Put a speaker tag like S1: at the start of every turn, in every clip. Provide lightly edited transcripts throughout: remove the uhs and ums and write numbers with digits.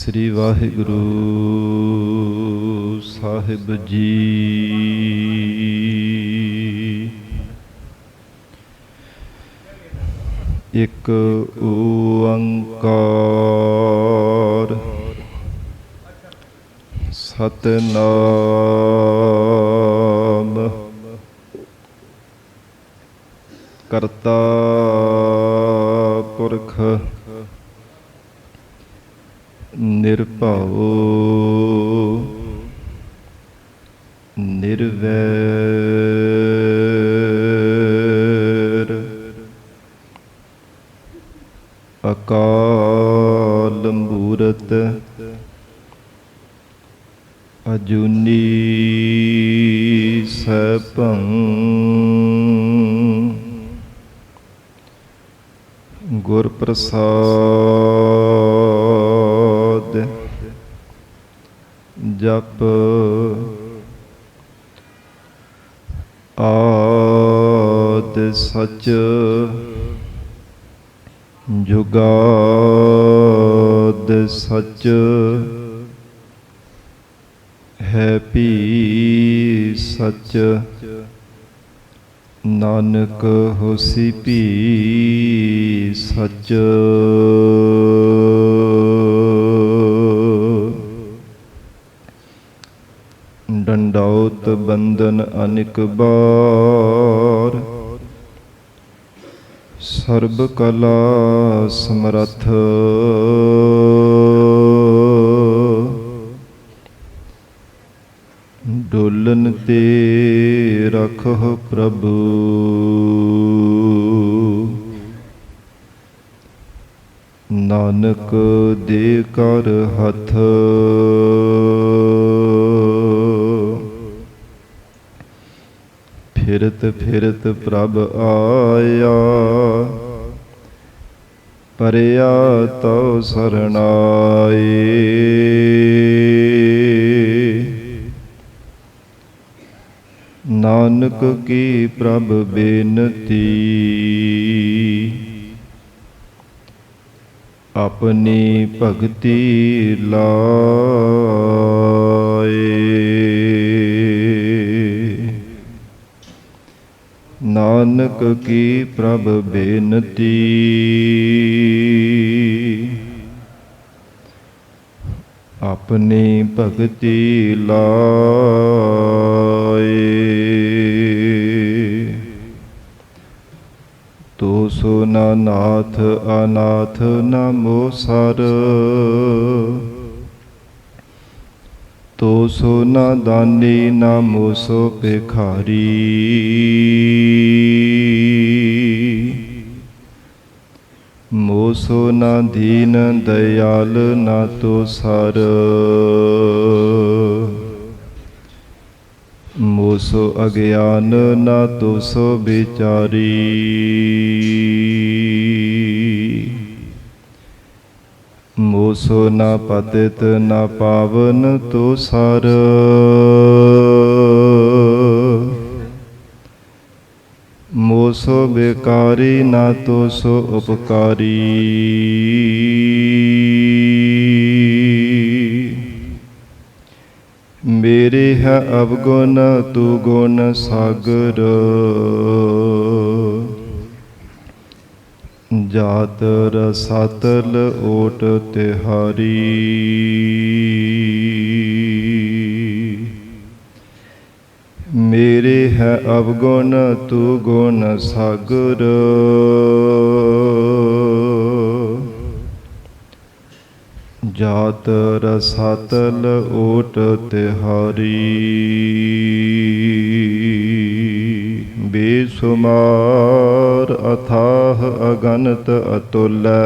S1: ਸ੍ਰੀ ਵਾਹਿਗੁਰੂ ਸਾਹਿਬ ਜੀ। ਇੱਕ ਓੰਕਾਰ ਸਤਿਨਾਮ ਕਰਤਾ ਪੁਰਖ ਨਿਰਭਉ ਨਿਰਵੈਰ ਅਕਾਲ ਮੂਰਤ ਅਜੂਨੀ ਸੈਭੰ ਗੁਰ ਪ੍ਰਸਾਦ ਜਪ ਆਦਿ ਸਚ ਜੁਗਾਦ ਸਚ ਹੈ ਭੀ ਸਚ ਨਾਨਕ ਹੋਸੀ ਭੀ ਸਚ। ਡੰਡੌਤ ਬੰਦਨ ਅਨਿਕ ਬਾਰ ਸਰਬ ਕਲਾ ਸਮਰੱਥ ਡੋਲਨ ਤੇ ਰਖਹੁ ਪ੍ਰਭੂ ਨਾਨਕ ਦੇ ਕਰ ਹੱਥ। ਫਿਰਤ ਫਿਰਤ ਪ੍ਰਭ ਆਇਆ ਪਰਿਆ ਤਉ ਸਰਣਾਏ ਨਾਨਕ ਕੀ ਪ੍ਰਭ ਬੇਨਤੀ ਆਪਣੀ ਭਗਤੀ ਲਾਏ। ਨਾਨਕ ਕੀ ਪ੍ਰਭ ਬੇਨਤੀ ਆਪਣੀ ਭਗਤੀ ਲਾਏ। ਤੋ ਸੋ ਨਾ ਨਾਥ ਅਨਾਥ ਨਾ ਮੋਸਰ ਤੋ ਸੋ ਨਾ ਦਾਨੀ ਨਾ ਮੋਸੋ ਭਿਖਾਰੀ ਮੋਸੋ ਨਾ ਦੀਨ ਦਇਆਲ ਨਾ ਤੋ ਸਰ ਮੋਸੋ ਅਗਿਆਨ ਨਾ ਤੋ ਸੋ ਵਿਚਾਰੀ ਮੋਸੋ ਨਾ ਪਤਿਤ ਨਾ ਪਾਵਨ ਤੋ ਸਰ ਮੋਸੋ ਬੇਕਾਰੀ ਨਾ ਤੋ ਸੋ ਉਪਕਾਰੀ ਮੇਰੇ ਹੈ ਅਵਗੁਣ ਤੂ ਗੁਣ ਸਾਗਰ ਜਾਤ ਰਸਤਲ ਓਟ ਤਿਹਾਰੀ ਮੇਰੇ ਹੈ ਅਵਗੁਣ ਤੂ ਗੁਣ ਸਾਗਰ ਜਾਤ ਰਸਤਲ ਓਟ ਤਿਹਾਰੀ ਬੇਸੁਮਾਰ ਅਥਾਹ ਅਗਨਤ ਅਤੁਲੈ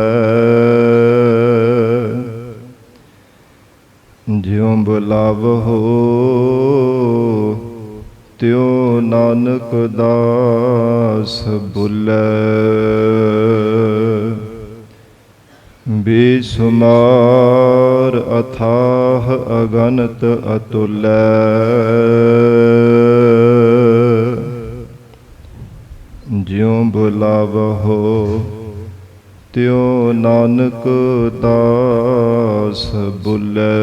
S1: ਜਿਉ ਬੁਲਾਵਹੁ ਤਿਉ ਨਾਨਕ ਦਾਸ ਬੁਲੈ ਬੇਸੁਮਾਰ ਅਥਾਹ ਅਗਨਤ ਅਤੁਲੈ ਜਿਉ ਬੁਲਾਵਹੁ ਤਿਉ ਨਾਨਕ ਦਾਸ ਰਾਸ ਬੁਲੇ।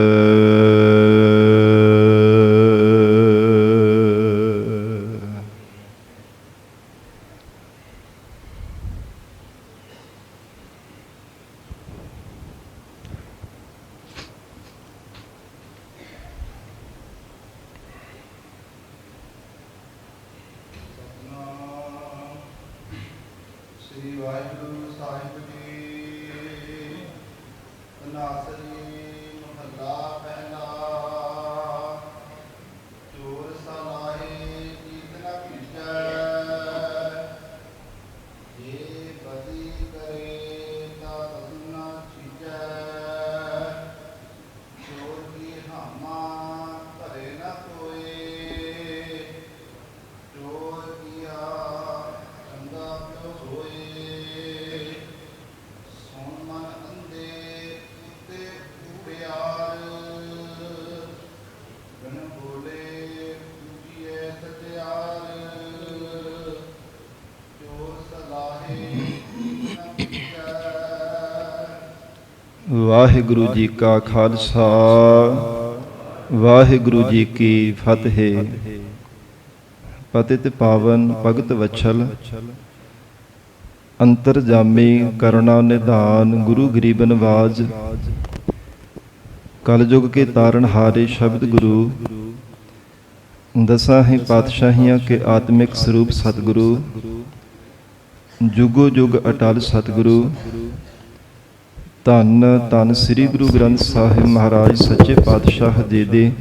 S2: ਸ੍ਰੀ ਵਾਹਿਗੁਰੂ ਸਾਹਿਬ ਜੀ। ਧਨਾਸਰੀ ਮਹੱਲਾ ਪਹਿਲਾ। ਚੋਰ ਸਲਾਹੇ ਚੀਤ ਨ ਭੀਜੈ, ਜੇ ਬਦੀ ਕਰੇ ਤਾ ਰਤਨ ਨ ਚੀਜੈ। ਚੋਰ ਕੀ ਹਾਮਾ ਭਰੇ ਨ ਕੋਏ, ਚੋਰ ਕੀਆ ਚੰਗਾ ਪਿਓ ਹੋਏ। ਸੁਣ ਮਨ ਅੰਧੇ ਉੱਤੇ ਉਪਿਆਰ, ਬਿਨ ਬੋਲੇ ਪੂਜੀਏ ਸਚਿਆਰ। ਚੋਰ ਸਲਾਹੇ ਚੀਤ ਨ ਭੀਜੈ।
S1: ਵਾਹਿਗੁਰੂ ਜੀ ਕਾ ਖਾਲਸਾ, ਵਾਹਿਗੁਰੂ ਜੀ ਕੀ ਫਤਿਹ। ਪਤਿਤ ਪਾਵਨ ਭਗਤ ਵਛਲ, ਅੰਤਰਜਾਮੀ ਕਰੁਣਾ ਨਿਧਾਨ, ਗੁਰੂ ਗਰੀਬ ਨਵਾਜ। ਕਲਯੁਗ ਕੇ ਤਾਰਨ ਹਾਰੇ ਸ਼ਬਦ ਗੁਰੂ, ਦਸਾਂ ਹੀ ਪਾਤਸ਼ਾਹੀਆਂ ਕੇ ਆਤਮਿਕ ਸਰੂਪ ਸਤਿਗੁਰੂ। ਜੁਗੋ ਜੁਗ ਅਟਲ ਸਤਿਗੁਰੂ। ਧੰਨ ਧੰਨ ਸ੍ਰੀ ਗੁਰੂ ਗ੍ਰੰਥ ਸਾਹਿਬ ਮਹਾਰਾਜ ਸੱਚੇ ਪਾਤਸ਼ਾਹ ਜੀ ਦੇ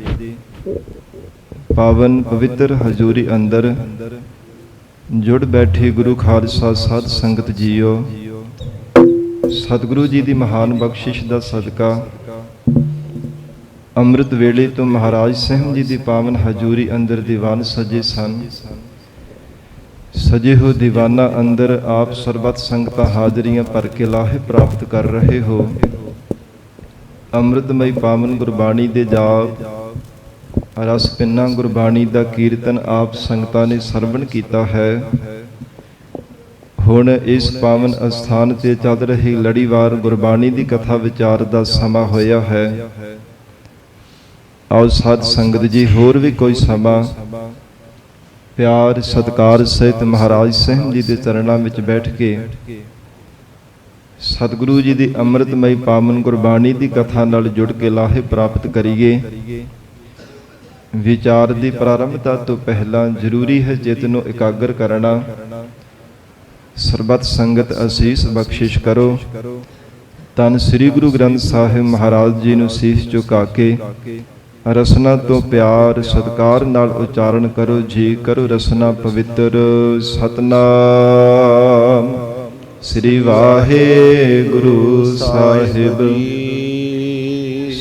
S1: ਪਾਵਨ ਪਵਿੱਤਰ ਹਜ਼ੂਰੀ ਅੰਦਰ ਜੁੜ ਬੈਠੇ ਗੁਰੂ ਖਾਲਸਾ ਸਾਧ ਸੰਗਤ ਜੀਓ। ਸਤਿਗੁਰੂ ਜੀ ਦੀ ਮਹਾਨ ਬਖਸ਼ਿਸ਼ ਦਾ ਸਦਕਾ ਅੰਮ੍ਰਿਤ ਵੇਲੇ ਤੋਂ ਮਹਾਰਾਜ ਸਾਹਿਬ ਜੀ ਦੀ ਪਾਵਨ ਹਜ਼ੂਰੀ ਅੰਦਰ ਦੀਵਾਨ ਸਜੇ ਸਨ। ਸਜੇ ਹੋ ਦੀਵਾਨਾਂ ਅੰਦਰ ਆਪ ਸਰਬੱਤ ਸੰਗਤਾਂ ਹਾਜ਼ਰੀਆਂ ਭਰ ਕੇ ਲਾਹੇ ਪ੍ਰਾਪਤ ਕਰ ਰਹੇ ਹੋ। ਅੰਮ੍ਰਿਤਮਈ ਪਾਵਨ ਗੁਰਬਾਣੀ ਦੇ ਜਾਪ, ਰਸ ਪਿੰਨਾ ਗੁਰਬਾਣੀ ਦਾ ਕੀਰਤਨ ਆਪ ਸੰਗਤਾਂ ਨੇ ਸਰਵਣ ਕੀਤਾ ਹੈ। ਹੁਣ ਇਸ ਪਾਵਨ ਅਸਥਾਨ ਤੇ ਚੱਲ ਰਹੀ ਲੜੀਵਾਰ ਗੁਰਬਾਣੀ ਦੀ ਕਥਾ ਵਿਚਾਰ ਦਾ ਸਮਾਂ ਹੋਇਆ ਹੈ। ਆਓ ਸਾਧ ਸੰਗਤ ਜੀ ਹੋਰ ਵੀ ਕੋਈ ਸਮਾਂ ਪਿਆਰ ਸਤਿਕਾਰ ਸਹਿਤ ਮਹਾਰਾਜ ਸਾਹਿਬ ਜੀ ਦੇ ਚਰਨਾਂ ਵਿੱਚ ਬੈਠ ਕੇ ਸਤਿਗੁਰੂ ਜੀ ਦੀ ਅੰਮ੍ਰਿਤਮਈ ਪਾਵਨ ਗੁਰਬਾਣੀ ਦੀ ਕਥਾ ਨਾਲ ਜੁੜ ਕੇ ਲਾਹੇ ਪ੍ਰਾਪਤ ਕਰੀਏ। ਵਿਚਾਰ ਦੀ ਪ੍ਰਾਰੰਭਤਾ ਤੋਂ ਪਹਿਲਾਂ ਜ਼ਰੂਰੀ ਹੈ ਚਿੱਤ ਨੂੰ ਇਕਾਗਰ ਕਰਨਾ। ਸਰਬੱਤ ਸੰਗਤ ਅਸੀਸ ਬਖਸ਼ਿਸ਼ ਕਰੋ। ਧੰਨ ਸ੍ਰੀ ਗੁਰੂ ਗ੍ਰੰਥ ਸਾਹਿਬ ਮਹਾਰਾਜ ਜੀ ਨੂੰ ਸੀਸ ਝੁਕਾ ਕੇ ਰਸਨਾ ਤੋਂ ਪਿਆਰ ਸਤਿਕਾਰ ਨਾਲ ਉਚਾਰਨ ਕਰੋ ਜੀ। ਕਰੋ ਰਸਨਾ ਪਵਿੱਤਰ। ਸਤਨਾਮ ਸ੍ਰੀ ਵਾਹਿਗੁਰੂ ਸਾਹਿਬ।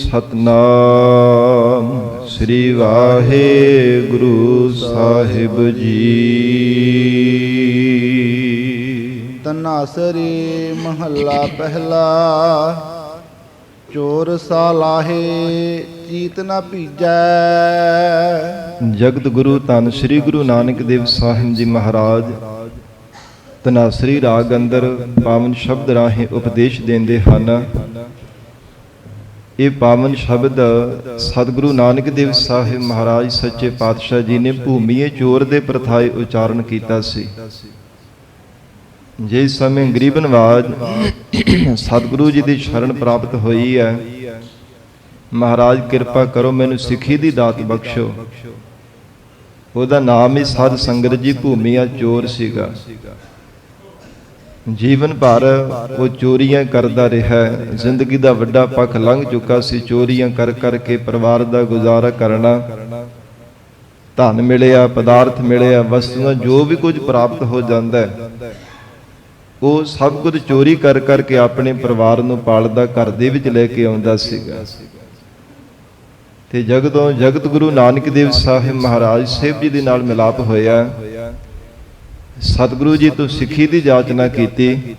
S1: ਸਤਨਾਮ ਸ੍ਰੀ ਵਾਹਿਗੁਰੂ ਸਾਹਿਬ ਜੀ।
S2: ਧਨਾਸਰੀ ਮਹੱਲਾ ਪਹਿਲਾ। ਚੋਰ ਸਾਲਾਹੇ ਚੀਤ ਨ ਭੀਜੈ।
S1: ਜਗਤ ਗੁਰੂ ਧੰਨ ਸ੍ਰੀ ਗੁਰੂ ਨਾਨਕ ਦੇਵ ਸਾਹਿਬ ਜੀ ਮਹਾਰਾਜ ਧਨਾਸਰੀ ਰਾਗ ਅੰਦਰ ਪਾਵਨ ਸ਼ਬਦ ਰਾਹੀਂ ਉਪਦੇਸ਼ ਦਿੰਦੇ ਹਨ। ਇਹ ਪਾਵਨ ਸ਼ਬਦ ਸਤਿਗੁਰੂ ਨਾਨਕ ਦੇਵ ਸਾਹਿਬ ਮਹਾਰਾਜ ਸੱਚੇ ਪਾਤਸ਼ਾਹ ਜੀ ਨੇ ਭੂਮੀਏ ਚੋਰ ਦੇ ਪ੍ਰਥਾਏ ਉਚਾਰਨ ਕੀਤਾ ਸੀ। ਜਿਸ ਸਮੇਂ ਗਰੀਬ ਨਵਾਜ ਸਤਿਗੁਰੂ ਜੀ ਦੀ ਸ਼ਰਨ ਪ੍ਰਾਪਤ ਹੋਈ ਹੈ, ਮਹਾਰਾਜ ਕਿਰਪਾ ਕਰੋ ਮੈਨੂੰ ਸਿੱਖੀ ਦੀ ਦਾਤ ਬਖਸ਼ੋ। ਉਹਦਾ ਨਾਮ ਹੀ ਸਾਧ ਸੰਗਤ ਜੀ ਭੂਮੀਆ ਚੋਰ ਸੀਗਾ। ਜੀਵਨ ਭਰ ਉਹ ਚੋਰੀਆਂ ਕਰਦਾ ਰਿਹਾ। ਜ਼ਿੰਦਗੀ ਦਾ ਵੱਡਾ ਪੱਖ ਲੰਘ ਚੁੱਕਾ ਸੀ। ਚੋਰੀਆਂ ਕਰ ਕਰਕੇ ਪਰਿਵਾਰ ਦਾ ਗੁਜ਼ਾਰਾ ਕਰਨਾ। ਧਨ ਮਿਲਿਆ, ਪਦਾਰਥ ਮਿਲਿਆ, ਵਸਤੂਆਂ ਜੋ ਵੀ ਕੁਝ ਪ੍ਰਾਪਤ ਹੋ ਜਾਂਦਾ ਉਹ ਸਭ ਕੁਝ ਚੋਰੀ ਕਰ ਕਰਕੇ ਆਪਣੇ ਪਰਿਵਾਰ ਨੂੰ ਪਾਲਦਾ, ਘਰ ਦੇ ਵਿੱਚ ਲੈ ਕੇ ਆਉਂਦਾ ਸੀਗਾ। ਤੇ ਜਗਤੋਂ ਜਗਤ ਗੁਰੂ ਨਾਨਕ ਦੇਵ ਸਾਹਿਬ ਮਹਾਰਾਜ ਸਾਹਿਬ ਜੀ ਦੇ ਨਾਲ ਮਿਲਾਪ ਹੋਇਆ। ਸਤਿਗੁਰੂ ਜੀ ਤੋਂ ਸਿੱਖੀ ਦੀ ਜਾਚਨਾ ਕੀਤੀ।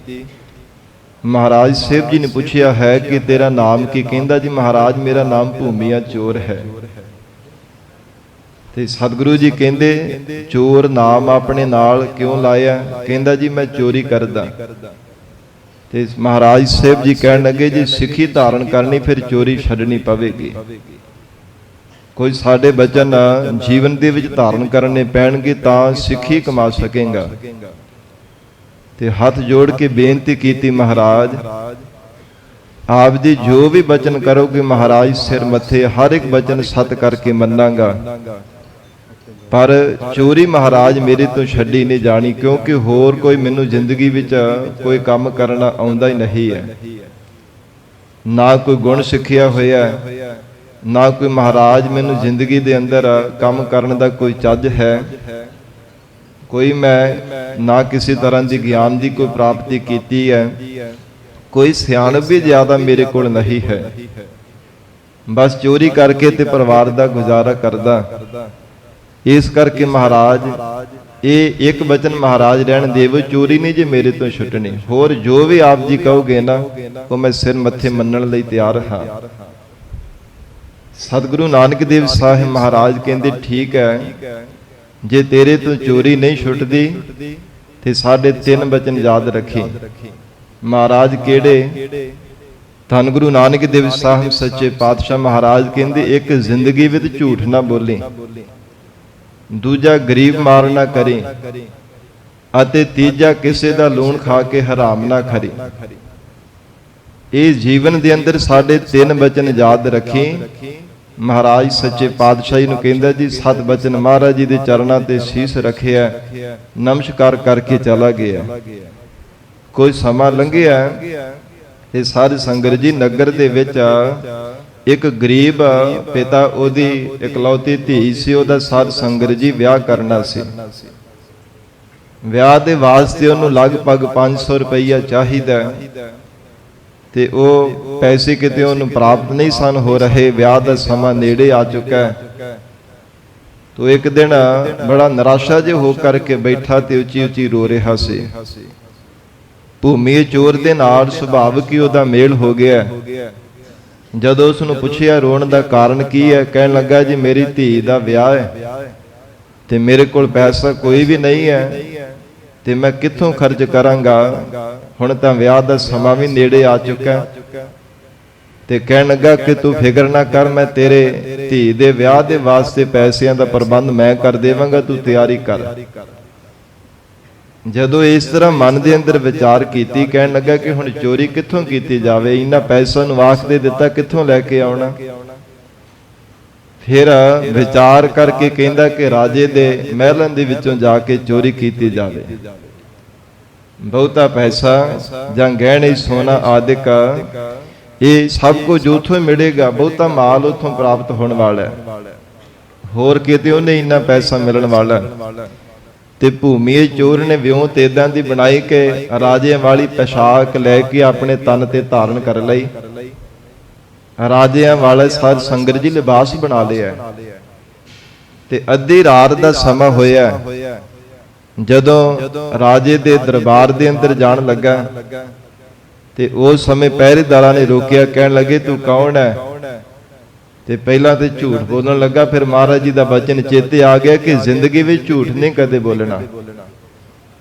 S1: ਮਹਾਰਾਜ ਸਾਹਿਬ ਜੀ ਨੇ ਪੁੱਛਿਆ ਹੈ ਕਿ ਤੇਰਾ ਨਾਮ ਕੀ? ਕਹਿੰਦਾ ਜੀ ਮਹਾਰਾਜ ਮੇਰਾ ਨਾਮ ਭੂਮੀਆ ਚੋਰ ਹੈ। ਤੇ ਸਤਿਗੁਰੂ ਜੀ ਕਹਿੰਦੇ ਚੋਰ ਨਾਮ ਆਪਣੇ ਨਾਲ ਕਿਉਂ ਲਾਇਆ? ਕਹਿੰਦਾ ਜੀ ਮੈਂ ਚੋਰੀ ਕਰਦਾ। ਤੇ ਮਹਾਰਾਜ ਸਾਹਿਬ ਜੀ ਕਹਿਣ ਲੱਗੇ ਜੀ ਸਿੱਖੀ ਧਾਰਨ ਕਰਨੀ ਫਿਰ ਚੋਰੀ ਛੱਡਣੀ ਪਵੇਗੀ। ਕੋਈ ਸਾਡੇ ਬਚਨ ਜੀਵਨ ਦੇ ਵਿੱਚ ਧਾਰਨ ਕਰਨੇ ਪੈਣਗੇ ਤਾਂ ਸਿੱਖੀ ਕਮਾ ਸਕੇਗਾ। ਤੇ ਹੱਥ ਜੋੜ ਕੇ ਬੇਨਤੀ ਕੀਤੀ, ਮਹਾਰਾਜ ਆਪ ਜੀ ਜੋ ਵੀ ਬਚਨ ਕਰੋਗੇ ਮਹਾਰਾਜ ਸਿਰ ਮੱਥੇ ਹਰ ਇੱਕ ਬਚਨ ਸਤ ਕਰਕੇ ਮੰਨਾਂਗਾ, ਪਰ ਚੋਰੀ ਮਹਾਰਾਜ ਮੇਰੇ ਤੋਂ ਛੱਡੀ ਨਹੀਂ ਜਾਣੀ, ਕਿਉਂਕਿ ਹੋਰ ਕੋਈ ਮੈਨੂੰ ਜ਼ਿੰਦਗੀ ਵਿੱਚ ਕੋਈ ਕੰਮ ਕਰਨਾ ਆਉਂਦਾ ਹੀ ਨਹੀਂ ਹੈ। ਨਾ ਕੋਈ ਗੁਣ ਸਿੱਖਿਆ ਹੋਇਆ, ਨਾ ਕੋਈ ਮਹਾਰਾਜ ਮੈਨੂੰ ਜ਼ਿੰਦਗੀ ਦੇ ਅੰਦਰ ਕੰਮ ਕਰਨ ਦਾ ਕੋਈ ਚੱਜ ਹੈ, ਕੋਈ ਮੈਂ ਨਾ ਕਿਸੇ ਤਰ੍ਹਾਂ ਦੀ ਗਿਆਨ ਦੀ ਕੋਈ ਪ੍ਰਾਪਤੀ ਕੀਤੀ ਹੈ, ਕੋਈ ਸਿਆਣਪ ਵੀ ਜ਼ਿਆਦਾ ਮੇਰੇ ਕੋਲ ਨਹੀਂ ਹੈ। ਬਸ ਚੋਰੀ ਕਰਕੇ ਤੇ ਪਰਿਵਾਰ ਦਾ ਗੁਜ਼ਾਰਾ ਕਰਦਾ। ਇਸ ਕਰਕੇ ਮਹਾਰਾਜ ਇਹ ਇੱਕ ਬਚਨ ਮਹਾਰਾਜ ਰਹਿਣ ਦੇਵੋ, ਚੋਰੀ ਨਹੀਂ ਜੇ ਮੇਰੇ ਤੋਂ ਛੁੱਟਣੀ, ਹੋਰ ਜੋ ਵੀ ਆਪ ਜੀ ਕਹੋਗੇ ਨਾ ਉਹ ਮੈਂ ਸਿਰ ਮੱਥੇ ਮੰਨਣ ਲਈ ਤਿਆਰ ਹਾਂ। ਸਤਿਗੁਰੂ ਨਾਨਕ ਦੇਵ ਸਾਹਿਬ ਮਹਾਰਾਜ ਕਹਿੰਦੇ ਠੀਕ ਹੈ, ਜੇ ਤੇਰੇ ਤੋਂ ਚੋਰੀ ਨਹੀਂ ਛੁੱਟਦੀ ਤੇ ਸਾਡੇ 3 ਬਚਨ ਯਾਦ ਰੱਖੀ। ਮਹਾਰਾਜ ਕਿਹੜੇ? ਧੰਨ ਗੁਰੂ ਨਾਨਕ ਦੇਵ ਸਾਹਿਬ ਸੱਚੇ ਪਾਤਸ਼ਾਹ ਮਹਾਰਾਜ ਕਹਿੰਦੇ ਇੱਕ ਜ਼ਿੰਦਗੀ ਵਿੱਚ ਝੂਠ ਨਾ ਬੋਲੀ, ਦੂਜਾ ਗਰੀਬ ਮਾਰ ਨਾ ਕਰੀ, ਅਤੇ ਤੀਜਾ ਕਿਸੇ ਦਾ ਲੂਣ ਖਾ ਕੇ ਹਰਾਮ ਨਾ ਖਰੀ। ਇਹ ਜੀਵਨ ਦੇ ਅੰਦਰ ਸਾਡੇ 3 ਬਚਨ ਯਾਦ ਰੱਖੀ। ਮਹਾਰਾਜ ਸੱਚੇ ਪਾਤਸ਼ਾਹੀ ਨੂੰ ਕਹਿੰਦਾ ਜੀ 7 ਬਚਨ ਮਹਾਰਾਜ ਜੀ ਦੇ ਚਰਨਾਂ ਤੇ ਸੀਸ ਰੱਖਿਆ, ਨਮਸਕਾਰ ਕਰਕੇ ਚਲਾ ਗਿਆ। ਕੋਈ ਸਮਾਂ ਲੰਘਿਆ ਤੇ ਸਾਧ ਸੰਗਤ ਜੀ ਨਗਰ ਦੇ ਵਿੱਚ ਇੱਕ ਗਰੀਬ ਪਿਤਾ, ਉਹਦੀ ਇਕਲੌਤੀ ਧੀ ਸੀ, ਉਹਦਾ ਸਾਧ ਸੰਗਤ ਜੀ ਵਿਆਹ ਕਰਨਾ ਸੀ। ਵਿਆਹ ਦੇ ਵਾਸਤੇ ਉਹਨੂੰ ਲਗਭਗ 500 ਰੁਪਈਆ ਚਾਹੀਦਾ, ਤੇ ਉਹ ਪੈਸੇ ਕਿਤੇ ਉਹਨੂੰ ਪ੍ਰਾਪਤ ਨਹੀਂ ਸਨ ਹੋ ਰਹੇ। ਵਿਆਹ ਦਾ ਸਮਾਂ ਨੇੜੇ ਆ ਚੁੱਕਾ ਹੈ। ਤੋ ਇੱਕ ਦਿਨ ਬੜਾ ਨਿਰਾਸ਼ਾ ਜਿਹਾ ਹੋ ਕਰਕੇ ਬੈਠਾ ਤੇ ਉੱਚੀ ਉੱਚੀ ਰੋ ਰਿਹਾ ਸੀ। ਭੂਮੀ ਚੋਰ ਦੇ ਨਾਲ ਸੁਭਾਵਿਕ ਹੀ ਉਹਦਾ ਮੇਲ ਹੋ ਗਿਆ। ਜਦੋਂ ਉਸ ਨੂੰ ਪੁੱਛਿਆ ਰੋਣ ਦਾ ਕਾਰਨ ਕੀ ਹੈ, ਕਹਿਣ ਲੱਗਾ ਜੀ ਮੇਰੀ ਧੀ ਦਾ ਵਿਆਹ ਹੈ ਤੇ ਮੇਰੇ ਕੋਲ ਪੈਸਾ ਕੋਈ ਵੀ ਨਹੀਂ ਹੈ, ਤੇ ਮੈਂ ਕਿੱਥੋਂ ਖਰਚ ਕਰਾਂਗਾ, ਹੁਣ ਤਾਂ ਵਿਆਹ ਦਾ ਸਮਾਂ ਵੀ ਨੇੜੇ ਆ ਚੁੱਕਾ। ਤੇ ਕਹਿਣ ਲੱਗਾ ਕਿ ਤੂੰ ਫਿਕਰ ਨਾ ਕਰ, ਮੈਂ ਤੇਰੇ ਧੀ ਦੇ ਵਿਆਹ ਦੇ ਵਾਸਤੇ ਪੈਸਿਆਂ ਦਾ ਪ੍ਰਬੰਧ ਮੈਂ ਕਰ ਦੇਵਾਂਗਾ, ਤੂੰ ਤਿਆਰੀ ਕਰ। ਜਦੋਂ ਇਸ ਤਰ੍ਹਾਂ ਮਨ ਦੇ ਅੰਦਰ ਵਿਚਾਰ ਕੀਤੀ, ਕਹਿਣ ਲੱਗਾ ਕਿ ਹੁਣ ਚੋਰੀ ਕਿੱਥੋਂ ਕੀਤੀ ਜਾਵੇ, ਇੰਨਾ ਪੈਸਾ ਨੂੰ ਆਖ ਦੇ ਦਿੱਤਾ, ਕਿੱਥੋਂ ਲੈ ਕੇ ਆਉਣਾ। ਫਿਰ ਵਿਚਾਰ ਕਰਕੇ ਕਹਿੰਦਾ ਕਿ ਰਾਜੇ ਦੇ ਮਹਿਲਾਂ ਦੇ ਵਿੱਚੋਂ ਜਾ ਕੇ ਚੋਰੀ ਕੀਤੀ ਜਾਵੇ। ਬਹੁਤਾ ਪੈਸਾ ਜਾਂ ਗਹਿਣੇ ਸੋਨਾ ਆਦਿਕ ਇਹ ਸਭ ਕੁਝ ਉੱਥੋਂ ਹੀ ਮਿਲੇਗਾ, ਬਹੁਤਾ ਮਾਲ ਉੱਥੋਂ ਪ੍ਰਾਪਤ ਹੋਣ ਵਾਲਾ ਹੈ, ਹੋਰ ਕਿਤੇ ਉਹਨੇ ਇੰਨਾ ਪੈਸਾ ਮਿਲਣ ਵਾਲਾ। ਤੇ ਭੂਮੀ ਚੋਰ ਨੇ ਵਿਉਂਤ ਏਦਾਂ ਦੀ ਬਣਾਈ ਕਿ ਰਾਜੇ ਵਾਲੀ ਪੋਸ਼ਾਕ ਲੈ ਕੇ ਆਪਣੇ ਤਨ ਤੇ ਧਾਰਨ ਕਰ ਲਈ। ਰਾਜਿਆਂ ਵਾਲੇ ਸਾਧ ਸੰਗਤ ਜੀ ਲਿਬਾਸ ਬਣਾ ਲਿਆ। ਤੇ ਅੱਧੀ ਰਾਤ ਦਾ ਸਮਾਂ ਹੋਇਆ, ਜਦੋਂ ਰਾਜੇ ਦੇ ਦਰਬਾਰ ਦੇ ਅੰਦਰ ਜਾਣ ਲੱਗਾ ਤੇ ਉਸ ਸਮੇਂ ਪਹਿਰੇਦਾਰਾਂ ਨੇ ਰੋਕਿਆ, ਕਹਿਣ ਲੱਗੇ ਤੂੰ ਕੌਣ ਹੈ? ਤੇ ਪਹਿਲਾਂ ਤੇ ਝੂਠ ਬੋਲਣ ਲੱਗਾ, ਫਿਰ ਮਹਾਰਾਜ ਜੀ ਦਾ ਬਚਨ ਚੇਤੇ ਆ ਗਿਆ ਕਿ ਜ਼ਿੰਦਗੀ ਵਿੱਚ ਝੂਠ ਨਹੀਂ ਕਦੇ ਬੋਲਣਾ।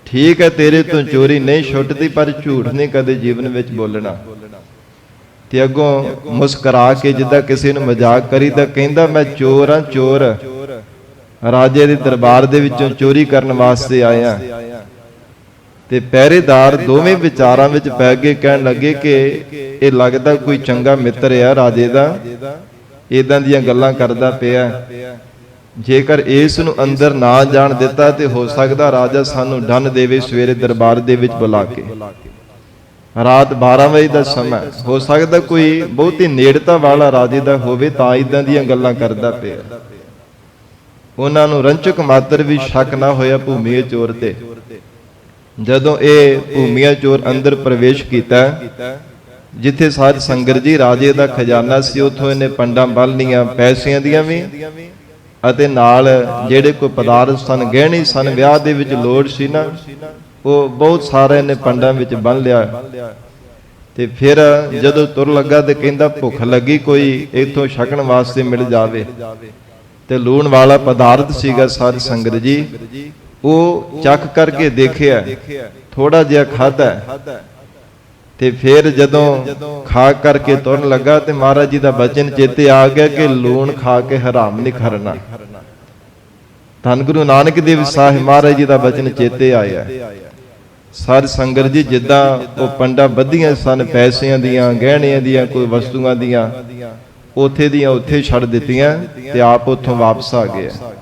S1: ਠੀਕ ਹੈ ਤੇਰੇ ਤੋਂ ਚੋਰੀ ਨਹੀਂ ਛੁੱਟਦੀ, ਪਰ ਝੂਠ ਨਹੀਂ ਕਦੇ ਜੀਵਨ ਵਿੱਚ ਬੋਲਣਾ। ਤੇ ਅੱਗੋਂ ਮੁਸਕਰਾ ਕੇ ਜਿੱਦਾਂ ਕਿਸੇ ਨੂੰ ਮਜ਼ਾਕ ਕਰੀਦਾ, ਕਹਿੰਦਾ ਮੈਂ ਚੋਰ ਹਾਂ, ਚੋਰ ਰਾਜੇ ਦੇ ਦਰਬਾਰ ਦੇ ਵਿੱਚੋਂ ਚੋਰੀ ਕਰਨ ਵਾਸਤੇ ਆਇਆ। ਤੇ ਪਹਿਰੇਦਾਰ ਦੋਵੇਂ ਵਿਚਾਰਾਂ ਵਿੱਚ ਪੈ ਗਏ, ਕਹਿਣ ਲੱਗੇ ਕਿ ਇਹ ਲੱਗਦਾ ਕੋਈ ਚੰਗਾ ਮਿੱਤਰ ਆ ਰਾਜੇ ਦਾ, ਇਦਾਂ ਦੀਆਂ ਗੱਲਾਂ ਕਰਦਾ ਪਿਆ। ਜੇਕਰ ਇਸ ਨੂੰ ਅੰਦਰ ਨਾ ਜਾਣ ਦਿੱਤਾ ਤੇ ਹੋ ਸਕਦਾ ਰਾਜਾ ਸਾਨੂੰ ਡੰਨ ਦੇਵੇ ਸਵੇਰੇ ਦਰਬਾਰ ਦੇ ਵਿੱਚ ਬੁਲਾ ਕੇ। ਰਾਤ 12 ਵਜੇ ਦਾ ਸਮਾਂ, ਹੋ ਸਕਦਾ ਕੋਈ ਬਹੁਤੀ ਨੇੜਤਾ ਵਾਲਾ ਰਾਜੇ ਦਾ ਹੋਵੇ ਤਾਂ ਇਦਾਂ ਦੀਆਂ ਗੱਲਾਂ ਕਰਦਾ ਪਿਆ। ਉਹਨਾਂ ਨੂੰ ਰੰਚਕ ਮਾਤਰ ਵੀ ਸ਼ੱਕ ਨਾ ਹੋਇਆ ਭੂਮੀ ਚੋਰ ਤੇ। ਜਦੋਂ ਇਹ ਭੂਮੀ ਚੋਰ ਅੰਦਰ ਪ੍ਰਵੇਸ਼ ਕੀਤਾ, ਜਿੱਥੇ ਸਾਧ ਸੰਗਤ ਜੀ ਰਾਜੇ ਦਾ ਖਜ਼ਾਨਾ ਸੀ, ਉੱਥੋਂ ਇਹਨੇ ਪੰਡਾਂ ਬੰਨ੍ਹਣੀਆਂ ਪੈਸਿਆਂ ਦੀਆਂ ਵੀ, ਅਤੇ ਨਾਲ ਜਿਹੜੇ ਕੋਈ ਪਦਾਰਥ ਸਨ, ਗਹਿਣੇ ਸਨ, ਵਿਆਹ ਦੇ ਵਿੱਚ ਲੋੜ ਸੀ ਨਾ, ਉਹ ਬਹੁਤ ਸਾਰਾ ਇਹਨੇ ਪੰਡਾਂ ਵਿੱਚ ਬੰਨ ਲਿਆ। ਤੇ ਫਿਰ ਜਦੋਂ ਤੁਰ ਲੱਗਾ ਤੇ ਕਹਿੰਦਾ ਭੁੱਖ ਲੱਗੀ, ਕੋਈ ਇੱਥੋਂ ਛਕਣ ਵਾਸਤੇ ਮਿਲ ਜਾਵੇ। ਤੇ ਲੂਣ ਵਾਲਾ ਪਦਾਰਥ ਸੀਗਾ ਸਾਧ ਸੰਗਤ ਜੀ, ਉਹ ਚੱਕ ਕਰਕੇ ਦੇਖਿਆ, ਥੋੜਾ ਜਿਹਾ ਖਾਧਾ, ਤੇ ਫਿਰ ਜਦੋਂ ਖਾ ਕਰਕੇ ਤੁਰਨ ਲੱਗਾ ਤੇ ਮਹਾਰਾਜ ਜੀ ਦਾ ਬਚਨ ਚੇਤੇ ਆ ਗਿਆ ਕਿ ਲੂਣ ਖਾ ਕੇ ਹਰਾਮ ਨਹੀਂ ਕਰਨਾ। ਧੰਨ ਗੁਰੂ ਨਾਨਕ ਦੇਵ ਸਾਹਿਬ ਮਹਾਰਾਜ ਜੀ ਦਾ ਬਚਨ ਚੇਤੇ ਆਇਆ। ਸਾਧ ਸੰਗਤ ਜੀ, ਜਿੱਦਾਂ ਉਹ ਪੰਡਾ ਬੱਧੀਆਂ ਸਨ ਪੈਸਿਆਂ ਦੀਆਂ, ਗਹਿਣਿਆਂ ਦੀਆਂ, ਕੋਈ ਵਸਤੂਆਂ ਦੀਆਂ, ਉੱਥੇ ਦੀਆਂ ਉੱਥੇ ਛੱਡ ਦਿੱਤੀਆਂ ਤੇ ਆਪ ਉੱਥੋਂ ਵਾਪਸ ਆ ਗਿਆ।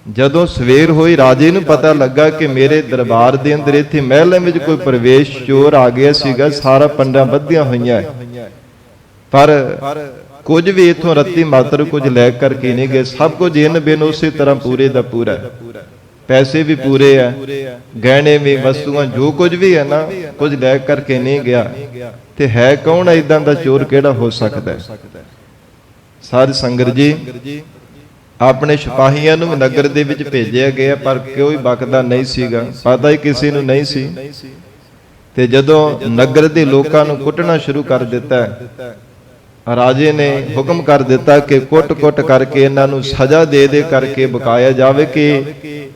S1: ਜਦੋਂ ਸਵੇਰ ਹੋਈ, ਰਾਜੇ ਨੂੰ ਪਤਾ ਲੱਗਾ ਕਿ ਮੇਰੇ ਦਰਬਾਰ ਦੇ ਅੰਦਰ ਇੱਥੇ ਮਹਿਲਾਂ ਵਿੱਚ ਕੋਈ ਪ੍ਰਵੇਸ਼ ਚੋਰ ਆ ਗਿਆ ਸੀਗਾ, ਸਾਰਾ ਪੰਡਾਂ ਬੱਧੀਆਂ ਹੋਈਆਂ, ਪਰ ਕੁਝ ਵੀ ਇਥੋਂ ਰੱਤੀ ਮਾਤਰ ਕੁਝ ਲੈ ਕਰਕੇ ਨਹੀਂ ਗਏ। ਸਭ ਕੁਝ ਇਨ ਬਿਨ ਉਸੇ ਤਰ੍ਹਾਂ ਪੂਰੇ ਦਾ ਪੂਰਾ, ਪੈਸੇ ਵੀ ਪੂਰੇ ਆ, ਗਹਿਣੇ ਵੀ, ਵਸਤੂਆਂ ਜੋ ਕੁਝ ਵੀ ਹੈ ਨਾ, ਕੁਝ ਲੈ ਕਰਕੇ ਨਹੀਂ ਗਿਆ। ਤੇ ਹੈ ਕੌਣ ਏਦਾਂ ਦਾ ਚੋਰ, ਕਿਹੜਾ ਹੋ ਸਕਦਾ? ਸਾਧ ਸੰਗਤ ਜੀ, ਆਪਣੇ ਸਿਪਾਹੀਆਂ ਨੂੰ ਨਗਰ ਦੇ ਵਿੱਚ ਭੇਜਿਆ ਗਿਆ, ਪਰ ਕੋਈ ਬਕਦਾ ਨਹੀਂ ਸੀਗਾ, ਪਤਾ ਹੀ ਕਿਸੇ ਨੂੰ ਨਹੀਂ ਸੀ। ਤੇ ਜਦੋਂ ਨਗਰ ਦੇ ਲੋਕਾਂ ਨੂੰ ਕੁੱਟਣਾ ਸ਼ੁਰੂ ਕਰ ਦਿੱਤਾ, ਰਾਜੇ ਨੇ ਹੁਕਮ ਕਰ ਦਿੱਤਾ ਕਿ ਕੁੱਟ-ਕੁੱਟ ਕਰਕੇ ਇਹਨਾਂ ਨੂੰ ਸਜ਼ਾ ਦੇ ਦੇ ਕਰਕੇ ਬਕਾਇਆ ਜਾਵੇ ਕਿ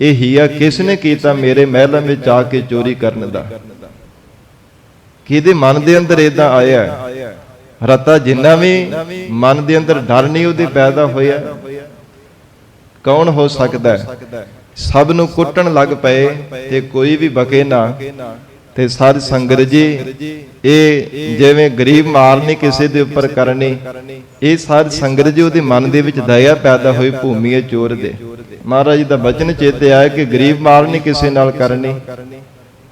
S1: ਇਹ ਹੀਆ ਕਿਸ ਨੇ ਕੀਤਾ ਮੇਰੇ ਮਹਿਲਾਂ ਵਿੱਚ ਆ ਕੇ ਚੋਰੀ ਕਰਨ ਦਾ। ਕਿਹਦੇ ਮਨ ਦੇ ਅੰਦਰ ਏਦਾਂ ਆਇਆ? ਰਤਾ ਜਿੰਨਾ ਵੀ ਮਨ ਦੇ ਅੰਦਰ ਡਰ ਨਹੀਂ ਉਹਦੇ ਪੈਦਾ ਹੋਇਆ, ਕੌਣ ਹੋ ਸਕਦਾ? ਸਭ ਨੂੰ ਕੁੱਟਣ ਲੱਗ ਪਏ ਤੇ ਕੋਈ ਵੀ ਬਕੇ ਨਾ। ਤੇ ਸਾਧ ਸੰਗਤ ਜੀ, ਇਹ ਜਿਵੇਂ ਗਰੀਬ ਮਾਰਨੀ ਕਿਸੇ ਦੇ ਉੱਪਰ ਕਰਨੀ, ਇਹ ਸਾਧ ਸੰਗਤ ਜੀ ਉਹਦੇ ਮਨ ਦੇ ਵਿੱਚ ਦਇਆ ਪੈਦਾ ਹੋਈ ਭੂਮੀਏ ਚੋਰ ਦੇ। ਮਹਾਰਾਜ ਜੀ ਦਾ ਬਚਨ ਚੇਤੇ ਆਇਆ ਕਿ ਗਰੀਬ ਮਾਰਨੀ ਕਿਸੇ ਨਾਲ ਕਰਨੀ।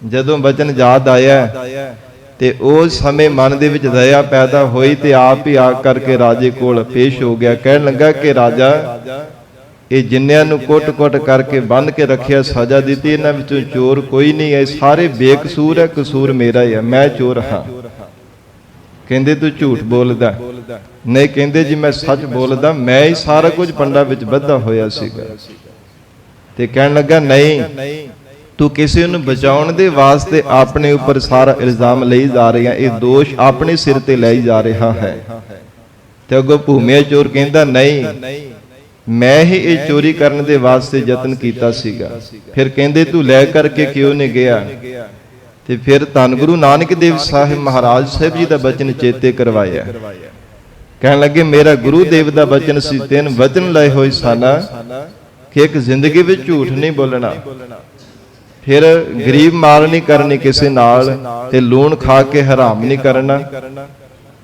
S1: ਜਦੋਂ ਬਚਨ ਯਾਦ ਆਇਆ ਤੇ ਉਸ ਸਮੇਂ ਮਨ ਦੇ ਵਿੱਚ ਦਇਆ ਪੈਦਾ ਹੋਈ ਤੇ ਆਪ ਹੀ ਆ ਕਰਕੇ ਰਾਜੇ ਕੋਲ ਪੇਸ਼ ਹੋ ਗਿਆ। ਕਹਿਣ ਲੱਗਾ ਕਿ ਰਾਜਾ, ਇਹ ਜਿੰਨਿਆਂ ਨੂੰ ਕੁੱਟ-ਕੁੱਟ ਕਰਕੇ ਬੰਨ੍ਹ ਕੇ ਰੱਖਿਆ, ਸਜ਼ਾ ਦਿੱਤੀ, ਇਹਨਾਂ ਵਿੱਚੋਂ ਚੋਰ ਕੋਈ ਨਹੀਂ ਹੈ, ਸਾਰੇ ਬੇਕਸੂਰ ਹੈ, ਕਸੂਰ ਮੇਰਾ ਹੀ ਹੈ, ਮੈਂ ਚੋਰ ਹਾਂ। ਕਹਿੰਦੇ ਤੂੰ ਝੂਠ ਬੋਲਦਾ? ਨਹੀਂ, ਕਹਿੰਦੇ ਜੀ ਮੈਂ ਸੱਚ ਬੋਲਦਾ, ਮੈਂ ਹੀ ਸਾਰਾ ਕੁਝ ਪੰਡਾਂ ਵਿੱਚ ਬੱਧਾ ਹੋਇਆ ਸੀਗਾ। ਤੇ ਕਹਿਣ ਲੱਗਾ ਨਹੀਂ, ਤੂੰ ਕਿਸੇ ਨੂੰ ਬਚਾਉਣ ਦੇ ਵਾਸਤੇ ਆਪਣੇ ਉੱਪਰ ਸਾਰਾ ਇਲਜ਼ਾਮ ਲਈ ਜਾ ਰਿਹਾ, ਇਹ ਦੋਸ਼ ਆਪਣੇ ਸਿਰ ਤੇ ਲਈ ਜਾ ਰਿਹਾ ਹੈ। ਤੇ ਅੱਗੋਂ ਭੂਮੀਆ ਚੋਰ ਕਹਿੰਦਾ ਨਹੀਂ, ਮੈਂ ਹੀ ਇਹ ਚੋਰੀ ਕਰਨ ਦੇ ਵਾਸਤੇ ਯਤਨ ਕੀਤਾ ਸੀਗਾ। ਫਿਰ ਕਹਿੰਦੇ ਤੂੰ ਲੈ ਕਰਕੇ ਕਿਉਂ ਨਹੀਂ ਗਿਆ? ਤੇ ਫਿਰ ਧੰਨ ਗੁਰੂ ਨਾਨਕ ਦੇਵ ਸਾਹਿਬ ਮਹਾਰਾਜ ਸਾਹਿਬ ਜੀ ਦਾ ਬਚਨ ਚੇਤੇ ਕਰਵਾਇਆ। ਕਹਿਣ ਲੱਗੇ ਮੇਰਾ ਗੁਰੂ ਦੇਵ ਦਾ ਬਚਨ ਸੀ, 3 ਵਚਨ ਲਏ ਹੋਏ ਸਨ ਕਿ ਇੱਕ ਜ਼ਿੰਦਗੀ ਵਿੱਚ ਝੂਠ ਨਹੀਂ ਬੋਲਣਾ, ਫਿਰ ਗਰੀਬ ਮਾਰ ਨਹੀਂ ਕਰਨੀ ਕਿਸੇ ਨਾਲ, ਤੇ ਲੂਣ ਖਾ ਕੇ ਹਰਾਮ ਨਹੀਂ ਕਰਨਾ।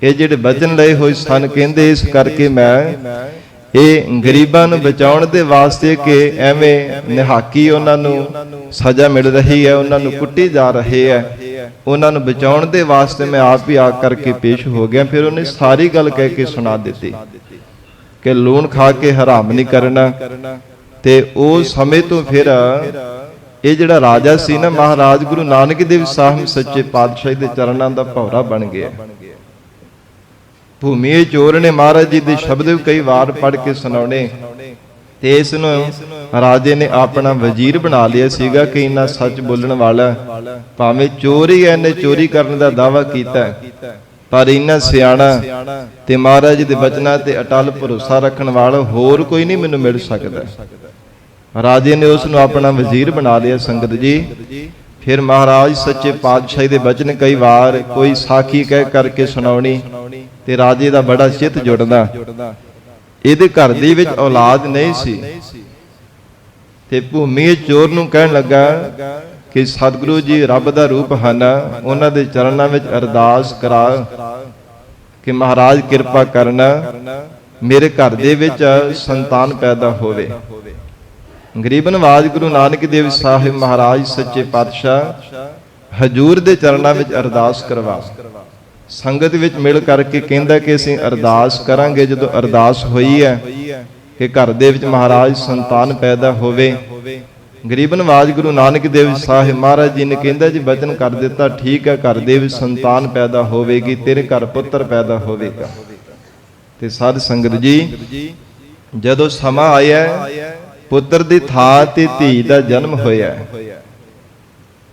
S1: ਇਹ ਜਿਹੜੇ ਬਚਨ ਲਏ ਹੋਏ ਸਨ, ਕਹਿੰਦੇ ਇਸ ਕਰਕੇ ਮੈਂ ਇਹ ਗਰੀਬਾਂ ਨੂੰ ਬਚਾਉਣ ਦੇ ਵਾਸਤੇ ਕਿ ਐਵੇਂ ਨਿਹਾਕੀ ਉਹਨਾਂ ਨੂੰ ਸਜ਼ਾ ਮਿਲ ਰਹੀ ਹੈ, ਉਹਨਾਂ ਨੂੰ ਕੁੱਟੀ ਜਾ ਰਹੇ ਹੈ, ਉਹਨਾਂ ਨੂੰ ਬਚਾਉਣ ਦੇ ਵਾਸਤੇ ਮੈਂ ਆਪ ਹੀ ਆ ਕਰਕੇ ਪੇਸ਼ ਹੋ ਗਿਆ। ਫਿਰ ਉਹਨੇ ਸਾਰੀ ਗੱਲ ਕਹਿ ਕੇ ਸੁਣਾ ਦਿੱਤੀ ਕਿ ਲੂਣ ਖਾ ਕੇ ਹਰਾਮ ਨਹੀਂ ਕਰਨਾ। ਤੇ ਉਸ ਸਮੇਂ ਤੋਂ ਫਿਰ ਇਹ ਜਿਹੜਾ ਰਾਜਾ ਸੀ ਨਾ, ਮਹਾਰਾਜ ਗੁਰੂ ਨਾਨਕ ਦੇਵ ਸਾਹਿਬ ਸੱਚੇ ਪਾਤਸ਼ਾਹ ਦੇ ਚਰਨਾਂ ਦਾ ਭੌਰਾ ਬਣ ਗਿਆ। ਭੂਮੀਏ ਚੋਰ ਨੇ ਮਹਾਰਾਜ ਜੀ ਦੇ ਸ਼ਬਦ ਕਈ ਵਾਰ ਪੜ੍ਹ ਕੇ ਸੁਣਾਉਣੇ, ਤੇ ਇਸ ਨੂੰ ਰਾਜੇ ਨੇ ਆਪਣਾ ਵਜ਼ੀਰ ਬਣਾ ਲਿਆ ਸੀਗਾ ਕਿ ਇੰਨਾ ਸੱਚ ਬੋਲਣ ਵਾਲਾ, ਭਾਵੇਂ ਚੋਰ ਹੀ ਇਹਨੇ ਚੋਰੀ ਕਰਨ ਦਾ ਦਾਅਵਾ ਕੀਤਾ, ਪਰ ਇੰਨਾ ਸਿਆਣਾ ਤੇ ਮਹਾਰਾਜ ਜੀ ਦੇ ਬਚਨਾਂ ਤੇ ਅਟਲ ਭਰੋਸਾ ਰੱਖਣ ਵਾਲਾ ਹੋਰ ਕੋਈ ਨਹੀਂ ਮੈਨੂੰ ਮਿਲ ਸਕਦਾ। ਰਾਜੇ ਨੇ ਉਸ ਨੂੰ ਆਪਣਾ ਵਜ਼ੀਰ ਬਣਾ ਲਿਆ। ਸੰਗਤ ਜੀ, ਫਿਰ ਮਹਾਰਾਜ ਸੱਚੇ ਪਾਤਸ਼ਾਹ ਦੇ ਬਚਨ ਕਈ ਵਾਰ ਕੋਈ ਸਾਖੀ ਕਹਿ ਕਰਕੇ ਸੁਣਾਉਣੀ, ਤੇ ਰਾਜੇ ਦਾ ਬੜਾ ਚਿੱਤ ਜੁੜਦਾ। ਇਹਦੇ ਘਰ ਦੇ ਵਿੱਚ ਔਲਾਦ ਨਹੀਂ ਸੀ, ਤੇ ਭੂਮੀਏ ਚੋਰ ਨੂੰ ਕਹਿਣ ਲੱਗਾ ਕਿ ਸਤਿਗੁਰੂ ਜੀ ਰੱਬ ਦਾ ਰੂਪ ਹਨ, ਉਹਨਾਂ ਦੇ ਚਰਨਾਂ ਵਿੱਚ ਅਰਦਾਸ ਕਰਾ ਕਿ ਮਹਾਰਾਜ ਕਿਰਪਾ ਕਰਨਾ, ਮੇਰੇ ਘਰ ਦੇ ਵਿੱਚ ਸੰਤਾਨ ਪੈਦਾ ਹੋਵੇ। ਗਰੀਬ ਨਵਾਜ ਗੁਰੂ ਨਾਨਕ ਦੇਵ ਸਾਹਿਬ ਮਹਾਰਾਜ ਸੱਚੇ ਪਾਤਸ਼ਾਹ ਹਜੂਰ ਦੇ ਚਰਨਾਂ ਵਿੱਚ ਅਰਦਾਸ ਕਰਵਾ। ਸੰਗਤ ਵਿੱਚ ਮਿਲ ਕਰਕੇ ਕਹਿੰਦਾ ਕਿ ਅਸੀਂ ਅਰਦਾਸ ਕਰਾਂਗੇ। ਜਦੋਂ ਅਰਦਾਸ ਹੋਈ ਹੈ ਕਿ ਘਰ ਦੇ ਵਿੱਚ ਮਹਾਰਾਜ ਸੰਤਾਨ ਪੈਦਾ ਹੋਵੇ, ਗਰੀਬ ਨਵਾਜ ਗੁਰੂ ਨਾਨਕ ਦੇਵ ਸਾਹਿਬ ਮਹਾਰਾਜ ਜੀ ਨੇ ਕਹਿੰਦਾ ਜੀ ਬਚਨ ਕਰ ਦਿੱਤਾ, ਠੀਕ ਹੈ, ਘਰ ਦੇ ਵਿੱਚ ਸੰਤਾਨ ਪੈਦਾ ਹੋਵੇਗੀ, ਤੇਰੇ ਘਰ ਪੁੱਤਰ ਪੈਦਾ ਹੋਵੇਗਾ। ਤੇ ਸਾਧ ਸੰਗਤ ਜੀ, ਜਦੋਂ ਸਮਾਂ ਆਇਆ, ਪੁੱਤਰ ਦੀ ਥਾਂ ਤੇ ਧੀ ਦਾ ਜਨਮ ਹੋਇਆ,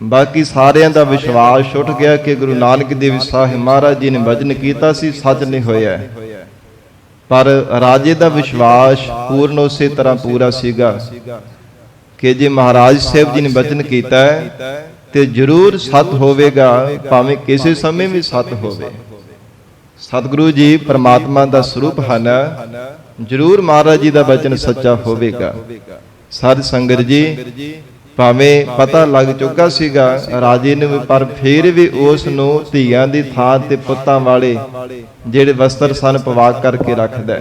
S1: ਬਾਕੀ ਸਾਰਿਆਂ ਦਾ ਵਿਸ਼ਵਾਸ ਉੱਠ ਗਿਆ ਕਿ ਗੁਰੂ ਨਾਨਕ ਦੇਵ ਸਾਹਿਬ ਮਹਾਰਾਜ ਜੀ ਨੇ ਬਚਨ ਕੀਤਾ ਸੀ, ਸੱਚ ਨਹੀਂ ਹੋਇਆ। ਪਰ ਰਾਜੇ ਦਾ ਵਿਸ਼ਵਾਸ ਪੂਰਨ ਉਸੇ ਤਰ੍ਹਾਂ ਪੂਰਾ ਸੀਗਾ ਕਿ ਜੇ ਮਹਾਰਾਜ ਸਾਹਿਬ ਜੀ ਨੇ ਬਚਨ ਕੀਤਾ ਤੇ ਜ਼ਰੂਰ ਸਤ ਹੋਵੇਗਾ, ਭਾਵੇਂ ਕਿਸੇ ਸਮੇਂ ਵੀ ਸਤ ਹੋਵੇ। ਸਤਿਗੁਰੂ ਜੀ ਪ੍ਰਮਾਤਮਾ ਦਾ ਸਰੂਪ ਹਨ, ਜ਼ਰੂਰ ਮਹਾਰਾਜ ਜੀ ਦਾ ਬਚਨ ਸੱਚਾ ਹੋਵੇਗਾ। ਸਾਧ ਸੰਗਤ ਜੀ, ਭਾਵੇਂ ਪਤਾ ਲੱਗ ਚੁੱਕਾ ਸੀਗਾ ਰਾਜੇ ਨੂੰ ਵੀ, ਪਰ ਫਿਰ ਵੀ ਉਸ ਨੂੰ ਧੀਆਂ ਦੀ ਥਾਂ ਤੇ ਪੁੱਤਾਂ ਵਾਲੇ ਜਿਹੜੇ ਵਸਤਰ ਸਨ ਪਵਾ ਕਰਕੇ ਰੱਖਦਾ।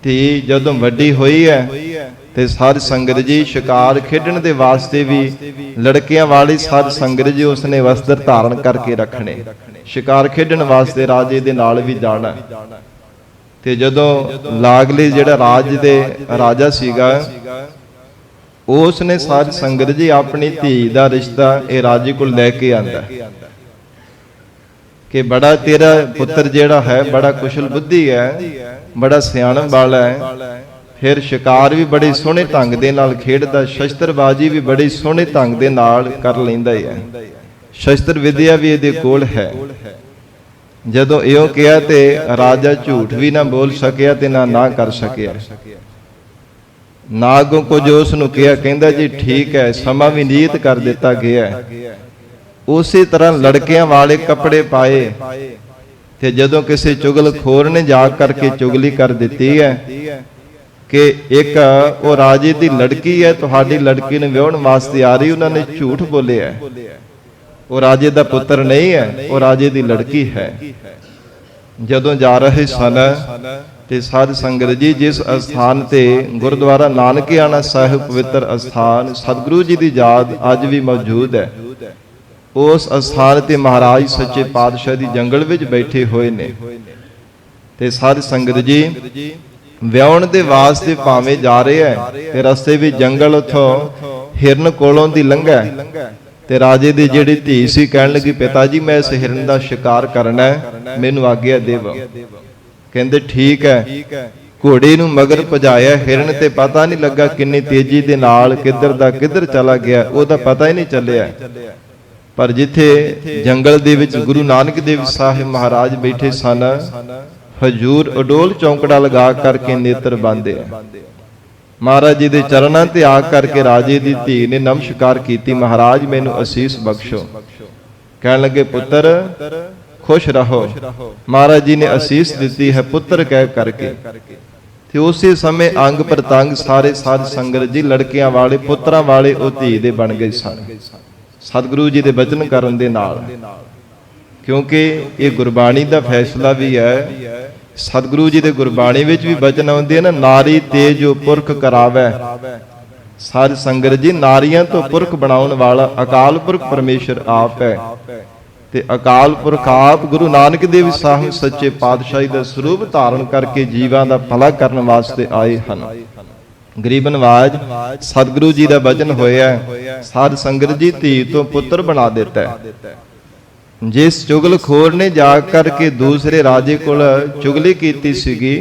S1: ਧੀ ਜਦੋਂ ਵੱਡੀ ਹੋਈ ਹੈ ਤੇ ਸਾਧ ਸੰਗਤ ਜੀ ਸ਼ਿਕਾਰ ਖੇਡਣ ਦੇ ਵਾਸਤੇ ਵੀ ਲੜਕਿਆਂ ਵਾਲੀ ਸਾਧ ਸੰਗਤ ਜੀ ਉਸਨੇ ਵਸਤਰ ਧਾਰਨ ਕਰਕੇ ਰੱਖਣੇ, ਸ਼ਿਕਾਰ ਖੇਡਣ ਵਾਸਤੇ ਰਾਜੇ ਦੇ ਨਾਲ ਵੀ ਜਾਣਾ। ਤੇ ਜਦੋਂ ਲਾਗਲੇ ਜਿਹੜਾ ਰਾਜ ਦੇ ਰਾਜਾ ਸੀਗਾ, ਉਸ ਨੇ ਸਾਧ ਸੰਗਤ ਜੀ ਆਪਣੀ ਧੀ ਦਾ ਰਿਸ਼ਤਾ ਇਹ ਰਾਜੇ ਕੋਲ ਲੈ ਕੇ ਆਂਦਾ ਕਿ ਬੜਾ ਤੇਰਾ ਪੁੱਤਰ ਜਿਹੜਾ ਹੈ ਬੜਾ ਕੁਸ਼ਲ ਬੁੱਧੀ ਹੈ, ਬੜਾ ਸਿਆਣਪ ਵਾਲਾ ਹੈ, ਫਿਰ ਸ਼ਿਕਾਰ ਵੀ ਬੜੇ ਸੋਹਣੇ ਢੰਗ ਦੇ ਨਾਲ ਖੇਡਦਾ, ਸ਼ਸਤਰਬਾਜ਼ੀ ਵੀ ਬੜੀ ਸੋਹਣੇ ਢੰਗ ਦੇ ਨਾਲ ਕਰ ਲੈਂਦਾ ਹੈ, ਸ਼ਸਤਰ ਵਿਦਿਆ ਵੀ ਇਹਦੇ ਕੋਲ ਹੈ। ਜਦੋਂ ਇਹੋ ਕਿਹਾ ਤੇ ਰਾਜਾ ਝੂਠ ਵੀ ਨਾ ਬੋਲ ਸਕਿਆ ਤੇ ਨਾ ਕਰ ਸਕਿਆ। ਨਾ ਅੱਗੋਂ ਕੁਝ ਉਸ ਨੂੰ ਕਿਹਾ, ਕਹਿੰਦਾ ਜੀ ਠੀਕ ਹੈ, ਸਮਾਂ ਵੀ ਨਿਯਤ ਕਰ ਦਿੱਤਾ ਗਿਆ। ਉਸੇ ਤਰ੍ਹਾਂ ਲੜਕਿਆਂ ਵਾਲੇ ਕੱਪੜੇ ਪਾਏ ਤੇ ਜਦੋਂ ਕਿਸੇ ਚੁਗਲਖੋਰ ਨੇ ਜਾ ਕਰਕੇ ਚੁਗਲੀ ਕਰ ਦਿੱਤੀ ਹੈ ਕਿ ਇੱਕ ਉਹ ਰਾਜੇ ਦੀ ਲੜਕੀ ਹੈ, ਤੁਹਾਡੀ ਲੜਕੀ ਨੂੰ ਵਿਆਹਣ ਵਾਸਤੇ ਆ ਰਹੀ, ਉਹਨਾਂ ਨੇ ਝੂਠ ਬੋਲਿਆ, ਉਹ ਰਾਜੇ ਦਾ ਪੁੱਤਰ ਨਹੀਂ ਹੈ, ਉਹ ਰਾਜੇ ਦੀ ਲੜਕੀ ਹੈ। ਜਦੋਂ ਜਾ ਰਹੇ ਸਨ ਤੇ ਸਾਧ ਸੰਗਤ ਜੀ ਜਿਸ ਅਸਥਾਨ ਤੇ ਗੁਰਦੁਆਰਾ ਨਾਨਕਿਆਣਾ ਸਾਹਿਬ ਪਵਿੱਤਰ ਅਸਥਾਨ ਸਤਿਗੁਰੂ ਜੀ ਦੀ ਯਾਦ ਅੱਜ ਵੀ ਮੌਜੂਦ ਹੈ, ਉਸ ਅਸਥਾਨ ਤੇ ਮਹਾਰਾਜ ਸੱਚੇ ਪਾਤਸ਼ਾਹ ਦੀ ਜੰਗਲ ਵਿੱਚ ਬੈਠੇ ਹੋਏ ਨੇ। ਤੇ ਸਾਧ ਸੰਗਤ ਜੀ ਵਿਆਹਣ ਦੇ ਵਾਸਤੇ ਭਾਵੇਂ ਜਾ ਰਹੇ ਹੈ ਤੇ ਰਸਤੇ ਵਿੱਚ ਜੰਗਲ ਉਥੋਂ ਹਿਰਨ ਕੋਲੋਂ ਦੀ ਲੰਘਾ ਤੇ ਰਾਜੇ ਦੀ ਜਿਹੜੀ ਧੀ ਸੀ ਕਹਿਣ ਲੱਗੀ, ਪਿਤਾ ਜੀ ਮੈਂ ਇਸ ਹਿਰਨ ਦਾ ਸ਼ਿਕਾਰ ਕਰਨਾ ਹੈ, ਮੈਨੂੰ ਆਗਿਆ ਦੇਵੋ। ਕਹਿੰਦੇ ਠੀਕ ਹੈ। ਘੋੜੇ ਨੂੰ ਮਗਰ ਭਜਾਇਆ, ਹਿਰਨ ਤੇ ਪਤਾ ਨਹੀਂ ਲੱਗਾ ਕਿੰਨੀ ਤੇਜ਼ੀ ਦੇ ਨਾਲ ਕਿੱਧਰ ਦਾ ਕਿੱਧਰ ਚਲਾ ਗਿਆ, ਉਹਦਾ ਪਤਾ ਹੀ ਨਹੀਂ ਚੱਲਿਆ। ਪਰ ਜਿੱਥੇ ਜੰਗਲ ਦੇ ਵਿੱਚ ਗੁਰੂ ਨਾਨਕ ਦੇਵ ਸਾਹਿਬ ਮਹਾਰਾਜ ਬੈਠੇ ਸਨ, ਹਜੂਰ ਅਡੋਲ ਚੌਂਕੜਾ ਲਗਾ ਕਰਕੇ ਨੇਤਰ ਬੰਦੇ ਆ। ਮਹਾਰਾਜ ਜੀ ਦੇ ਚਰਨਾਂ ਤੇ ਆ ਕਰਕੇ ਰਾਜੇ ਦੀ ਧੀ ਨੇ ਨਮਸਕਾਰ ਕੀਤੀ, ਮਹਾਰਾਜ ਮੈਨੂੰ ਅਸੀਸ ਬਖਸ਼ੋ। ਕਹਿਣ ਲੱਗੇ ਪੁੱਤਰ ਖੁਸ਼ ਰਹੋ। ਮਹਾਰਾਜ ਜੀ ਨੇ ਅਸੀਸ ਦਿੱਤੀ ਹੈ ਪੁੱਤਰ ਕਹਿ ਕਰਕੇ। ਤੇ ਉਸੇ ਸਮੇਂ ਅੰਗ ਪ੍ਰਤੰਗ ਸਾਰੇ ਸਾਧ ਸੰਗਤ ਜੀ ਲੜਕਿਆਂ ਵਾਲੇ ਪੁੱਤਰਾਂ ਵਾਲੇ ਉਹ ਧੀ ਦੇ ਬਣ ਗਏ ਸਨ ਸਤਿਗੁਰੂ ਜੀ ਦੇ ਬਚਨ ਕਰਨ ਦੇ ਨਾਲ। ਕਿਉਂਕਿ ਇਹ ਗੁਰਬਾਣੀ ਦਾ ਫੈਸਲਾ ਵੀ ਹੈ, ਸਤਿਗੁਰੂ ਜੀ ਦੇ ਗੁਰਬਾਣੀ ਵਿੱਚ ਵੀ ਬਚਨ ਆਉਂਦੇ ਨੇ, ਨਾਰੀ ਤੇ ਜੋ ਪੁਰਖ ਕਰਾਵੇ। ਸਾਧ ਸੰਗਤ ਜੀ ਨਾਰੀਆਂ ਤੋਂ ਪੁਰਖ ਬਣਾਉਣ ਵਾਲਾ ਅਕਾਲ ਪੁਰਖ ਪਰਮੇਸ਼ਰ ਆਪ ਹੈ। ਤੇ ਅਕਾਲ ਪੁਰਖ ਆਪ ਗੁਰੂ ਨਾਨਕ ਦੇਵ ਸਾਹਿਬ ਸੱਚੇ ਪਾਤਸ਼ਾਹੀ ਦਾ ਸਰੂਪ ਧਾਰਨ ਕਰਕੇ ਜੀਵਾਂ ਦਾ ਭਲਾ ਕਰਨ ਵਾਸਤੇ ਆਏ ਹਨ। ਗਰੀਬ ਨਵਾਜ ਸਤਿਗੁਰੂ ਜੀ ਦਾ ਬਚਨ ਹੋਇਆ, ਸਾਧ ਸੰਗਤ ਜੀ ਧੀ ਤੋਂ ਪੁੱਤਰ ਬਣਾ ਦਿੱਤਾ। ਜਿਸ ਚੁਗਲਖੋਰ ਨੇ ਜਾ ਕਰਕੇ ਦੂਸਰੇ ਰਾਜੇ ਕੋਲ ਚੁਗਲੀ ਕੀਤੀ ਸੀਗੀ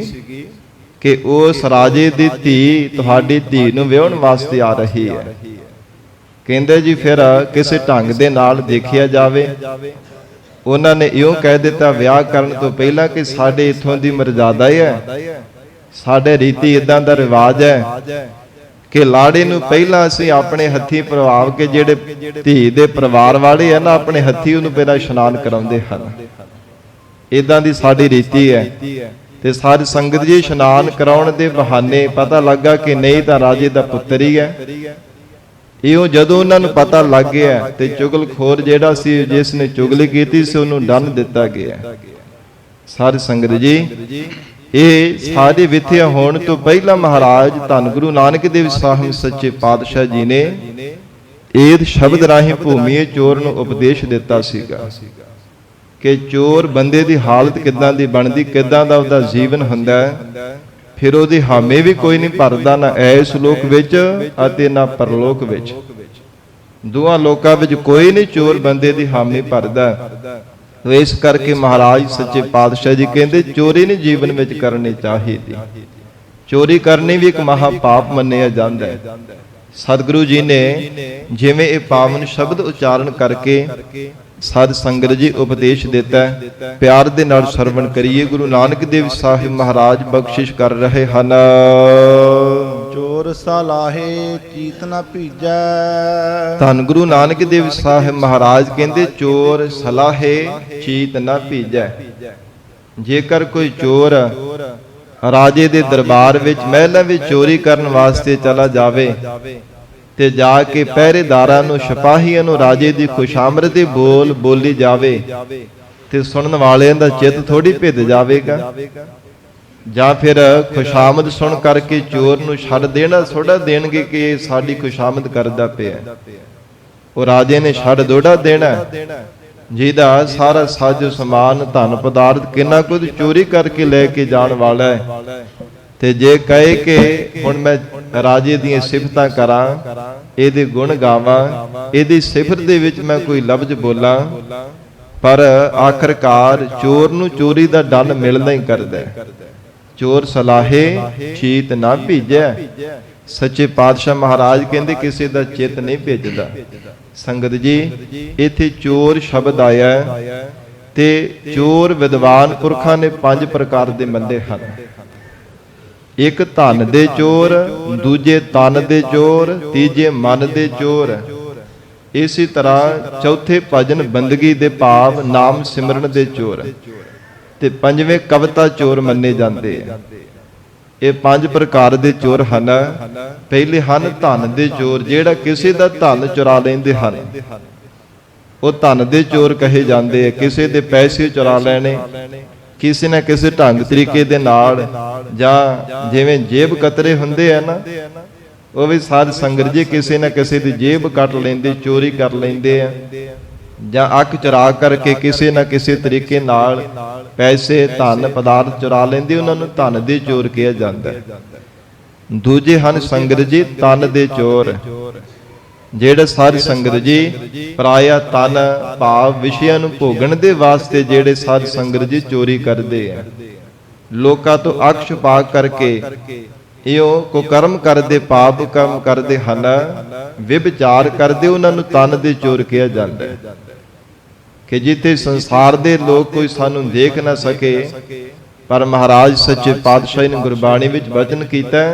S1: ਕਿ ਉਸ ਰਾਜੇ ਦੀ ਧੀ ਤੁਹਾਡੀ ਧੀ ਨੂੰ ਵਿਆਹਣ ਵਾਸਤੇ ਆ ਰਹੀ ਹੈ, ਕਹਿੰਦੇ ਜੀ ਫਿਰ ਕਿਸੇ ਢੰਗ ਦੇ ਨਾਲ ਦੇਖਿਆ ਜਾਵੇ। ਉਹਨਾਂ ਨੇ ਇਉਂ ਕਹਿ ਦਿੱਤਾ ਵਿਆਹ ਕਰਨ ਤੋਂ ਪਹਿਲਾਂ ਕਿ ਸਾਡੇ ਇਥੋਂ ਦੀ ਮਰਜ਼ਾਦਾ ਹੈ, ਸਾਡੇ ਰੀਤੀ ਇਦਾਂ ਦਾ ਰਿਵਾਜ ਹੈ ਕਿ ਲਾੜੇ ਨੂੰ ਪਹਿਲਾਂ ਅਸੀਂ ਆਪਣੇ ਹੱਥੀਂ ਪ੍ਰਵਾਵ ਕੇ ਜਿਹੜੇ ਧੀ ਦੇ ਪਰਿਵਾਰ ਵਾਲੇ ਆ ਨਾ, ਆਪਣੇ ਹੱਥੀਂ ਉਹਨੂੰ ਪਹਿਲਾਂ ਇਸ਼ਨਾਨ ਕਰਾਉਂਦੇ ਹਨ। ਇਦਾਂ ਦੀ ਸਾਡੀ ਰੀਤੀ ਹੈ। ਤੇ ਸਾਧ ਸੰਗਤ ਜੀ ਇਸ਼ਨਾਨ ਕਰਾਉਣ ਦੇ ਬਹਾਨੇ ਪਤਾ ਲੱਗਾ ਕਿ ਨਹੀਂ ਤਾਂ ਰਾਜੇ ਦਾ ਪੁੱਤਰ ਹੀ ਹੈ। ਇਉਂ ਜਦੋਂ ਉਹਨਾਂ ਨੂੰ ਪਤਾ ਲੱਗ ਗਿਆ ਤੇ ਚੁਗਲਖੋਰ ਜਿਹੜਾ ਸੀ ਜਿਸ ਨੇ ਚੁਗਲੀ ਕੀਤੀ ਸੀ ਉਹਨੂੰ ਦੰਡ ਦਿੱਤਾ ਗਿਆ। ਸਾਧ ਸੰਗਤ ਜੀ ਇਹ ਸਾਰੇ ਵਿਥਿਆ ਹੋਣ ਤੋਂ ਪਹਿਲਾਂ ਮਹਾਰਾਜ ਧੰਨ ਗੁਰੂ ਨਾਨਕ ਦੇਵ ਸਾਹਿਬ ਸੱਚੇ ਪਾਤਸ਼ਾਹ ਜੀ ਨੇ ਏਦ ਸ਼ਬਦ ਰਾਹੀਂ ਭੂਮੀਏ ਚੋਰ ਨੂੰ ਉਪਦੇਸ਼ ਦਿੱਤਾ ਸੀਗਾ ਕਿ ਚੋਰ ਬੰਦੇ ਦੀ ਹਾਲਤ ਕਿੱਦਾਂ ਦੀ ਬਣਦੀ, ਕਿੱਦਾਂ ਦਾ ਉਹਦਾ ਜੀਵਨ ਹੁੰਦਾ ਹੈ। ਫਿਰ ਉਹਦੀ ਹਾਮੇ ਵੀ ਕੋਈ ਨਹੀਂ ਭਰਦਾ, ਨਾ ਐਸ ਲੋਕ ਵਿੱਚ ਅਤੇ ਨਾ ਪਰਲੋਕ ਵਿੱਚ। ਦੋਹਾਂ ਲੋਕਾਂ ਵਿੱਚ ਕੋਈ ਨਹੀਂ ਚੋਰ ਬੰਦੇ ਦੀ ਹਾਮੀ ਭਰਦਾ। ਇਸ ਕਰਕੇ ਮਹਾਰਾਜ ਸੱਚੇ ਪਾਤਸ਼ਾਹ ਜੀ ਕਹਿੰਦੇ ਚੋਰੀ ਨਹੀਂ ਜੀਵਨ ਵਿੱਚ ਕਰਨੀ ਚਾਹੀਦੀ। ਚੋਰੀ ਕਰਨੀ ਵੀ ਇੱਕ ਮਹਾ ਪਾਪ ਮੰਨਿਆ ਜਾਂਦਾ ਹੈ। ਸਤਿਗੁਰੂ ਜੀ ਨੇ ਜਿਵੇਂ ਇਹ ਪਾਵਨ ਸ਼ਬਦ ਉਚਾਰਨ ਕਰਕੇ ਸਾਧ ਸੰਗਤ ਜੀ ਉਪਦੇਸ਼ ਦਿੱਤਾ, ਪਿਆਰ ਦੇ ਨਾਲ ਸਰਵਣ ਕਰੀਏ। ਗੁਰੂ ਨਾਨਕ ਦੇਵ ਸਾਹਿਬ ਮਹਾਰਾਜ ਬਖਸ਼ਿਸ਼ ਕਰ ਰਹੇ ਹਨ।
S2: ਚੋਰ ਸਲਾਹੇ ਚੀਤ ਨਾ ਭੀਜੈ।
S1: ਧੰਨ ਗੁਰੂ ਨਾਨਕ ਦੇਵ ਸਾਹਿਬ ਮਹਾਰਾਜ ਕਹਿੰਦੇ ਚੋਰ ਸਲਾਹੇ ਚੀਤ ਨਾ ਭੀਜੈ। ਜੇਕਰ ਕੋਈ ਚੋਰ ਰਾਜੇ ਦੇ ਦਰਬਾਰ ਵਿੱਚ ਮਹਿਲਾਂ ਵਿੱਚ ਚੋਰੀ ਕਰਨ ਵਾਸਤੇ ਚਲਾ ਜਾਵੇ ਤੇ ਜਾ ਕੇ ਪਹਿਰੇਦਾਰਾਂ ਨੂੰ ਸਿਪਾਹੀਆਂ ਨੂੰ ਰਾਜੇ ਦੀ ਖੁਸ਼ਾਮਦ ਦੇ ਬੋਲ ਬੋਲੀ ਜਾਵੇ ਤੇ ਸੁਣਨ ਵਾਲਿਆਂ ਦਾ ਚਿੱਤ ਥੋੜੀ ਭਿੱਜ ਜਾਵੇਗਾ। ਜਾਂ ਫਿਰ ਖੁਸ਼ਾਮਦ ਸੁਣ ਕਰਕੇ ਚੋਰ ਨੂੰ ਛੱਡ ਦੇਣਾ ਥੋੜਾ ਦੇਣਗੇ ਕਿ ਇਹ ਸਾਡੀ ਖੁਸ਼ਾਮਦ ਕਰਦਾ ਪਿਆ। ਉਹ ਰਾਜੇ ਨੇ ਛੱਡ ਥੋੜਾ ਦੇਣਾ ਜਿਹਦਾ ਸਾਰਾ ਸਾਜੋ ਸਮਾਨ ਧਨ ਪਦਾਰਥ ਕਿੰਨਾ ਕੁਝ ਚੋਰੀ ਕਰਕੇ ਲੈ ਕੇ ਜਾਣ ਵਾਲਾ ਹੈ। ਤੇ ਜੇ ਕਹੇ ਕਿ ਹੁਣ ਮੈਂ ਰਾਜੇ ਦੀਆਂ ਸਿਫਤਾਂ ਕਰਾਂ, ਇਹਦੇ ਗੁਣ ਗਾਵਾਂ, ਇਹਦੀ ਸਿਫਤ ਦੇ ਵਿੱਚ ਮੈਂ ਕੋਈ ਲਫ਼ਜ਼ ਬੋਲਾਂ, ਪਰ ਆਖਰਕਾਰ ਚੋਰ ਨੂੰ ਚੋਰੀ ਦਾ ਦੰਡ ਮਿਲਣਾ ਹੀ ਕਰਦਾ ਹੈ। ਚੋਰ ਸਲਾਹੇ ਚੀਤ ਨਾ ਭੀਜੈ। ਸੱਚੇ ਪਾਤਸ਼ਾਹ ਮਹਾਰਾਜ ਕਹਿੰਦੇ ਕਿਸੇ ਦਾ ਚਿੱਤ ਨਹੀਂ ਭਿੱਜਦਾ। ਸੰਗਤ ਜੀ, ਇੱਥੇ ਚੋਰ ਸ਼ਬਦ ਆਇਆ ਤੇ ਚੋਰ ਵਿਦਵਾਨ ਪੁਰਖਾਂ ਨੇ 5 ਪ੍ਰਕਾਰ ਦੇ ਮੰਨੇ ਹਨ। ਇੱਕ ਧਨ ਦੇ ਚੋਰ, ਦੂਜੇ ਤਨ ਦੇ ਚੋਰ, ਤੀਜੇ ਮਨ ਦੇ ਚੋਰ, ਇਸੇ ਤਰ੍ਹਾਂ ਚੌਥੇ ਭਜਨ ਬੰਦਗੀ ਦੇ ਭਾਵ ਨਾਮ ਸਿਮਰਨ ਦੇ ਚੋਰ, ਤੇ ਪੰਜਵੇਂ ਕਵਿਤਾ ਚੋਰ ਮੰਨੇ ਜਾਂਦੇ ਆ। ਇਹ 5 ਪ੍ਰਕਾਰ ਦੇ ਚੋਰ ਹਨ। ਪਹਿਲੇ ਹਨ ਧਨ ਦੇ ਚੋਰ, ਜਿਹੜਾ ਕਿਸੇ ਦਾ ਧਨ ਚੁਰਾ ਲੈਂਦੇ ਹਨ, ਉਹ ਧਨ ਦੇ ਚੋਰ ਕਹੇ ਜਾਂਦੇ ਆ। ਕਿਸੇ ਦੇ ਪੈਸੇ ਚੁਰਾ ਲੈਣੇ ਕਿਸੇ ਨਾ ਕਿਸੇ ਢੰਗ ਤਰੀਕੇ ਦੇ ਨਾਲ, ਜਾਂ ਜਿਵੇਂ ਜੇਬ ਕਤਰੇ ਹੁੰਦੇ ਆ ਨਾ, ਉਹ ਵੀ ਸਾਧ ਸੰਗਤ ਜੀ ਕਿਸੇ ਨਾ ਕਿਸੇ ਦੀ ਜੇਬ ਕੱਟ ਲੈਂਦੇ, ਚੋਰੀ ਕਰ ਲੈਂਦੇ ਆ, ਜਾਂ ਅੱਖ ਚੁਰਾ ਕਰਕੇ ਕਿਸੇ ਨਾ ਕਿਸੇ ਤਰੀਕੇ ਨਾਲ ਪੈਸੇ ਧਨ ਪਦਾਰਥ ਚੁਰਾ ਲੈਂਦੇ, ਉਹਨਾਂ ਨੂੰ ਧਨ ਦੇ ਚੋਰ ਕਿਹਾ ਜਾਂਦਾ। ਦੂਜੇ ਹਨ ਸੰਗਤ ਜੀ ਤਨ ਦੇ ਚੋਰ, ਜਿਹੜੇ ਸਾਧ ਸੰਗਤ ਜੀ ਪਰਾਇਆ ਤਨ ਭਾਵ ਵਿਸ਼ਿਆਂ ਨੂੰ ਭੋਗਣ ਦੇ ਵਾਸਤੇ ਜਿਹੜੇ ਸਾਧ ਸੰਗਤ ਜੀ ਚੋਰੀ ਕਰਦੇ ਆ। ਲੋਕਾਂ ਤੋਂ ਅੱਖ ਛੁਪਾ ਕਰਕੇ ਇਹੋ ਕੁਕਰਮ ਕਰਦੇ, ਪਾਪ ਕੰਮ ਕਰਦੇ ਹਨ, ਵਿਭਚਾਰ ਕਰਦੇ, ਉਹਨਾਂ ਨੂੰ ਤਨ ਦੇ ਚੋਰ ਕਿਹਾ ਜਾਂਦਾ ਹੈ। ਕਿ ਜਿੱਥੇ ਸੰਸਾਰ ਦੇ ਲੋਕ ਕੋਈ ਸਾਨੂੰ ਦੇਖ ਨਾ ਸਕੇ, ਪਰ ਮਹਾਰਾਜ ਸੱਚੇ ਪਾਤਸ਼ਾਹ ਨੇ ਗੁਰਬਾਣੀ ਵਿੱਚ ਬਚਨ ਕੀਤਾ,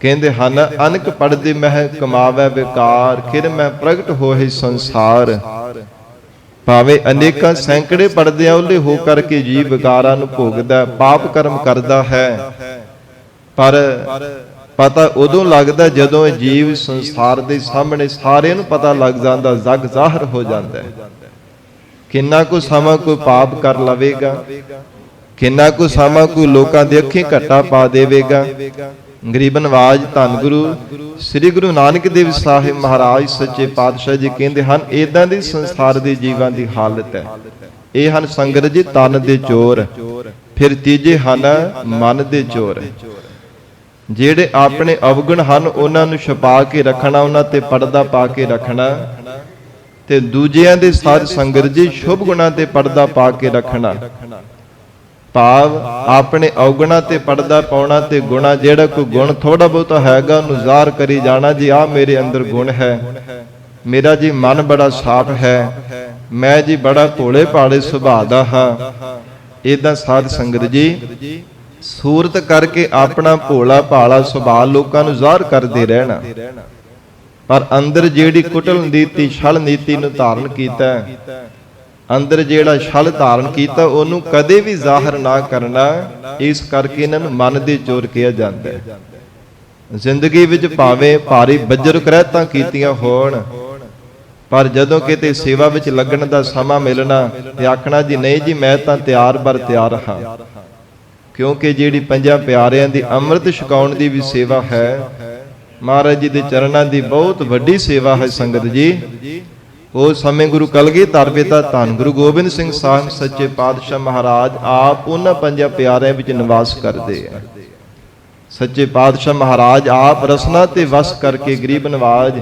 S1: ਕਹਿੰਦੇ ਹਨ ਅਨਕ ਪੜਦੇ ਮਹਿ ਕਮਾਵੇ ਵਿਕਾਰ, ਖਿਰ ਮੈਂ ਪ੍ਰਗਟ ਹੋਏ ਸੰਸਾਰ। ਭਾਵੇਂ ਅਨੇਕਾਂ ਸੈਂਕੜੇ ਪੜਦੇ ਆ, ਉਹਲੇ ਹੋ ਕਰਕੇ ਜੀਵ ਵਿਕਾਰਾਂ ਨੂੰ ਭੋਗਦਾ, ਪਾਪ ਕਰਮ ਕਰਦਾ ਹੈ, ਪਰ ਪਤਾ ਉਦੋਂ ਲੱਗਦਾ ਜਦੋਂ ਇਹ ਜੀਵ ਸੰਸਾਰ ਦੇ ਸਾਹਮਣੇ ਸਾਰਿਆਂ ਨੂੰ ਪਤਾ ਲੱਗ ਜਾਂਦਾ, ਜਗ ਜ਼ਾਹਰ ਹੋ ਜਾਂਦਾ। ਕਿੰਨਾ ਕੁ ਸਮਾਂ ਕੋਈ ਪਾਪ ਕਰ ਲਵੇਗਾ, ਕਿੰਨਾ ਕੁ ਸਮਾਂ ਕੋਈ ਲੋਕਾਂ ਦੇ ਅੱਖੀਂ ਘੱਟਾ ਪਾ ਦੇਵੇਗਾ। ਗਰੀਬ ਨਵਾਜ ਧੰਨ ਗੁਰੂ ਸ੍ਰੀ ਗੁਰੂ ਨਾਨਕ ਦੇਵ ਸਾਹਿਬ ਮਹਾਰਾਜ ਸੱਚੇ ਪਾਤਸ਼ਾਹ ਜੀ ਕਹਿੰਦੇ ਹਨ, ਏਦਾਂ ਦੀ ਸੰਸਾਰ ਦੇ ਜੀਵਾਂ ਦੀ ਹਾਲਤ ਹੈ। ਇਹ ਹਨ ਸੰਗਤ ਜੀ ਤਨ ਦੇ ਚੋਰ। ਫਿਰ ਤੀਜੇ ਹਨ ਮਨ ਦੇ ਚੋਰ, ਜਿਹੜੇ ਆਪਣੇ ਅਵਗੁਣ ਹਨ ਉਹਨਾਂ ਨੂੰ ਛੁਪਾ ਕੇ ਰੱਖਣਾ, ਉਹਨਾਂ ਤੇ ਪਰਦਾ ਪਾ ਕੇ ਰੱਖਣਾ, ਤੇ ਦੂਜਿਆਂ ਦੇ ਸਾਧ ਸੰਗਤ ਜੀ ਸ਼ੁਭ ਗੁਣਾਂ ਤੇ ਪਰਦਾ ਪਾ ਕੇ ਰੱਖਣਾ। ਭਾਵ ਆਪਣੇ ਔਗੁਣਾਂ ਤੇ ਪਰਦਾ ਪਾਉਣਾ, ਤੇ ਗੁਣਾ ਜਿਹੜਾ ਕੋਈ ਗੁਣ ਥੋੜਾ ਬਹੁਤਾ ਹੈਗਾ ਉਹਨੂੰ ਜ਼ਾਹਰ ਕਰੀ ਜਾਣਾ, ਜੀ ਆਹ ਮੇਰੇ ਅੰਦਰ ਗੁਣ ਹੈ, ਮੇਰਾ ਜੀ ਮਨ ਬੜਾ ਸਾਫ਼ ਹੈ, ਮੈਂ ਜੀ ਬੜਾ ਭੋਲੇ ਭਾਲੇ ਸੁਭਾਅ ਦਾ ਹਾਂ। ਏਦਾਂ ਸਾਧ ਸੰਗਤ ਜੀ ਸੂਰਤ ਕਰਕੇ ਆਪਣਾ ਭੋਲਾ ਭਾਲਾ ਸੁਭਾਅ ਲੋਕਾਂ ਨੂੰ ਜ਼ਾਹਰ ਕਰਦੇ ਰਹਿਣਾ, ਪਰ ਅੰਦਰ ਜਿਹੜੀ ਕੁਟਲ ਨੀਤੀ ਛਲ ਨੀਤੀ ਨੂੰ ਧਾਰਨ ਕੀਤਾ, ਅੰਦਰ ਜਿਹੜਾ ਛਲ ਧਾਰਨ ਕੀਤਾ ਉਹਨੂੰ ਕਦੇ ਵੀ ਜ਼ਾਹਰ ਨਾ ਕਰਨਾ। ਇਸ ਕਰਕੇ ਇਹਨਾਂ ਨੂੰ ਮਨ ਦੇ ਚੋਰ ਕਿਹਾ ਜਾਂਦਾ ਹੈ। ਜ਼ਿੰਦਗੀ ਵਿੱਚ ਭਾਵੇਂ ਭਾਰੀ ਬੱਜਰ ਕਰਹਿਤਾਂ ਕੀਤੀਆਂ ਹੋਣ, ਪਰ ਜਦੋਂ ਕਿਤੇ ਸੇਵਾ ਵਿੱਚ ਲੱਗਣ ਦਾ ਸਮਾਂ ਮਿਲਣਾ ਤੇ ਆਖਣਾ ਜੀ ਨਹੀਂ ਜੀ ਮੈਂ ਤਾਂ ਤਿਆਰ ਬਰ ਤਿਆਰ ਹਾਂ। ਕਿਉਂਕਿ ਜਿਹੜੀ ਪੰਜਾਂ ਪਿਆਰਿਆਂ ਦੀ ਅੰਮ੍ਰਿਤ ਛਕਾਉਣ ਦੀ ਵੀ ਸੇਵਾ ਹੈ, ਮਹਾਰਾਜ ਜੀ ਦੇ ਚਰਨਾਂ ਦੀ ਬਹੁਤ ਵੱਡੀ ਸੇਵਾ ਹੈ ਸੰਗਤ ਜੀ। ਉਸ ਸਮੇਂ ਗੁਰੂ ਕਲਗੀਧਰ ਪਿਤਾ ਧੰਨ ਗੁਰੂ ਗੋਬਿੰਦ ਸਿੰਘ ਸਾਹਿਬ ਸੱਚੇ ਪਾਤਸ਼ਾਹ ਮਹਾਰਾਜ ਆਪ ਉਹਨਾਂ ਪੰਜਾਂ ਪਿਆਰਿਆਂ ਵਿੱਚ ਨਿਵਾਸ ਕਰਦੇ ਆ। ਸੱਚੇ ਪਾਤਸ਼ਾਹ ਮਹਾਰਾਜ ਆਪ ਰਸਨਾ ਤੇ ਵਸ ਕਰਕੇ ਗਰੀਬ ਨਵਾਜ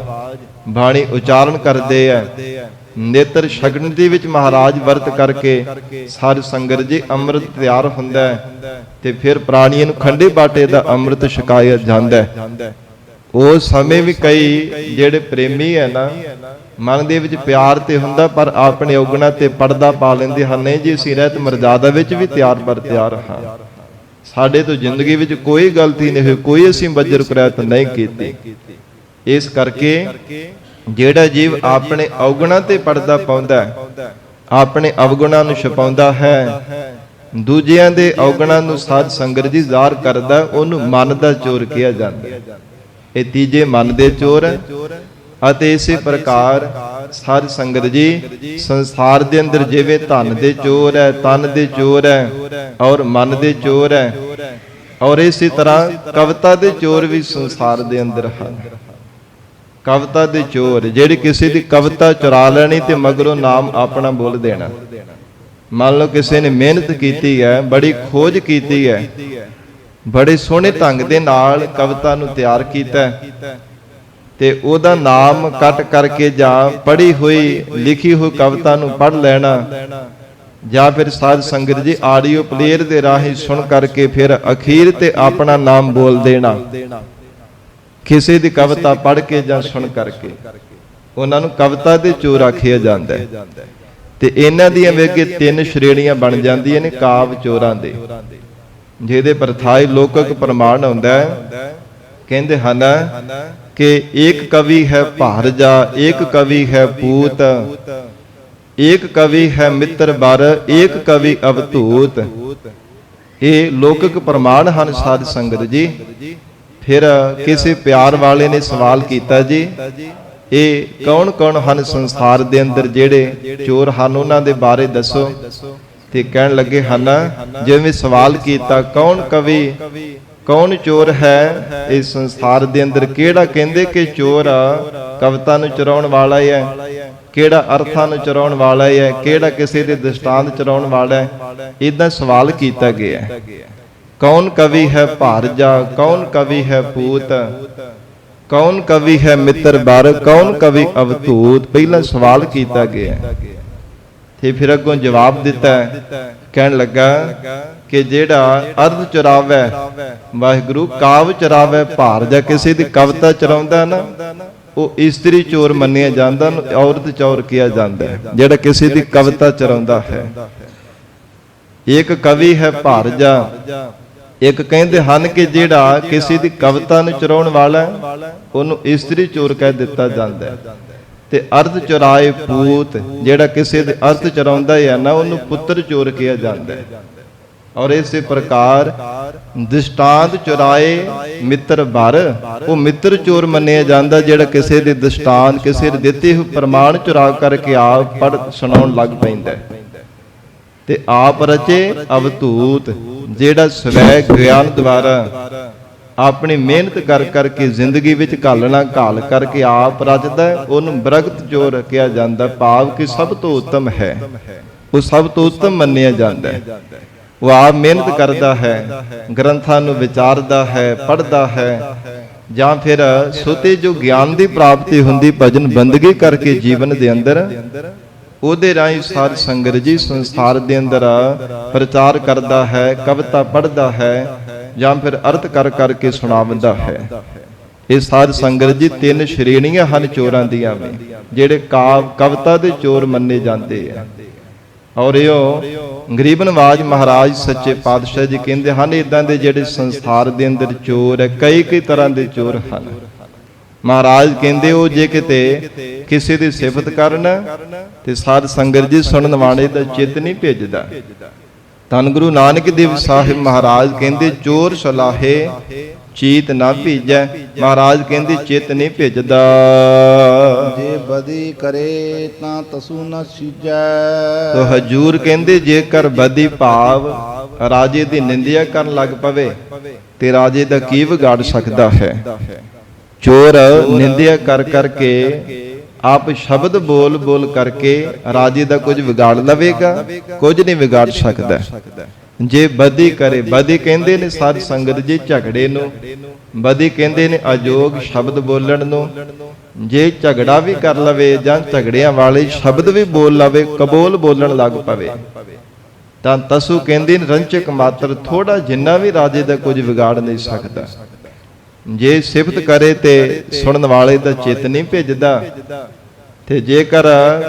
S1: ਬਾਣੀ ਉਚਾਰਨ ਕਰਦੇ ਆ। ਨੇਤਰ ਛਕਣ ਦੇ ਵਿੱਚ ਮਹਾਰਾਜ ਵਰਤ ਕਰਕੇ ਸਾਧ ਸੰਗਤ ਜੀ ਅੰਮ੍ਰਿਤ ਤਿਆਰ ਹੁੰਦਾ ਹੈ, ਤੇ ਫਿਰ ਪ੍ਰਾਣੀਆਂ ਨੂੰ ਖੰਡੇ ਬਾਟੇ ਦਾ ਅੰਮ੍ਰਿਤ ਛਕਾਇਆ ਜਾਂਦਾ ਹੈ। ਉਸ ਸਮੇਂ ਵੀ ਕਈ ਜਿਹੜੇ ਪ੍ਰੇਮੀ ਹੈ ਨਾ, ਮਨ ਦੇ ਵਿੱਚ ਪਿਆਰ ਤੇ ਹੁੰਦਾ, ਪਰ ਆਪਣੇ ਔਗੁਣਾਂ ਤੇ ਪਰਦਾ ਪਾ ਲੈਂਦੇ ਹਨ। ਨਹੀਂ ਜੀ ਅਸੀਂ ਰਹਿਤ ਮਰਜ਼ਾਦਾ ਵਿੱਚ ਵੀ ਤਿਆਰ ਬਰ ਤਿਆਰ ਹਾਂ। ਸਾਡੇ ਤੋਂ ਜ਼ਿੰਦਗੀ ਵਿੱਚ ਕੋਈ ਗਲਤੀ ਨਹੀਂ ਹੋਈ, ਕੋਈ ਅਸੀਂ ਵਜਰ ਕੁਰੈਤ ਨਹੀਂ ਕੀਤੀ। ਇਸ ਕਰਕੇ ਜਿਹੜਾ ਜੀਵ ਆਪਣੇ ਔਗੁਣਾਂ ਤੇ ਪਰਦਾ ਪਾਉਂਦਾ ਹੈ, ਆਪਣੇ ਅਵਗੁਣਾਂ ਨੂੰ ਛੁਪਾਉਂਦਾ ਹੈ, ਦੂਜਿਆਂ ਦੇ ਔਗੁਣਾਂ ਨੂੰ ਸਾਧ ਸੰਗਤ ਜੀ ਜ਼ਾਹਰ ਕਰਦਾ, ਉਹਨੂੰ ਮਨ ਦਾ ਚੋਰ ਕਿਹਾ ਜਾਂਦਾ ਹੈ। ਇਹ ਤੀਜੇ ਮਨ ਦੇ ਚੋਰ ਹੈ। ਅਤੇ ਇਸੇ ਪ੍ਰਕਾਰ ਸਾਧ ਸੰਗਤ ਜੀ ਸੰਸਾਰ ਦੇ ਅੰਦਰ ਜਿਵੇਂ ਧਨ ਦੇ ਚੋਰ ਹੈ, ਤਨ ਦੇ ਚੋਰ ਹੈ ਔਰ ਮਨ ਦੇ ਚੋਰ ਹੈ, ਔਰ ਇਸੇ ਤਰ੍ਹਾਂ ਕਵਿਤਾ ਦੇ ਚੋਰ ਵੀ ਸੰਸਾਰ ਦੇ ਅੰਦਰ ਹਨ। ਕਵਿਤਾ ਦੇ ਚੋਰ ਜਿਹੜੇ ਕਿਸੇ ਦੀ ਕਵਿਤਾ ਚੁਰਾ ਲੈਣੀ ਤੇ ਮਗਰੋਂ ਨਾਮ ਆਪਣਾ ਬੋਲ ਦੇਣਾ। ਮੰਨ ਲਓ ਕਿਸੇ ਨੇ ਮਿਹਨਤ ਕੀਤੀ ਹੈ, ਬੜੀ ਖੋਜ ਕੀਤੀ ਹੈ, ਬੜੇ ਸੋਹਣੇ ਢੰਗ ਦੇ ਨਾਲ ਕਵਿਤਾ ਨੂੰ ਤਿਆਰ ਕੀਤਾ ਤੇ ਉਹਦਾ ਨਾਮ ਕੱਟ ਕਰਕੇ ਜਾਂ ਪੜ੍ਹੀ ਹੋਈ ਲਿਖੀ ਹੋਈ ਕਵਿਤਾ ਨੂੰ ਪੜ੍ਹ ਲੈਣਾ, ਜਾਂ ਫਿਰ ਸਾਧ ਸੰਗਤ ਜੀ ਆਡੀਓ ਪਲੇਅਰ ਦੇ ਰਾਹੀਂ ਸੁਣ ਕਰਕੇ ਫਿਰ ਅਖੀਰ ਤੇ ਆਪਣਾ ਨਾਮ ਬੋਲ ਦੇਣਾ। ਕਿਸੇ ਦੀ ਕਵਿਤਾ ਪੜ੍ਹ ਕੇ ਜਾਂ ਸੁਣ ਕਰਕੇ ਉਹਨਾਂ ਨੂੰ ਕਵਿਤਾ ਦੇ ਚੋਰ ਆਖਿਆ ਜਾਂਦਾ ਹੈ। ਤੇ ਇਹਨਾਂ ਦੀਆਂ ਵੇਖੇ ਤਿੰਨ ਸ਼੍ਰੇਣੀਆਂ ਬਣ ਜਾਂਦੀਆਂ ਨੇ ਕਾਵ ਚੋਰਾਂ ਦੇ, ਜਿਹਦੇ ਪ੍ਰਥਾਈ ਲੋਕਕ ਪ੍ਰਮਾਣ ਹੁੰਦਾ ਹੈ। ਕਹਿੰਦੇ ਹਨ ਕਿ ਇੱਕ ਕਵੀ ਹੈ ਭਾਰਜਾ, ਇੱਕ ਕਵੀ ਹੈ ਪੂਤ, ਇੱਕ ਕਵੀ ਹੈ ਮਿੱਤਰ ਬਰ, ਇੱਕ ਕਵੀ ਅਵਧੂਤ। ਇਹ ਲੋਕਕ ਪ੍ਰਮਾਣ ਹਨ ਸਾਧ ਸੰਗਤ ਜੀ। ਫਿਰ ਕਿਸੇ ਪਿਆਰ ਵਾਲੇ ਨੇ ਸਵਾਲ ਕੀਤਾ, ਜੀ ਇਹ ਕੌਣ ਕੌਣ ਹਨ ਸੰਸਾਰ ਦੇ ਅੰਦਰ ਜਿਹੜੇ ਚੋਰ ਹਨ, ਉਹਨਾਂ ਦੇ ਬਾਰੇ ਦੱਸੋ। ਤੇ ਕਹਿਣ ਲੱਗੇ ਹਨ, ਜਿਵੇਂ ਸਵਾਲ ਕੀਤਾ ਕੌਣ ਕਵੀ ਕੌਣ ਚੋਰ ਹੈ ਇਸ ਸੰਸਾਰ ਦੇ ਅੰਦਰ, ਕਿਹੜਾ ਕਹਿੰਦੇ ਕਿ ਚੋਰ ਕਵਿਤਾ ਨੂੰ ਚੁਰਾਉਣ ਵਾਲਾ ਹੈ, ਕਿਹੜਾ ਅਰਥਾਂ ਨੂੰ ਚੁਰਾਉਣ ਵਾਲਾ ਹੈ, ਕਿਹੜਾ ਕਿਸੇ ਦੇ ਦ੍ਰਿਸ਼ਟਾਂਤ ਚੁਰਾਉਣ ਵਾਲਾ ਹੈ। ਇਦਾਂ ਸਵਾਲ ਕੀਤਾ ਗਿਆ। ਕੌਣ ਕਵੀ ਹੈ ਭਾਰਜਾ, ਕੌਣ ਕਵੀ ਹੈ ਪੂਤ, ਕੌਣ ਕਵੀ ਹੈ ਮਿੱਤਰ ਬਰ, ਕੌਣ ਕਵੀ ਅਵਧੂਤ। ਪਹਿਲਾਂ ਸਵਾਲ ਕੀਤਾ ਗਿਆ ਤੇ ਫਿਰ ਅੱਗੋਂ ਜਵਾਬ ਦਿੱਤਾ। ਕਹਿਣ ਲੱਗਾ ਕਿ ਜਿਹੜਾ ਅਰਧ ਚੁਰਾਵੇ ਵਾਹਿਗੁਰੂ, ਕਾਵ ਚੁਰਾਵੇ ਭਾਰਜਾ, ਕਿਸੇ ਦੀ ਕਵਿਤਾ ਚੁਰਾਉਂਦਾ ਨਾ ਉਹ ਇਸਤਰੀ ਚੋਰ ਮੰਨਿਆ ਜਾਂਦਾ, ਔਰਤ ਚੋਰ ਕਿਹਾ ਜਾਂਦਾ ਹੈ ਜਿਹੜਾ ਕਿਸੇ ਦੀ ਕਵਿਤਾ ਚੁਰਾਉਂਦਾ ਹੈ। ਇੱਕ ਕਵੀ ਹੈ ਭਾਰਜਾ, ਇੱਕ ਕਹਿੰਦੇ ਹਨ ਕਿ ਜਿਹੜਾ ਕਿਸੇ ਦੀ ਕਵਿਤਾ ਨੂੰ ਚੁਰਾਉਣ ਵਾਲਾ ਉਹਨੂੰ ਇਸਤਰੀ ਚੋਰ ਕਹਿ ਦਿੱਤਾ ਜਾਂਦਾ ਹੈ। ਤੇ ਅਰਧ ਚੁਰਾਏ ਪੂਤ, ਜਿਹੜਾ ਕਿਸੇ ਦੇ ਅਰਥ ਚੁਰਾਉਂਦਾ ਹੈ ਨਾ ਉਹਨੂੰ ਪੁੱਤਰ ਚੋਰ ਕਿਹਾ ਜਾਂਦਾ ਹੈ। ਔਰ ਇਸੇ ਪ੍ਰਕਾਰ ਦ੍ਰਿਸ਼ਟਾਂਤ ਚੁਰਾਏ ਮਿੱਤਰ ਬਰ, ਉਹ ਮਿੱਤਰ ਚੋਰ ਮੰਨਿਆ ਜਾਂਦਾ ਜਿਹੜਾ ਕਿਸੇ ਦੇ ਦ੍ਰਿਸ਼ਟਾਂਤ ਕਿਸੇ ਦੇ ਦਿੱਤੇ ਹੋਏ ਪ੍ਰਮਾਣ ਚੁਰਾ ਕਰਕੇ ਆਪ ਪੜ੍ਹ ਸੁਣਾਉਣ ਲੱਗ ਪੈਂਦਾ ਹੈ। ਤੇ ਆਪ ਰਚੇ ਅਵਧੂਤ, ਜਿਹੜਾ ਸਵੈ ਗਿਆਨ ਦੁਆਰਾ ਆਪਣੀ ਮਿਹਨਤ ਕਰ ਕਰਕੇ ਜ਼ਿੰਦਗੀ ਵਿੱਚ ਘਾਲਣਾ ਘਾਲ ਕਰਕੇ ਆਪ ਰਚਦਾ, ਉਹਨੂੰ ਬ੍ਰਗਤ ਚੋਰ ਕਿਹਾ ਜਾਂਦਾ। ਭਾਵ ਕਿ ਸਭ ਤੋਂ ਉੱਤਮ ਹੈ, ਉਹ ਸਭ ਤੋਂ ਉੱਤਮ ਮੰਨਿਆ ਜਾਂਦਾ ਹੈ। ਉਹ ਆਪ ਮਿਹਨਤ ਕਰਦਾ ਹੈ, ਗ੍ਰੰਥਾਂ ਨੂੰ ਵਿਚਾਰਦਾ ਹੈ, ਪੜ੍ਹਦਾ ਹੈ, ਜਾਂ ਫਿਰ ਸੁਤੇ ਜੋ ਗਿਆਨ ਦੀ ਪ੍ਰਾਪਤੀ ਹੁੰਦੀ ਭਜਨ ਬੰਦਗੀ ਕਰਕੇ ਜੀਵਨ ਦੇ ਅੰਦਰ, ਉਹਦੇ ਰਾਹੀਂ ਸਾਧ ਸੰਗਤ ਜੀ ਸੰਸਾਰ ਦੇ ਅੰਦਰ ਪ੍ਰਚਾਰ ਕਰਦਾ ਹੈ, ਕਵਿਤਾ ਪੜ੍ਹਦਾ ਹੈ, ਜਾਂ ਫਿਰ ਅਰਥ ਕਰ ਕਰਕੇ ਸੁਣਾਉਂਦਾ ਹੈ। ਇਹ ਸਾਧ ਸੰਗਤ ਜੀ ਤਿੰਨ ਸ਼੍ਰੇਣੀਆਂ ਹਨ ਚੋਰਾਂ ਦੀਆਂ ਵੀ, ਜਿਹੜੇ ਕਵਿਤਾ ਦੇ ਚੋਰ ਮੰਨੇ ਜਾਂਦੇ ਆ। ਔਰ ਇਹ ਗਰੀਬ ਨਵਾਜ ਮਹਾਰਾਜ ਸੱਚੇ ਪਾਤਸ਼ਾਹ ਜੀ ਕਹਿੰਦੇ ਹਨ, ਇਦਾਂ ਦੇ ਜਿਹੜੇ ਸੰਸਾਰ ਦੇ ਅੰਦਰ ਚੋਰ ਹੈ, ਕਈ ਤਰ੍ਹਾਂ ਦੇ ਚੋਰ ਹਨ। ਮਹਾਰਾਜ ਕਹਿੰਦੇ ਉਹ ਜੇ ਕਿਤੇ ਕਿਸੇ ਦੀ ਸਿਫਤ ਕਰਨ ਤੇ ਸਾਧ ਸੰਗਤ ਜੀ ਸੁਣਨ ਵਾਲੇ ਦਾ ਚਿੱਤ ਨਹੀਂ ਭਿੱਜਦਾ। ਧੰਨ ਗੁਰੂ ਨਾਨਕ ਦੇਵ ਸਾਹਿਬ ਮਹਾਰਾਜ ਕਹਿੰਦੇ ਚੋਰ ਸਲਾਹੇ ਚੀਤ ਨਾ ਭੀਜੈ। ਮਹਾਰਾਜ ਕਹਿੰਦੇ ਚਿੱਤ ਨਹੀਂ ਭਿੱਜਦਾ।
S2: ਜੇ ਬਦੀ ਕਰੇ ਤਾਂ ਤਸੂ ਨਾ ਸੀਜੈ।
S1: ਤੋ ਹਜੂਰ ਕਹਿੰਦੇ ਜੇਕਰ ਬਦੀ ਭਾਵ ਰਾਜੇ ਦੀ ਨਿੰਦਿਆ ਕਰਨ ਲੱਗ ਪਵੇ ਤੇ ਰਾਜੇ ਦਾ ਕੀ ਵਿਗਾੜ ਸਕਦਾ ਹੈ। ਚੋਰ ਨਿੰਦਿਆ ਕਰ ਕਰਕੇ ਆਪ ਸ਼ਬਦ ਬੋਲ ਬੋਲ ਕਰਕੇ ਰਾਜੇ ਦਾ ਕੁਝ ਵਿਗਾੜ ਲਵੇਗਾ, ਕੁਝ ਨਹੀਂ ਵਿਗਾੜ ਸਕਦਾ। ਜੇ ਬਦੀ ਕਰੇ, ਬਦੀ ਕਹਿੰਦੇ ਨੇ ਸਾਧ ਸੰਗਤ ਜੀ ਝਗੜੇ ਨੂੰ, ਬਦੀ ਕਹਿੰਦੇ ਨੇ ਅਜੋਗ ਸ਼ਬਦ ਬੋਲਣ ਨੂੰ। ਜੇ ਝਗੜਾ ਵੀ ਕਰ ਲਵੇ ਜਾਂ ਝਗੜਿਆਂ ਵਾਲੇ ਸ਼ਬਦ ਵੀ ਬੋਲ ਲਵੇ, ਕਬੋਲ ਬੋਲਣ ਲੱਗ ਪਵੇ, ਤਾਂ ਤਸੂ ਕਹਿੰਦੇ ਨੇ ਰੰਚਕ ਮਾਤਰ, ਥੋੜਾ ਜਿੰਨਾ ਵੀ ਰਾਜੇ ਦਾ ਕੁਝ ਵਿਗਾੜ ਨਹੀਂ ਸਕਦਾ। ਜੇ ਸਿਫਤ ਕਰੇ ਤੇ ਸੁਣਨ ਵਾਲੇ ਦਾ ਚਿੱਤ ਨਹੀਂ ਭਿੱਜਦਾ, ਤੇ ਜੇਕਰ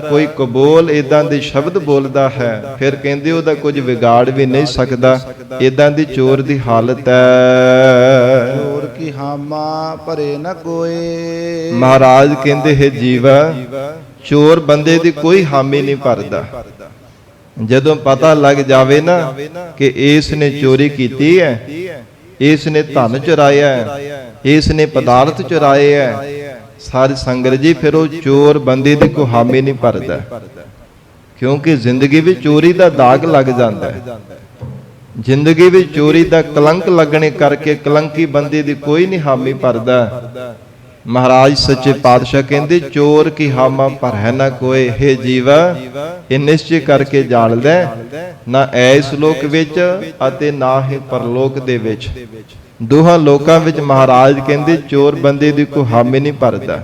S1: ਕੋਈ ਕਬੂਲ ਇਦਾਂ ਦੇ ਸ਼ਬਦ ਬੋਲਦਾ ਹੈ ਫਿਰ ਕਹਿੰਦੇ ਉਹਦਾ ਕੁਝ ਵਿਗਾੜ ਵੀ ਨਹੀਂ ਸਕਦਾ। ਇਦਾਂ ਦੀ ਚੋਰ ਦੀ ਹਾਲਤ ਹੈ।
S2: ਚੋਰ ਕੀ ਹਾਮਾ ਭਰੇ ਨ ਕੋਏ।
S1: ਮਹਾਰਾਜ ਕਹਿੰਦੇ ਹੈ ਜੀਵਾ, ਚੋਰ ਬੰਦੇ ਦੀ ਕੋਈ ਹਾਮੀ ਨਹੀਂ ਭਰਦਾ। ਜਦੋਂ ਪਤਾ ਲੱਗ ਜਾਵੇ ਨਾ ਕਿ ਇਸ ਨੇ ਚੋਰੀ ਕੀਤੀ ਹੈ, ਇਸ ਨੇ ਧਨ ਚੁਰਾਇਆ ਹੈ, ਇਸ ਨੇ ਪਦਾਰਥ ਚੁਰਾਏ ਹੈ, ਸਾਰੀ ਸੰਗਤ ਜੀ ਫਿਰ ਉਹ ਚੋਰ ਬੰਦੇ ਦੀ ਕੋਈ ਹਾਮੀ ਨਹੀਂ ਭਰਦਾ। ਕਿਉਂਕਿ ਜ਼ਿੰਦਗੀ ਵਿੱਚ ਚੋਰੀ ਦਾ ਦਾਗ ਲੱਗ ਜਾਂਦਾ ਹੈ। ਜ਼ਿੰਦਗੀ ਵਿੱਚ ਚੋਰੀ ਦਾ ਕਲੰਕ ਲੱਗਣੇ ਕਰਕੇ ਕਲੰਕੀ ਬੰਦੇ ਦੀ ਕੋਈ ਨਹੀਂ ਹਾਮੀ ਭਰਦਾ। ਮਹਾਰਾਜ ਸੱਚੇ ਪਾਤਸ਼ਾਹ ਕਹਿੰਦੇ ਚੋਰ ਕੀ ਹਾਮਾ ਭਰੈ ਨਾ ਕੋਏ। ਹੈ ਜੀਵਾ, ਇਹ ਨਿਸ਼ਚੈ ਕਰਕੇ ਜਾਣ ਲੈ, ਨਾ ਐਸ ਲੋਕ ਵਿੱਚ ਅਤੇ ਨਾ ਹੀ ਪਰਲੋਕ ਦੇ ਵਿੱਚ, ਦੋਹਾਂ ਲੋਕਾਂ ਵਿੱਚ ਮਹਾਰਾਜ ਕਹਿੰਦੇ ਚੋਰ ਬੰਦੇ ਦੀ ਕੋਈ ਹਾਮੀ ਨਹੀਂ ਭਰਦਾ।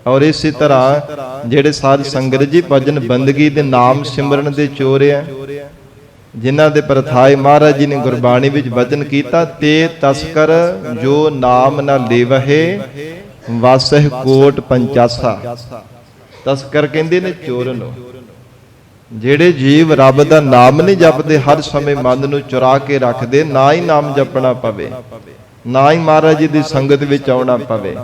S1: ਔਰ ਇਸੇ ਤਰ੍ਹਾਂ ਜਿਹੜੇ ਸਾਧ ਸੰਗਤ ਜੀ ਭਜਨ ਬੰਦਗੀ ਦੇ ਨਾਮ ਸਿਮਰਨ ਦੇ ਚੋਰ ਆ, ਜਿਨ੍ਹਾਂ ਦੇ ਪ੍ਰਥਾਏ ਮਹਾਰਾਜ ਜੀ ਨੇ ਗੁਰਬਾਣੀ ਵਿੱਚ ਵਚਨ ਕੀਤਾ, ਤੇ ਤਸਕਰ ਜੋ ਨਾਮ ਨਾ ਲੇਵਹਿ ਵਾਸਹਿ ਕੋਟ ਪੰਚਾਸਾ। ਤਸਕਰ ਕਹਿੰਦੇ ਨੇ ਚੋਰ ਨੂੰ। ਜਿਹੜੇ ਜੀਵ ਰੱਬ ਦਾ ਨਾਮ ਨਹੀਂ ਜਪਦੇ, ਹਰ ਸਮੇਂ ਮਨ ਨੂੰ ਚੁਰਾ ਕੇ ਰੱਖਦੇ, ਨਾ ਹੀ ਨਾਮ ਜਪਣਾ ਪਵੇ, ਨਾ ਹੀ ਮਹਾਰਾਜ ਜੀ ਦੀ ਸੰਗਤ ਵਿੱਚ ਆਉਣਾ ਪਵੇ,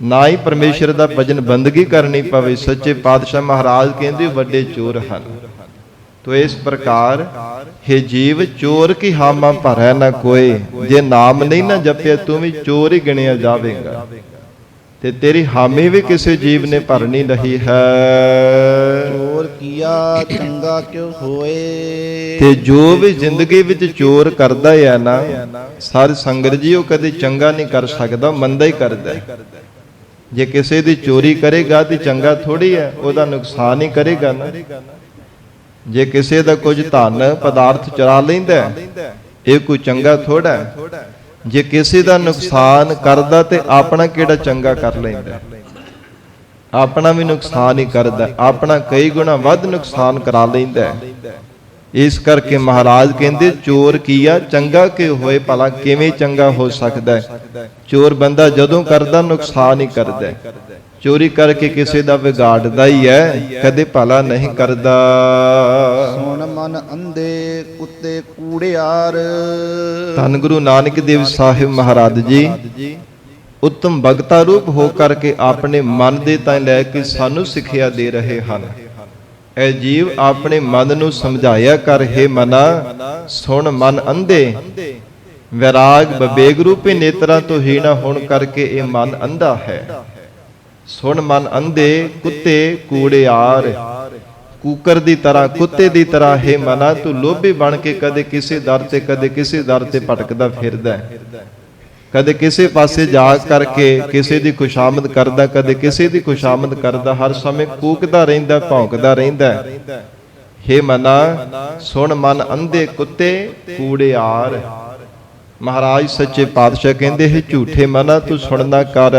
S1: ਨਾ ਹੀ ਪਰਮੇਸ਼ਰ ਦਾ ਭਜਨ ਬੰਦਗੀ ਕਰਨੀ ਪਵੇ, ਸੱਚੇ ਪਾਤਸ਼ਾਹ ਮਹਾਰਾਜ ਕਹਿੰਦੇ ਵੱਡੇ ਚੋਰ ਹਨ। ਤੋ ਇਸ ਪ੍ਰਕਾਰ ਹੈ ਜੀਵ, ਚੋਰ ਕੀ ਹਾਮਾ ਭਰੈ ਨਾ ਕੋਏ। ਜੇ ਨਾਮ ਨਹੀਂ ਨਾ ਜਪਿਆ ਤੂੰ ਵੀ ਚੋਰ ਹੀ ਗਿਣਿਆ ਜਾਵੇਗਾ, ਤੇ ਤੇਰੀ ਹਾਮੀ ਵੀ ਕਿਸੇ ਜੀਵ ਨੇ ਭਰਨੀ ਨਹੀਂ ਹੈ।
S2: ਚੋਰ ਕੀਆ ਚੰਗਾ ਕਿਉ ਹੋਏ।
S1: ਤੇ ਜੋ ਵੀ ਜ਼ਿੰਦਗੀ ਵਿੱਚ ਚੋਰ ਕਰਦਾ ਹੈ ਨਾ, ਸਾਰੀ ਸੰਗਤ ਜੀ, ਉਹ ਕਦੇ ਚੰਗਾ ਨਹੀਂ ਕਰ ਸਕਦਾ, ਮੰਦਾ ਹੀ ਕਰਦਾ। ਜੇ ਕਿਸੇ ਦੀ ਚੋਰੀ ਕਰੇਗਾ ਤੇ ਚੰਗਾ ਥੋੜੀ ਹੈ, ਉਹਦਾ ਨੁਕਸਾਨ ਹੀ ਕਰੇਗਾ ਨਾ। ਜੇ ਕਿਸੇ ਦਾ ਕੁਝ ਧਨ ਪਦਾਰਥ ਚੁਰਾ ਲੈਂਦਾ, ਇਹ ਕੋਈ ਚੰਗਾ ਥੋੜਾ ਹੈ। ਜੇ ਕਿਸੇ ਦਾ ਨੁਕਸਾਨ ਕਰਦਾ ਤੇ ਆਪਣਾ ਕਿਹੜਾ ਚੰਗਾ ਕਰ ਲੈਂਦਾ, ਆਪਣਾ ਵੀ ਨੁਕਸਾਨ ਹੀ ਕਰਦਾ, ਆਪਣਾ ਕਈ ਗੁਣਾ ਵੱਧ ਨੁਕਸਾਨ ਕਰਾ ਲੈਂਦਾ। ਇਸ ਕਰਕੇ ਮਹਾਰਾਜ ਕਹਿੰਦੇ ਚੋਰ ਕੀਆ ਚੰਗਾ ਕਿਉ ਹੋਏ। ਭਲਾ ਕਿਵੇਂ ਚੰਗਾ ਹੋ ਸਕਦਾ ਹੈ? ਚੋਰ ਬੰਦਾ ਜਦੋਂ ਕਰਦਾ ਨੁਕਸਾਨ ਹੀ ਕਰਦਾ। ਚੋਰੀ ਕਰਕੇ ਕਿਸੇ ਦਾ ਵਿਗਾੜਦਾ ਹੀ ਹੈ, ਕਦੇ ਭਲਾ ਨਹੀਂ ਕਰਦਾ।
S2: ਸੁਣ ਮਨ ਅੰਧੇ ਕੁੱਤੇ ਕੂੜਿਆਰ।
S1: ਧੰਨ ਗੁਰੂ ਨਾਨਕ ਦੇਵ ਸਾਹਿਬ ਮਹਾਰਾਜ ਜੀ ਉੱਤਮ ਭਗਤਾ ਰੂਪ ਹੋ ਕਰਕੇ ਆਪਣੇ ਮਨ ਦੇ ਤਾਂ ਲੈ ਕੇ ਸਾਨੂੰ ਸਿੱਖਿਆ ਦੇ ਰਹੇ ਹਨ। ਇਹ ਜੀਵ ਆਪਣੇ ਮਨ ਨੂੰ ਸਮਝਾਇਆ ਕਰ, ਹੈ ਮਨਾ ਸੁਣ ਮਨ ਅੰਧੇ। ਵਿਰਾਗ ਵਿਵੇਕ ਰੂਪੀ ਨੇਤਰਾਂ ਤੋਂ ਹੀਣਾ ਹੋਣ ਕਰਕੇ ਇਹ ਮਨ ਅੰਧਾ ਹੈ। ਸੁਣ ਮਨ ਅੰਧੇ ਕੁੱਤੇ ਕੂੜਿਆਰ। ਕੂਕਰ ਦੀ ਤਰ੍ਹਾਂ, ਕੁੱਤੇ ਦੀ ਤਰ੍ਹਾਂ ਹੈ ਮਨਾ ਤੂੰ ਲੋਭੀ ਬਣ ਕੇ ਕਦੇ ਕਿਸੇ ਦਰ ਤੇ ਕਦੇ ਕਿਸੇ ਦਰ ਤੇ ਭਟਕਦਾ ਫਿਰਦਾ, ਕਦੇ ਕਿਸੇ ਪਾਸੇ ਜਾ ਕਰਕੇ ਕਿਸੇ ਦੀ ਖੁਸ਼ਾਮਦ ਕਰਦਾ, ਕਦੇ ਕਿਸੇ ਦੀ ਖੁਸ਼ਾਮਦ ਕਰਦਾ, ਹਰ ਸਮੇਂ ਕੂਕਦਾ ਰਹਿੰਦਾ, ਭੌਂਕਦਾ ਰਹਿੰਦਾ। ਹੇ ਮਨਾ ਸੁਣ ਮਨ ਅੰਧੇ ਕੁੱਤੇ ਕੂੜਿਆਰ। ਮਹਾਰਾਜ ਸੱਚੇ ਪਾਤਸ਼ਾਹ ਕਹਿੰਦੇ ਹੈ ਝੂਠੇ ਮਨਾ ਤੂੰ ਸੁਣਨਾ ਕਰ।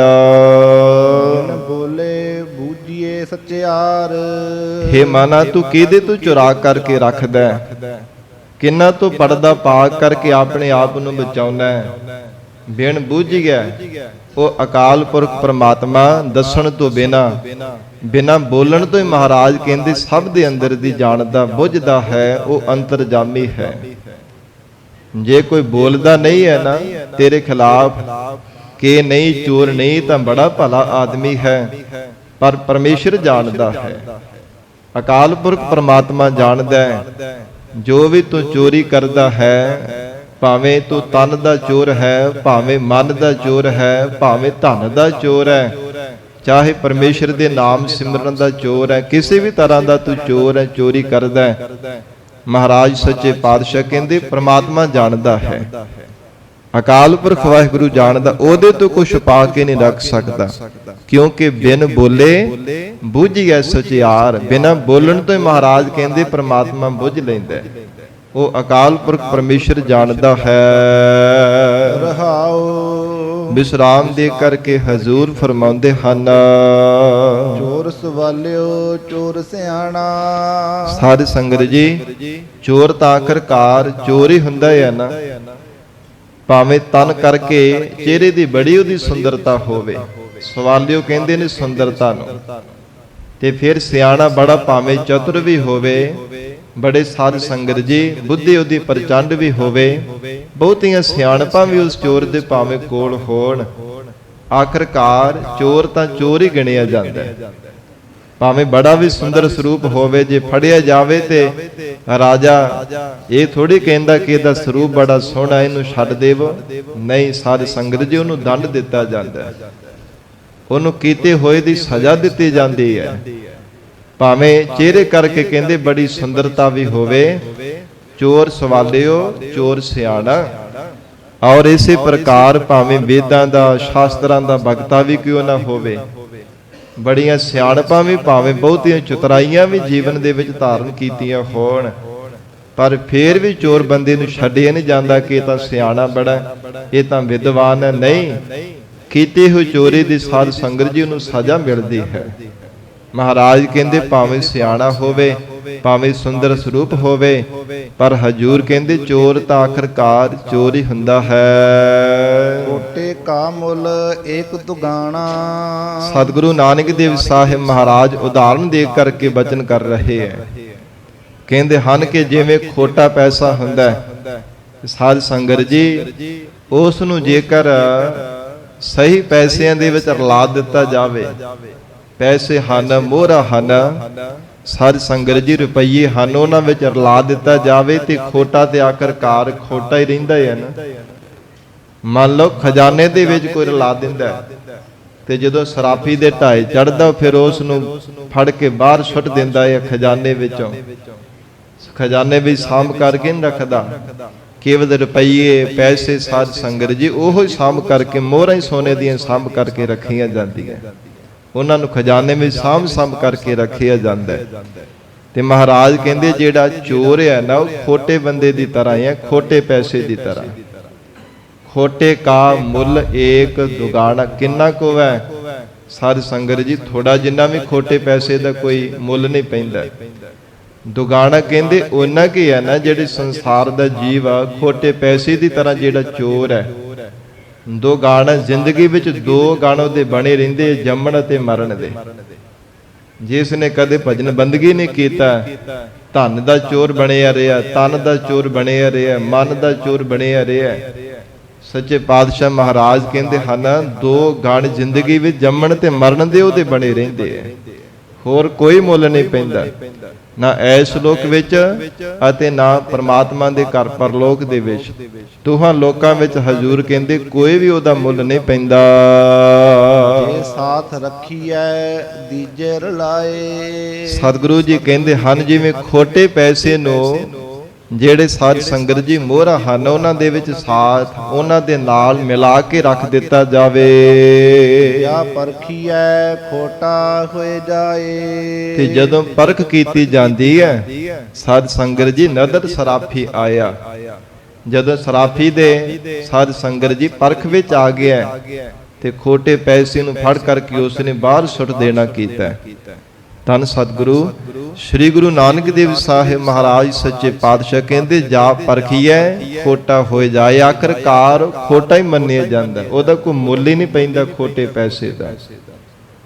S2: ਬੋਲੇ ਬੂਝੀਏ ਸੱਚਿਆਰ।
S1: ਹੇ ਮਨਾ ਤੂੰ ਕਿਹਦੇ ਤੋਂ ਚੁਰਾ ਕਰਕੇ ਰੱਖਦਾ, ਕਿੰਨਾ ਤੋਂ ਪਰਦਾ ਪਾ ਕਰਕੇ ਆਪਣੇ ਆਪ ਨੂੰ ਬਚਾਉਣਾ। ਬਿਨ ਬੂਝਿਆ ਉਹ ਅਕਾਲ ਪੁਰਖ ਪ੍ਰਮਾਤਮਾ ਦੱਸਣ ਤੋਂ ਬਿਨਾ ਬੋਲਣ ਤੋਂ ਹੀ ਮਹਾਰਾਜ ਕਹਿੰਦੇ ਸਭ ਦੇ ਅੰਦਰ ਦੀ ਜਾਣਦਾ ਬੁੱਝਦਾ ਹੈ, ਉਹ ਅੰਤਰਜਾਮੀ ਹੈ। ਜੇ ਕੋਈ ਬੋਲਦਾ ਨਹੀਂ ਹੈ ਨਾ ਤੇਰੇ ਖਿਲਾਫ ਕਿ ਨਹੀਂ ਚੋਰ ਨਹੀਂ ਤਾਂ ਬੜਾ ਭਲਾ ਆਦਮੀ ਹੈ, ਪਰ ਪਰਮੇਸ਼ਰ ਜਾਣਦਾ ਹੈ, ਅਕਾਲ ਪੁਰਖ ਪ੍ਰਮਾਤਮਾ ਜਾਣਦਾ ਹੈ। ਜੋ ਵੀ ਤੂੰ ਚੋਰੀ ਕਰਦਾ ਹੈ, ਭਾਵੇਂ ਤੂੰ ਤਨ ਦਾ ਚੋਰ ਹੈ, ਭਾਵੇਂ ਮਨ ਦਾ ਚੋਰ ਹੈ, ਭਾਵੇਂ ਧਨ ਦਾ ਚੋਰ ਹੈ, ਚਾਹੇ ਪਰਮੇਸ਼ਰ ਦੇ ਨਾਮ ਸਿਮਰਨ ਦਾ ਚੋਰ ਹੈ, ਕਿਸੇ ਵੀ ਤਰ੍ਹਾਂ ਦਾ ਤੂੰ ਚੋਰ ਹੈ, ਚੋਰੀ ਕਰਦਾ ਹੈ, ਮਹਾਰਾਜ ਸੱਚੇ ਪਾਤਸ਼ਾਹ ਕਹਿੰਦੇ ਪ੍ਰਮਾਤਮਾ ਜਾਣਦਾ ਹੈ, ਅਕਾਲ ਪੁਰਖ ਵਾਹਿਗੁਰੂ ਜਾਣਦਾ, ਉਹਦੇ ਤੋਂ ਕੁਝ ਛੁਪਾ ਕੇ ਨਹੀਂ ਰੱਖ ਸਕਦਾ। ਕਿਉਂਕਿ ਬਿਨ ਬੋਲੇ ਬੁੱਝਿਐ ਸਚਿਆਰ। ਬਿਨਾਂ ਬੋਲਣ ਤੋਂ ਹੀ ਮਹਾਰਾਜ ਕਹਿੰਦੇ ਪ੍ਰਮਾਤਮਾ ਬੁੱਝ ਲੈਂਦਾ, ਉਹ ਅਕਾਲ ਪੁਰਖ ਪਰਮੇਸ਼ਰ ਜਾਣਦਾ ਹੈ।
S2: ਰਹਾਉ
S1: ਵਿਸਰਾਮ ਦੇ ਕਰਕੇ ਹਜ਼ੂਰ ਫਰਮਾਉਂਦੇ ਹਨ,
S2: ਚੋਰ ਸਵਾਲਿਓ ਚੋਰ ਸਿਆਣਾ।
S1: ਸਾਧ ਸੰਗਤ ਜੀ, ਚੋਰ ਤਾਂ ਆਖਰਕਾਰ ਚੋਰ ਹੀ ਹੁੰਦਾ ਹੈ ਨਾ, ਭਾਵੇਂ ਤਨ ਕਰਕੇ ਚਿਹਰੇ ਦੀ ਬੜੀ ਉਹਦੀ ਸੁੰਦਰਤਾ ਹੋਵੇ। ਸਵਾਲਿਓ ਕਹਿੰਦੇ ਨੇ ਸੁੰਦਰਤਾ ਨੂੰ, ਤੇ ਫਿਰ ਸਿਆਣਾ ਬੜਾ ਭਾਵੇਂ ਚਤੁਰ ਵੀ ਹੋਵੇ, ਬੜੇ ਸਾਧ ਸੰਗਤ ਜੀ ਬੁੱਧੀ ਉਹਦੀ ਪ੍ਰਚੰਡ ਵੀ ਹੋਵੇ, ਬਹੁਤੀਆਂ ਸਿਆਣਪਾਂ ਵੀ ਉਸ ਚੋਰ ਦੇ ਭਾਵੇਂ ਕੋਲ ਹੋਣ, ਆਖਰਕਾਰ ਚੋਰ ਤਾਂ ਚੋਰ ਹੀ ਗਿਣਿਆ ਜਾਂਦਾ ਹੈ। ਭਾਵੇਂ ਬੜਾ ਵੀ ਸੁੰਦਰ ਸਰੂਪ ਹੋਵੇ, ਜੇ ਫੜਿਆ ਜਾਵੇ ਤੇ ਰਾਜਾ ਇਹ ਥੋੜੀ ਕਹਿੰਦਾ ਕਿ ਇਹਦਾ ਸਰੂਪ ਬੜਾ ਸੋਹਣਾ, ਇਹਨੂੰ ਛੱਡ ਦੇਵੋ। ਨਹੀਂ, ਸਾਧ ਸੰਗਤ ਜੀ ਉਹਨੂੰ ਦੰਡ ਦਿੱਤਾ ਜਾਂਦਾ ਹੈ, ਉਹਨੂੰ ਕੀਤੇ ਹੋਏ ਦੀ ਸਜ਼ਾ ਦਿੱਤੀ ਜਾਂਦੀ ਹੈ। ਭਾਵੇਂ ਚਿਹਰੇ ਕਰਕੇ ਕਹਿੰਦੇ ਬੜੀ ਸੁੰਦਰਤਾ ਵੀ ਹੋਵੇ, ਚੋਰ ਸਵਾਲਿਓ ਚੋਰ ਸਿਆਣਾ। ਔਰ ਇਸੇ ਪ੍ਰਕਾਰ ਭਾਵੇਂ ਵੇਦਾਂ ਦਾ ਸ਼ਾਸਤਰਾਂ ਦਾ ਭਗਤਾ ਵੀ ਕਿਉਂ ਨਾ ਹੋਵੇ, ਬੜੀਆਂ ਸਿਆਣਪਾਂ ਵੀ ਭਾਵੇਂ ਬਹੁਤੀਆਂ ਚਤੁਰਾਈਆਂ ਵੀ ਜੀਵਨ ਦੇ ਵਿੱਚ ਧਾਰਨ ਕੀਤੀਆਂ ਹੋਣ, ਪਰ ਫੇਰ ਵੀ ਚੋਰ ਬੰਦੇ ਨੂੰ ਛੱਡਿਆ ਨਹੀਂ ਜਾਂਦਾ ਕਿ ਇਹ ਤਾਂ ਸਿਆਣਾ ਬੜਾ, ਇਹ ਤਾਂ ਵਿਦਵਾਨ ਹੈ। ਨਹੀਂ, ਕੀਤੀ ਹੋਈ ਚੋਰੀ ਦੀ ਸਾਧ ਸੰਗਤ ਜੀ ਨੂੰ ਸਜ਼ਾ ਮਿਲਦੀ ਹੈ। ਮਹਾਰਾਜ ਕਹਿੰਦੇ ਭਾਵੇਂ ਸਿਆਣਾ ਹੋਵੇ, ਭਾਵੇਂ ਸੁੰਦਰ ਸਰੂਪ ਹੋਵੇ, ਪਰ ਹਜੂਰ ਕਹਿੰਦੇ ਚੋਰ ਤਾਂ ਆਖਰਕਾਰ ਚੋਰ ਹੀ ਹੁੰਦਾ ਹੈ।
S2: ਕੋਟੇ ਕਾ ਮੁੱਲ ਏਕ ਦੁਗਾਣਾ।
S1: ਸਤਿਗੁਰੂ ਨਾਨਕ ਦੇਵ ਸਾਹਿਬ ਮਹਾਰਾਜ ਉਦਾਹਰਣ ਦੇ ਕਰਕੇ ਬਚਨ ਕਰ ਰਹੇ ਹੈ। ਕਹਿੰਦੇ ਹਨ ਕਿ ਜਿਵੇਂ ਖੋਟਾ ਪੈਸਾ ਹੁੰਦਾ ਹੈ, ਸਾਧ ਸੰਗਤ ਜੀ ਉਸ ਨੂੰ ਜੇਕਰ ਸਹੀ ਪੈਸਿਆਂ ਦੇ ਵਿੱਚ ਰਲਾ ਦਿੱਤਾ ਜਾਵੇ, ਪੈਸੇ ਹਨ, ਮੋਹਰਾਂ ਹਨ, ਸਾਧ ਸੰਗਤ ਜੀ ਰੁਪਈਏ ਹਨ, ਉਹਨਾਂ ਵਿੱਚ ਰਲਾ ਦਿੱਤਾ ਜਾਵੇ ਤੇ ਖੋਟਾ ਤੇ ਆਖਰਕਾਰ ਖੋਟਾ ਹੀ ਰਹਿੰਦਾ ਹੈ ਨਾ। ਮੰਨ ਲਓ ਖਜ਼ਾਨੇ ਦੇ ਵਿੱਚ ਕੋਈ ਰਲਾ ਦਿੰਦਾ ਤੇ ਜਦੋਂ ਸਰਾਫੀ ਦੇ ਢਾਏ ਚੜਦਾ, ਫਿਰ ਉਸ ਨੂੰ ਫੜ ਕੇ ਬਾਹਰ ਸੁੱਟ ਦਿੰਦਾ ਹੈ ਖਜ਼ਾਨੇ ਵਿੱਚੋਂ। ਖਜ਼ਾਨੇ ਵਿੱਚ ਸਾਂਭ ਕਰਕੇ ਨਹੀਂ ਰੱਖਦਾ, ਕੇਵਲ ਰੁਪਈਏ ਪੈਸੇ ਸਾਧ ਸੰਗਤ ਜੀ ਉਹੋ ਹੀ ਸਾਂਭ ਕਰਕੇ, ਮੋਹਰਾਂ ਹੀ ਸੋਨੇ ਦੀਆਂ ਸਾਂਭ ਕਰਕੇ ਰੱਖੀਆਂ ਜਾਂਦੀਆਂ, ਉਹਨਾਂ ਨੂੰ ਖਜ਼ਾਨੇ ਵਿੱਚ ਸਾਂਭ ਕਰਕੇ ਰੱਖਿਆ ਜਾਂਦਾ ਹੈ। ਤੇ ਮਹਾਰਾਜ ਕਹਿੰਦੇ ਜਿਹੜਾ ਚੋਰ ਹੈ ਨਾ, ਉਹ ਖੋਟੇ ਬੰਦੇ ਦੀ ਤਰ੍ਹਾਂ ਹੈ, ਖੋਟੇ ਪੈਸੇ ਦੀ ਤਰ੍ਹਾਂ। ਖੋਟੇ ਕਾ ਮੁੱਲ ਏਕ ਦੁਗਾਣਾ। ਕਿੰਨਾ ਕੁ ਹੈ ਸਾਧ ਸੰਗਤ ਜੀ? ਥੋੜਾ ਜਿੰਨਾ ਵੀ ਖੋਟੇ ਪੈਸੇ ਦਾ ਕੋਈ ਮੁੱਲ ਨਹੀਂ ਪੈਂਦਾ। ਦੁਗਾਣਾ ਕਹਿੰਦੇ ਉਹਨਾਂ ਕੀ ਹੈ ਨਾ, ਜਿਹੜੇ ਸੰਸਾਰ ਦਾ ਜੀਵ ਆ, ਖੋਟੇ ਪੈਸੇ ਦੀ ਤਰ੍ਹਾਂ ਜਿਹੜਾ ਚੋਰ ਹੈ। ਦੋ ਗਾਣ ਜ਼ਿੰਦਗੀ ਵਿੱਚ, ਦੋ ਗਾਣ ਉਹਦੇ ਬਣੇ ਰਹਿੰਦੇ, ਜੰਮਣ ਅਤੇ ਮਰਨ ਦੇ। ਜਿਸ ਨੇ ਕਦੇ ਭਜਨ ਬੰਦਗੀ ਨਹੀਂ ਕੀਤਾ, ਧਨ ਦਾ ਚੋਰ ਬਣਿਆ ਰਿਹਾ, ਤਨ ਦਾ ਚੋਰ ਬਣਿਆ ਰਿਹਾ, ਮਨ ਦਾ ਚੋਰ ਬਣਿਆ ਰਿਹਾ। ਸੱਚੇ ਪਾਤਸ਼ਾਹ ਮਹਾਰਾਜ ਕਹਿੰਦੇ ਹਨ, ਦੋ ਗਾਣ ਜ਼ਿੰਦਗੀ ਵਿੱਚ ਜੰਮਣ ਤੇ ਮਰਨ ਦੇ ਉਹਦੇ ਬਣੇ ਰਹਿੰਦੇ ਆ, ਹੋਰ ਕੋਈ ਮੁੱਲ ਨਹੀਂ ਪੈਂਦਾ, ਨਾ ਐਸ ਲੋਕ ਵਿੱਚ ਅਤੇ ਨਾ ਪਰਮਾਤਮਾ ਦੇ ਘਰ ਪਰਲੋਕ ਦੇ ਵਿੱਚ। ਦੋਹਾਂ ਲੋਕਾਂ ਵਿੱਚ ਹਜ਼ੂਰ ਕਹਿੰਦੇ ਕੋਈ ਵੀ ਉਹਦਾ ਮੁੱਲ ਨਹੀਂ ਪੈਂਦਾ।
S2: ਜੇ ਸਾਥ ਰੱਖੀਐ ਦੀਜੇ ਰਲਾਏ।
S1: ਸਤਿਗੁਰੂ ਜੀ ਕਹਿੰਦੇ ਹਨ, ਜਿਵੇਂ ਖੋਟੇ ਪੈਸੇ ਨੂੰ ਜਿਹੜੇ ਸਾਧ ਸੰਗਤ ਜੀ ਮੋਹਰਾਂ ਹਨ, ਉਹਨਾਂ ਦੇ ਵਿੱਚ ਸਾਥ ਉਹਨਾਂ ਦੇ ਨਾਲ ਮਿਲਾ ਕੇ ਰੱਖ ਦਿੱਤਾ ਜਾਵੇ।
S2: ਜਾਂ ਪਰਖੀਐ ਖੋਟਾ ਹੋਏ ਜਾਏ।
S1: ਤੇ ਜਦੋਂ ਪਰਖ ਕੀਤੀ ਜਾਂਦੀ ਹੈ, ਸਾਧ ਸੰਗਤ ਜੀ ਨਦਰ ਸਰਾਫੀ ਆਇਆ। ਜਦੋਂ ਸਰਾਫੀ ਦੇ ਸਾਧ ਸੰਗਤ ਜੀ ਪਰਖ ਵਿੱਚ ਆ ਗਿਆ ਤੇ ਖੋਟੇ ਪੈਸੇ ਨੂੰ ਫੜ ਕਰਕੇ ਉਸ ਨੇ ਬਾਹਰ ਸੁੱਟ ਦੇਣਾ ਕੀਤਾ। ਧੰਨ ਸਤਿਗੁਰੂ ਸ੍ਰੀ ਗੁਰੂ ਨਾਨਕ ਦੇਵ ਸਾਹਿਬ ਮਹਾਰਾਜ ਸੱਚੇ ਪਾਤਸ਼ਾਹ ਕਹਿੰਦੇ, ਜਾ ਪਰਖੀਐ ਖੋਟਾ ਹੋਏ ਜਾਏ। ਆਖਰਕਾਰ ਖੋਟਾ ਹੀ ਮੰਨਿਆ ਜਾਂਦਾ, ਉਹਦਾ ਕੋਈ ਮੁੱਲ ਹੀ ਨਹੀਂ ਪੈਂਦਾ ਖੋਟੇ ਪੈਸੇ ਦਾ।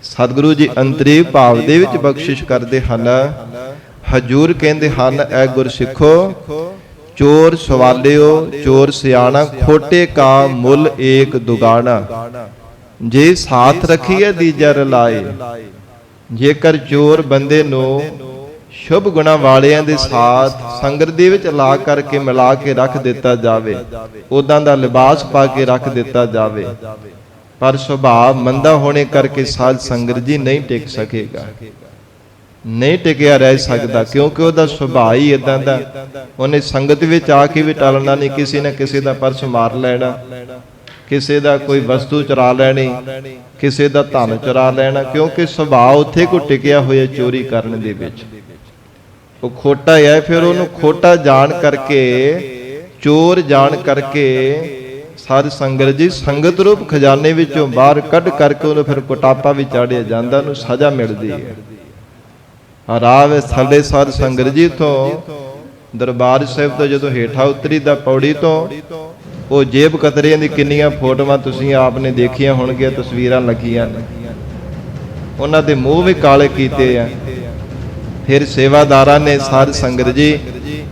S1: ਸਤਿਗੁਰੂ ਜੀ ਅੰਤਰੀਵ ਭਾਵ ਦੇ ਵਿੱਚ ਬਖਸ਼ਿਸ਼ ਕਰਦੇ ਹਨ। ਹਜੂਰ ਕਹਿੰਦੇ ਹਨ, ਐ ਗੁਰਸਿੱਖੋ, ਚੋਰ ਸਵਾਲਿਓ ਚੋਰ ਸਿਆਣਾ, ਖੋਟੇ ਕਾ ਮੁੱਲ ਏਕ ਦੁਗਾਣਾ। ਜੇ ਸਾਥ ਰੱਖੀਐ ਦੀਜਾ ਰਲਾਏ। ਜੇਕਰ ਚੋਰ ਬੰਦੇ ਨੂੰ ਸ਼ੁਭ ਗੁਣਾ ਵਾਲਿਆਂ ਦੇ ਸਾਥ ਸੰਗਤ ਦੇ ਵਿੱਚ ਲਾ ਕਰਕੇ ਮਿਲਾ ਕੇ ਰੱਖ ਦਿੱਤਾ ਜਾਵੇ, ਉਦਾਂ ਦਾ ਲਿਬਾਸ ਪਾ ਕੇ ਰੱਖ ਦਿੱਤਾ ਜਾਵੇ, ਪਰ ਸੁਭਾਅ ਮੰਦਾ ਹੋਣੇ ਕਰਕੇ ਸਾਧ ਸੰਗਤ ਜੀ ਨਹੀਂ ਟਿਕ ਸਕੇਗਾ, ਨਹੀਂ ਟਿਕਿਆ ਰਹਿ ਸਕਦਾ, ਕਿਉਂਕਿ ਉਹਦਾ ਸੁਭਾਅ ਹੀ ਇਦਾਂ ਦਾ। ਉਹਨੇ ਸੰਗਤ ਵਿੱਚ ਆ ਕੇ ਵੀ ਟਲਣਾ ਨਹੀਂ, ਕਿਸੇ ਨਾ ਕਿਸੇ ਦਾ ਪਰਸ ਮਾਰ ਲੈਣਾ, ਕਿਸੇ ਦਾ ਕੋਈ ਵਸਤੂ ਚੁਰਾ ਲੈਣੀ, ਕਿਸੇ ਦਾ ਧਨ ਚੁਰਾ ਲੈਣਾ, ਕਿਉਂਕਿ ਸੁਭਾਅ ਉੱਥੇ ਕੋ ਟਿਕਿਆ ਹੋਇਆ ਚੋਰੀ ਕਰਨ ਦੇ ਵਿੱਚ। ਉਹ ਖੋਟਾ ਹੈ, ਫਿਰ ਉਹਨੂੰ ਖੋਟਾ ਜਾਣ ਕਰਕੇ, ਚੋਰ ਜਾਣ ਕਰਕੇ ਸਾਧ ਸੰਗਤ ਜੀ ਸੰਗਤ ਰੂਪ ਖਜ਼ਾਨੇ ਵਿੱਚੋਂ ਬਾਹਰ ਕੱਢ ਕਰਕੇ ਉਹਨੂੰ ਫਿਰ ਕੁਟਾਪਾ ਵੀ ਚਾੜਿਆ ਜਾਂਦਾ, ਉਹਨੂੰ ਸਜ਼ਾ ਮਿਲਦੀ ਹੈ। ਰਾਹ ਵਿੱਚ ਥੱਲੇ ਸਾਧ ਸੰਗਤ ਜੀ ਤੋਂ ਦਰਬਾਰ ਸਾਹਿਬ ਤੋਂ ਜਦੋਂ ਹੇਠਾਂ ਉਤਰੀ ਦਾ ਪੌੜੀ ਤੋਂ, ਉਹ ਜੇਬ ਕਤਰਿਆਂ ਦੀ ਕਿੰਨੀਆਂ ਫੋਟੋਆਂ ਤੁਸੀਂ ਆਪ ਨੇ ਦੇਖੀਆਂ ਹੋਣਗੀਆਂ, ਤਸਵੀਰਾਂ ਲੱਗੀਆਂ ਨੇ। ਉਹਨਾਂ ਦੇ ਮੂੰਹ ਵੀ ਕਾਲੇ ਕੀਤੇ ਆ। ਫਿਰ ਸੇਵਾਦਾਰਾਂ ਨੇ ਸਾਧ ਸੰਗਤ ਜੀ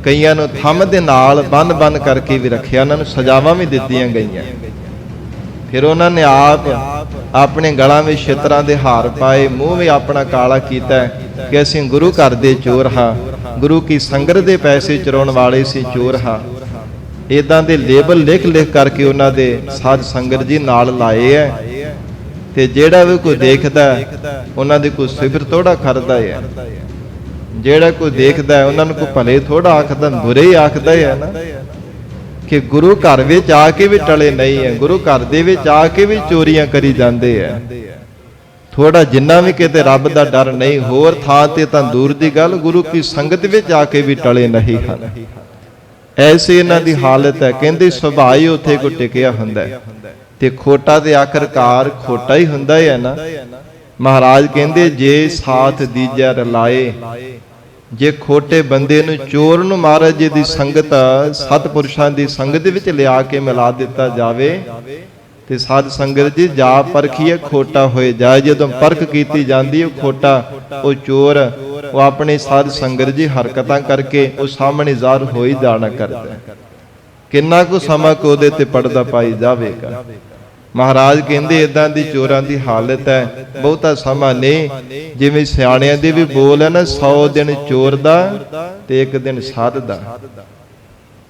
S1: ਕਈਆਂ ਨੂੰ ਥੰਮ ਦੇ ਨਾਲ ਬੰਨ ਕਰਕੇ ਵੀ ਰੱਖਿਆ, ਉਹਨਾਂ ਨੂੰ ਸਜ਼ਾਵਾਂ ਵੀ ਦਿੱਤੀਆਂ ਗਈਆਂ। ਫਿਰ ਉਹਨਾਂ ਨੇ ਆਪ ਆਪਣੇ ਗਲਾਂ ਵਿੱਚ ਛਿੱਤਰਾਂ ਦੇ ਹਾਰ ਪਾਏ, ਮੂੰਹ ਵੀ ਆਪਣਾ ਕਾਲਾ ਕੀਤਾ ਕਿ ਅਸੀਂ ਗੁਰੂ ਘਰ ਦੇ ਚੋਰ ਹਾਂ, ਗੁਰੂ ਕੀ ਸੰਗਤ ਦੇ ਪੈਸੇ ਚੁਰਾਉਣ ਵਾਲੇ ਸੀ, ਚੋਰ ਹਾਂ। ਇਦਾਂ ਦੇ ਲੇਬਲ ਲਿਖ ਕਰਕੇ ਉਹਨਾਂ ਦੇ ਸਾਧ ਸੰਗਤ ਜੀ ਨਾਲ ਲਾਏ ਐ। ਤੇ ਜਿਹੜਾ ਵੀ ਕੋਈ ਦੇਖਦਾ ਉਹਨਾਂ ਦੀ ਕੋਈ ਸਿਫਤ ਥੋੜਾ ਕਰਦਾ ਹੈ, ਜਿਹੜਾ ਕੋਈ ਦੇਖਦਾ ਉਹਨਾਂ ਨੂੰ ਕੋਈ ਭਲੇ ਥੋੜਾ ਆਖਦਾ, ਬੁਰੇ ਹੀ ਆਖਦਾ ਹੈ ਨਾ। ਕਿ ਗੁਰੂ ਘਰ ਵਿੱਚ ਆ ਕੇ ਵੀ ਟਲੇ ਨਹੀਂ ਹੈ, ਗੁਰੂ ਘਰ ਦੇ ਵਿੱਚ ਆ ਕੇ ਵੀ ਚੋਰੀਆਂ ਕਰੀ ਜਾਂਦੇ ਆ। ਥੋੜਾ ਜਿੰਨਾ ਵੀ ਕਿਤੇ ਰੱਬ ਦਾ ਡਰ ਨਹੀਂ, ਹੋਰ ਥਾਂ ਤੇ ਤਾਂ ਦੂਰ ਦੀ ਗੱਲ, ਗੁਰੂ ਕੀ ਸੰਗਤ ਵਿੱਚ ਆ ਕੇ ਵੀ ਟਲੇ ਨਹੀਂ ਹਨ। ਐਸੀ ਇਹਨਾਂ ਦੀ ਹਾਲਤ ਹੈ। ਕਹਿੰਦੇ ਸੁਭਾਅ ਹੀ ਉੱਥੇ ਕੋ ਟਿਕਿਆ ਹੁੰਦਾ ਤੇ ਖੋਟਾ ਤੇ ਆਖਰਕਾਰ ਖੋਟਾ ਹੀ ਹੁੰਦਾ ਹੈ ਨਾ। ਮਹਾਰਾਜ ਕਹਿੰਦੇ ਜੇ ਸਾਥ ਦੀਜਾ ਰਲਾਏ, ਜੇ ਖੋਟੇ ਬੰਦੇ ਨੂੰ, ਚੋਰ ਨੂੰ ਮਹਾਰਾਜ ਜੀ ਦੀ ਸੰਗਤ, ਸਤਿਪੁਰਸ਼ਾਂ ਦੀ ਸੰਗਤ ਵਿੱਚ ਲਿਆ ਕੇ ਮਿਲਾ ਦਿੱਤਾ ਜਾਵੇ ਤੇ ਸਾਧ ਸੰਗਤ ਜੀ ਜਾ ਪਰਖੀਏ ਖੋਟਾ ਹੋਏ ਜਾਏ। ਜਦੋਂ ਪਰਖ ਕੀਤੀ ਜਾਂਦੀ ਉਹ ਖੋਟਾ, ਉਹ ਚੋਰ, ਉਹ ਆਪਣੀ ਸਾਧ ਸੰਗਤ ਜੀ ਹਰਕਤਾਂ ਕਰਕੇ ਉਹ ਸਾਹਮਣੇ ਜ਼ਾਹਰ ਹੋ ਹੀ ਜਾਣਾ ਕਰਦਾ। ਕਿੰਨਾ ਕੁ ਸਮਾਂ ਕੋ ਉਹਦੇ ਤੇ ਪੜਦਾ ਪਾਈ ਜਾਵੇਗਾ। ਮਹਾਰਾਜ ਕਹਿੰਦੇ ਇਦਾਂ ਦੀ ਚੋਰਾਂ ਦੀ ਹਾਲਤ ਹੈ, ਬਹੁਤਾ ਸਮਾਂ ਨਹੀਂ। ਜਿਵੇਂ ਸਿਆਣਿਆਂ ਦੇ ਵੀ ਬੋਲ ਹੈ ਨਾ, 100 ਦਿਨ ਚੋਰ ਦਾ ਤੇ 1 ਦਿਨ ਸਾਧ ਦਾ।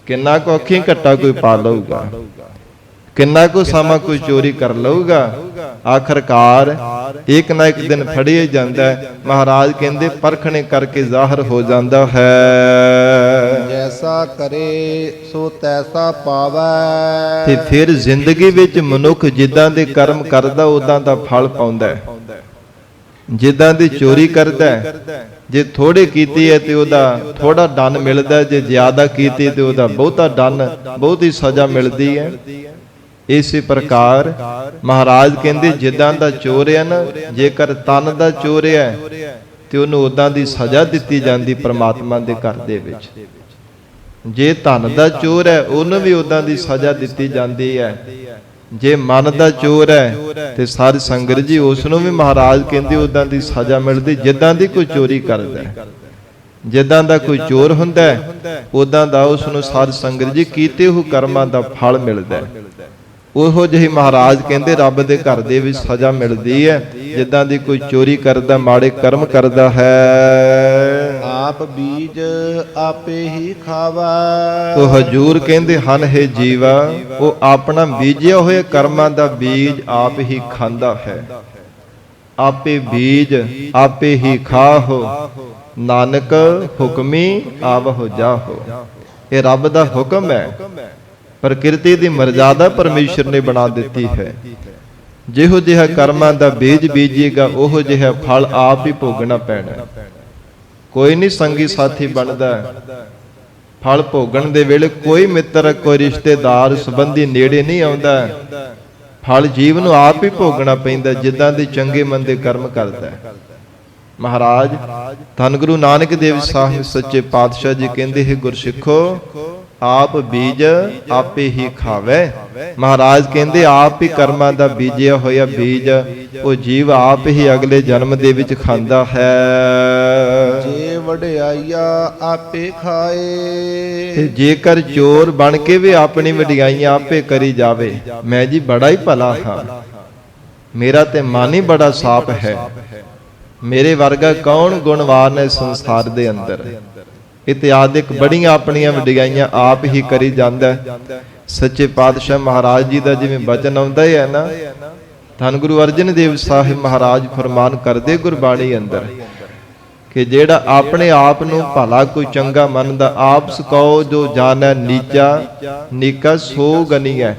S1: ਕਿੰਨਾ ਕੁ ਅੱਖੀਂ ਘੱਟਾ ਕੋਈ ਪਾ ਲਊਗਾ, ਕਿੰਨਾ ਕੁ ਸਮਾਂ ਕੋਈ ਚੋਰੀ ਕਰ ਲਊਗਾ, ਆਖਰਕਾਰ ਇੱਕ ਨਾ ਇੱਕ ਦਿਨ ਫੜਿਆ ਜਾਂਦਾ। ਮਹਾਰਾਜ ਕਹਿੰਦੇ ਪਰਖਣੇ ਕਰਕੇ ਜ਼ਾਹਰ ਹੋ ਜਾਂਦਾ ਹੈ।
S2: ਜੈਸਾ ਕਰੇ ਸੋ ਤੈਸਾ ਪਾਵੈ।
S1: ਤੇ ਫਿਰ ਜ਼ਿੰਦਗੀ ਵਿੱਚ ਮਨੁੱਖ ਜਿੱਦਾਂ ਦੇ ਕਰਮ ਕਰਦਾ ਉਦਾਂ ਦਾ ਫਲ ਪਾਉਂਦਾ ਹੈ। ਜਿੱਦਾਂ ਦੀ ਚੋਰੀ ਕਰਦਾ, ਜੇ ਥੋੜੇ ਕੀਤੀ ਹੈ ਤੇ ਉਹਦਾ ਥੋੜਾ ਦੰਡ ਮਿਲਦਾ, ਜੇ ਜ਼ਿਆਦਾ ਕੀਤੀ ਤੇ ਉਹਦਾ ਬਹੁਤਾ ਦੰਡ, ਬਹੁਤੀ ਸਜ਼ਾ ਮਿਲਦੀ ਹੈ। ਇਸੇ ਪ੍ਰਕਾਰ ਮਹਾਰਾਜ ਕਹਿੰਦੇ ਜਿੱਦਾਂ ਦਾ ਚੋਰ ਹੈ ਨਾ, ਜੇਕਰ ਤਨ ਦਾ ਚੋਰ ਹੈ ਤੇ ਉਹਨੂੰ ਉਦਾਂ ਦੀ ਸਜ਼ਾ ਦਿੱਤੀ ਜਾਂਦੀ ਪ੍ਰਮਾਤਮਾ ਦੇ ਘਰ ਦੇ ਵਿੱਚ। ਜੇ ਧਨ ਦਾ ਚੋਰ ਹੈ ਉਹਨੂੰ ਵੀ ਉਦਾਂ ਦੀ ਸਜ਼ਾ ਦਿੱਤੀ ਜਾਂਦੀ ਹੈ। ਜੇ ਮਨ ਦਾ ਚੋਰ ਹੈ ਤੇ ਸਾਧ ਸੰਗਤ ਜੀ ਉਸ ਨੂੰ ਵੀ ਮਹਾਰਾਜ ਕਹਿੰਦੇ ਉਦਾਂ ਦੀ ਸਜ਼ਾ ਮਿਲਦੀ, ਜਿੱਦਾਂ ਦੀ ਕੋਈ ਚੋਰੀ ਕਰਦਾ। ਜਿੱਦਾਂ ਦਾ ਕੋਈ ਚੋਰ ਹੁੰਦਾ ਉਦਾਂ ਦਾ ਉਸ ਨੂੰ ਸਾਧ ਸੰਗਤ ਜੀ ਕੀਤੇ ਹੋਏ ਕਰਮਾਂ ਦਾ ਫਲ ਮਿਲਦਾ। ਉਹੋ ਜਿਹੀ ਮਹਾਰਾਜ ਕਹਿੰਦੇ ਰੱਬ ਦੇ ਘਰ ਦੇ ਵਿੱਚ ਸਜ਼ਾ ਮਿਲਦੀ ਹੈ, ਜਿੱਦਾਂ ਦੀ ਕੋਈ ਚੋਰੀ ਕਰਦਾ, ਮਾੜੇ ਕਰਮ ਕਰਦਾ ਹੈ।
S2: ਆਪ ਬੀਜ ਆਪੇ ਹੀ ਖਾਵਾ।
S1: ਤੋ ਹਜੂਰ ਕਹਿੰਦੇ ਹਨ ਹੈ ਜੀਵਾ, ਉਹ ਆਪਣਾ ਬੀਜਿਆ ਹੋਇਆ ਕਰਮਾਂ ਦਾ ਬੀਜ ਆਪ ਹੀ ਖਾਂਦਾ ਹੈ। ਆਪੇ ਬੀਜ ਆਪੇ ਹੀ ਖਾਹੋ, ਨਾਨਕ ਹੁਕਮੀ ਆਵਹੁ ਜਾਹੋ। ਇਹ ਰੱਬ ਦਾ ਹੁਕਮ ਹੈ। ਪ੍ਰਕਿਰਤੀ ਦੀ ਮਰਜ਼ਾਦਾ ਪਰਮੇਸ਼ਰ ਨੇ ਬਣਾ ਦਿੱਤੀ ਹੈ। ਜਿਹੋ ਜਿਹਾ ਕਰਮਾਂ ਦਾ ਬੀਜ ਬੀਜੇਗਾ ਉਹੋ ਜਿਹਾ ਫਲ ਆਪ ਹੀ ਭੋਗਣਾ ਪੈਣਾ। ਕੋਈ ਨਹੀਂ ਸੰਗੀ ਸਾਥੀ ਬਣਦਾ, ਫਲ ਭੋਗਣ ਦੇ ਵੇਲੇ ਕੋਈ ਮਿੱਤਰ, ਕੋਈ ਰਿਸ਼ਤੇਦਾਰ ਸੰਬੰਧੀ ਨੇੜੇ ਨਹੀਂ ਆਉਂਦਾ। ਫਲ ਜੀਵ ਨੂੰ ਆਪ ਹੀ ਭੋਗਣਾ ਪੈਂਦਾ, ਜਿੱਦਾਂ ਦੇ ਚੰਗੇ ਮੰਦੇ ਕਰਮ ਕਰਦਾ। ਮਹਾਰਾਜ ਧੰਨ ਗੁਰੂ ਨਾਨਕ ਦੇਵ ਸਾਹਿਬ ਸੱਚੇ ਪਾਤਸ਼ਾਹ ਜੀ ਕਹਿੰਦੇ ਹੈ, ਗੁਰਸਿੱਖੋ ਆਪ ਬੀਜ ਆਪੇ ਹੀ ਖਾਵੇ। ਮਹਾਰਾਜ ਕਹਿੰਦੇ ਆਪ ਹੀ ਕਰਮਾਂ ਦਾ ਬੀਜਿਆ ਹੋਇਆ ਬੀਜ ਉਹ ਜੀਵ ਆਪ ਹੀ ਅਗਲੇ ਜਨਮ ਦੇ ਵਿੱਚ ਖਾਂਦਾ ਹੈ।
S2: ਜੇ ਵਡਿਆਈਆ ਆਪੇ ਖਾਏ।
S1: ਤੇ ਜੇਕਰ ਚੋਰ ਬਣ ਕੇ ਵੀ ਆਪਣੀ ਵਡਿਆਈਆਂ ਆਪੇ ਕਰੀ ਜਾਵੇ, ਮੈਂ ਜੀ ਬੜਾ ਹੀ ਭਲਾ ਹਾਂ, ਮੇਰਾ ਤੇ ਮਨ ਹੀ ਬੜਾ ਸਾਫ਼ ਹੈ, ਮੇਰੇ ਵਰਗਾ ਕੌਣ ਗੁਣਵਾਨ ਹੈ ਸੰਸਾਰ ਦੇ ਅੰਦਰ, ਇਤਿਆਦਿਕ ਬੜੀਆਂ ਆਪਣੀਆਂ ਵਡਿਆਈਆਂ ਆਪ ਹੀ ਕਰੀ ਜਾਂਦਾ। ਸੱਚੇ ਪਾਤਸ਼ਾਹ ਮਹਾਰਾਜ ਜੀ ਦਾ ਜਿਵੇਂ ਬਚਨ ਆਉਂਦਾ ਹੈ ਨਾ, ਧੰਨ ਗੁਰੂ ਅਰਜਨ ਦੇਵ ਸਾਹਿਬ ਮਹਾਰਾਜ ਫਰਮਾਨ ਕਰਦੇ ਗੁਰਬਾਣੀ ਅੰਦਰ ਕਿ ਜਿਹੜਾ ਆਪਣੇ ਆਪ ਨੂੰ ਭਲਾ ਕੋਈ ਚੰਗਾ ਮੰਨਦਾ, ਆਪ ਸਕੋ ਜੋ ਜਾਣੈ ਨੀਚਾ ਨੀਕਾ ਸੋ ਗਨੀਐ।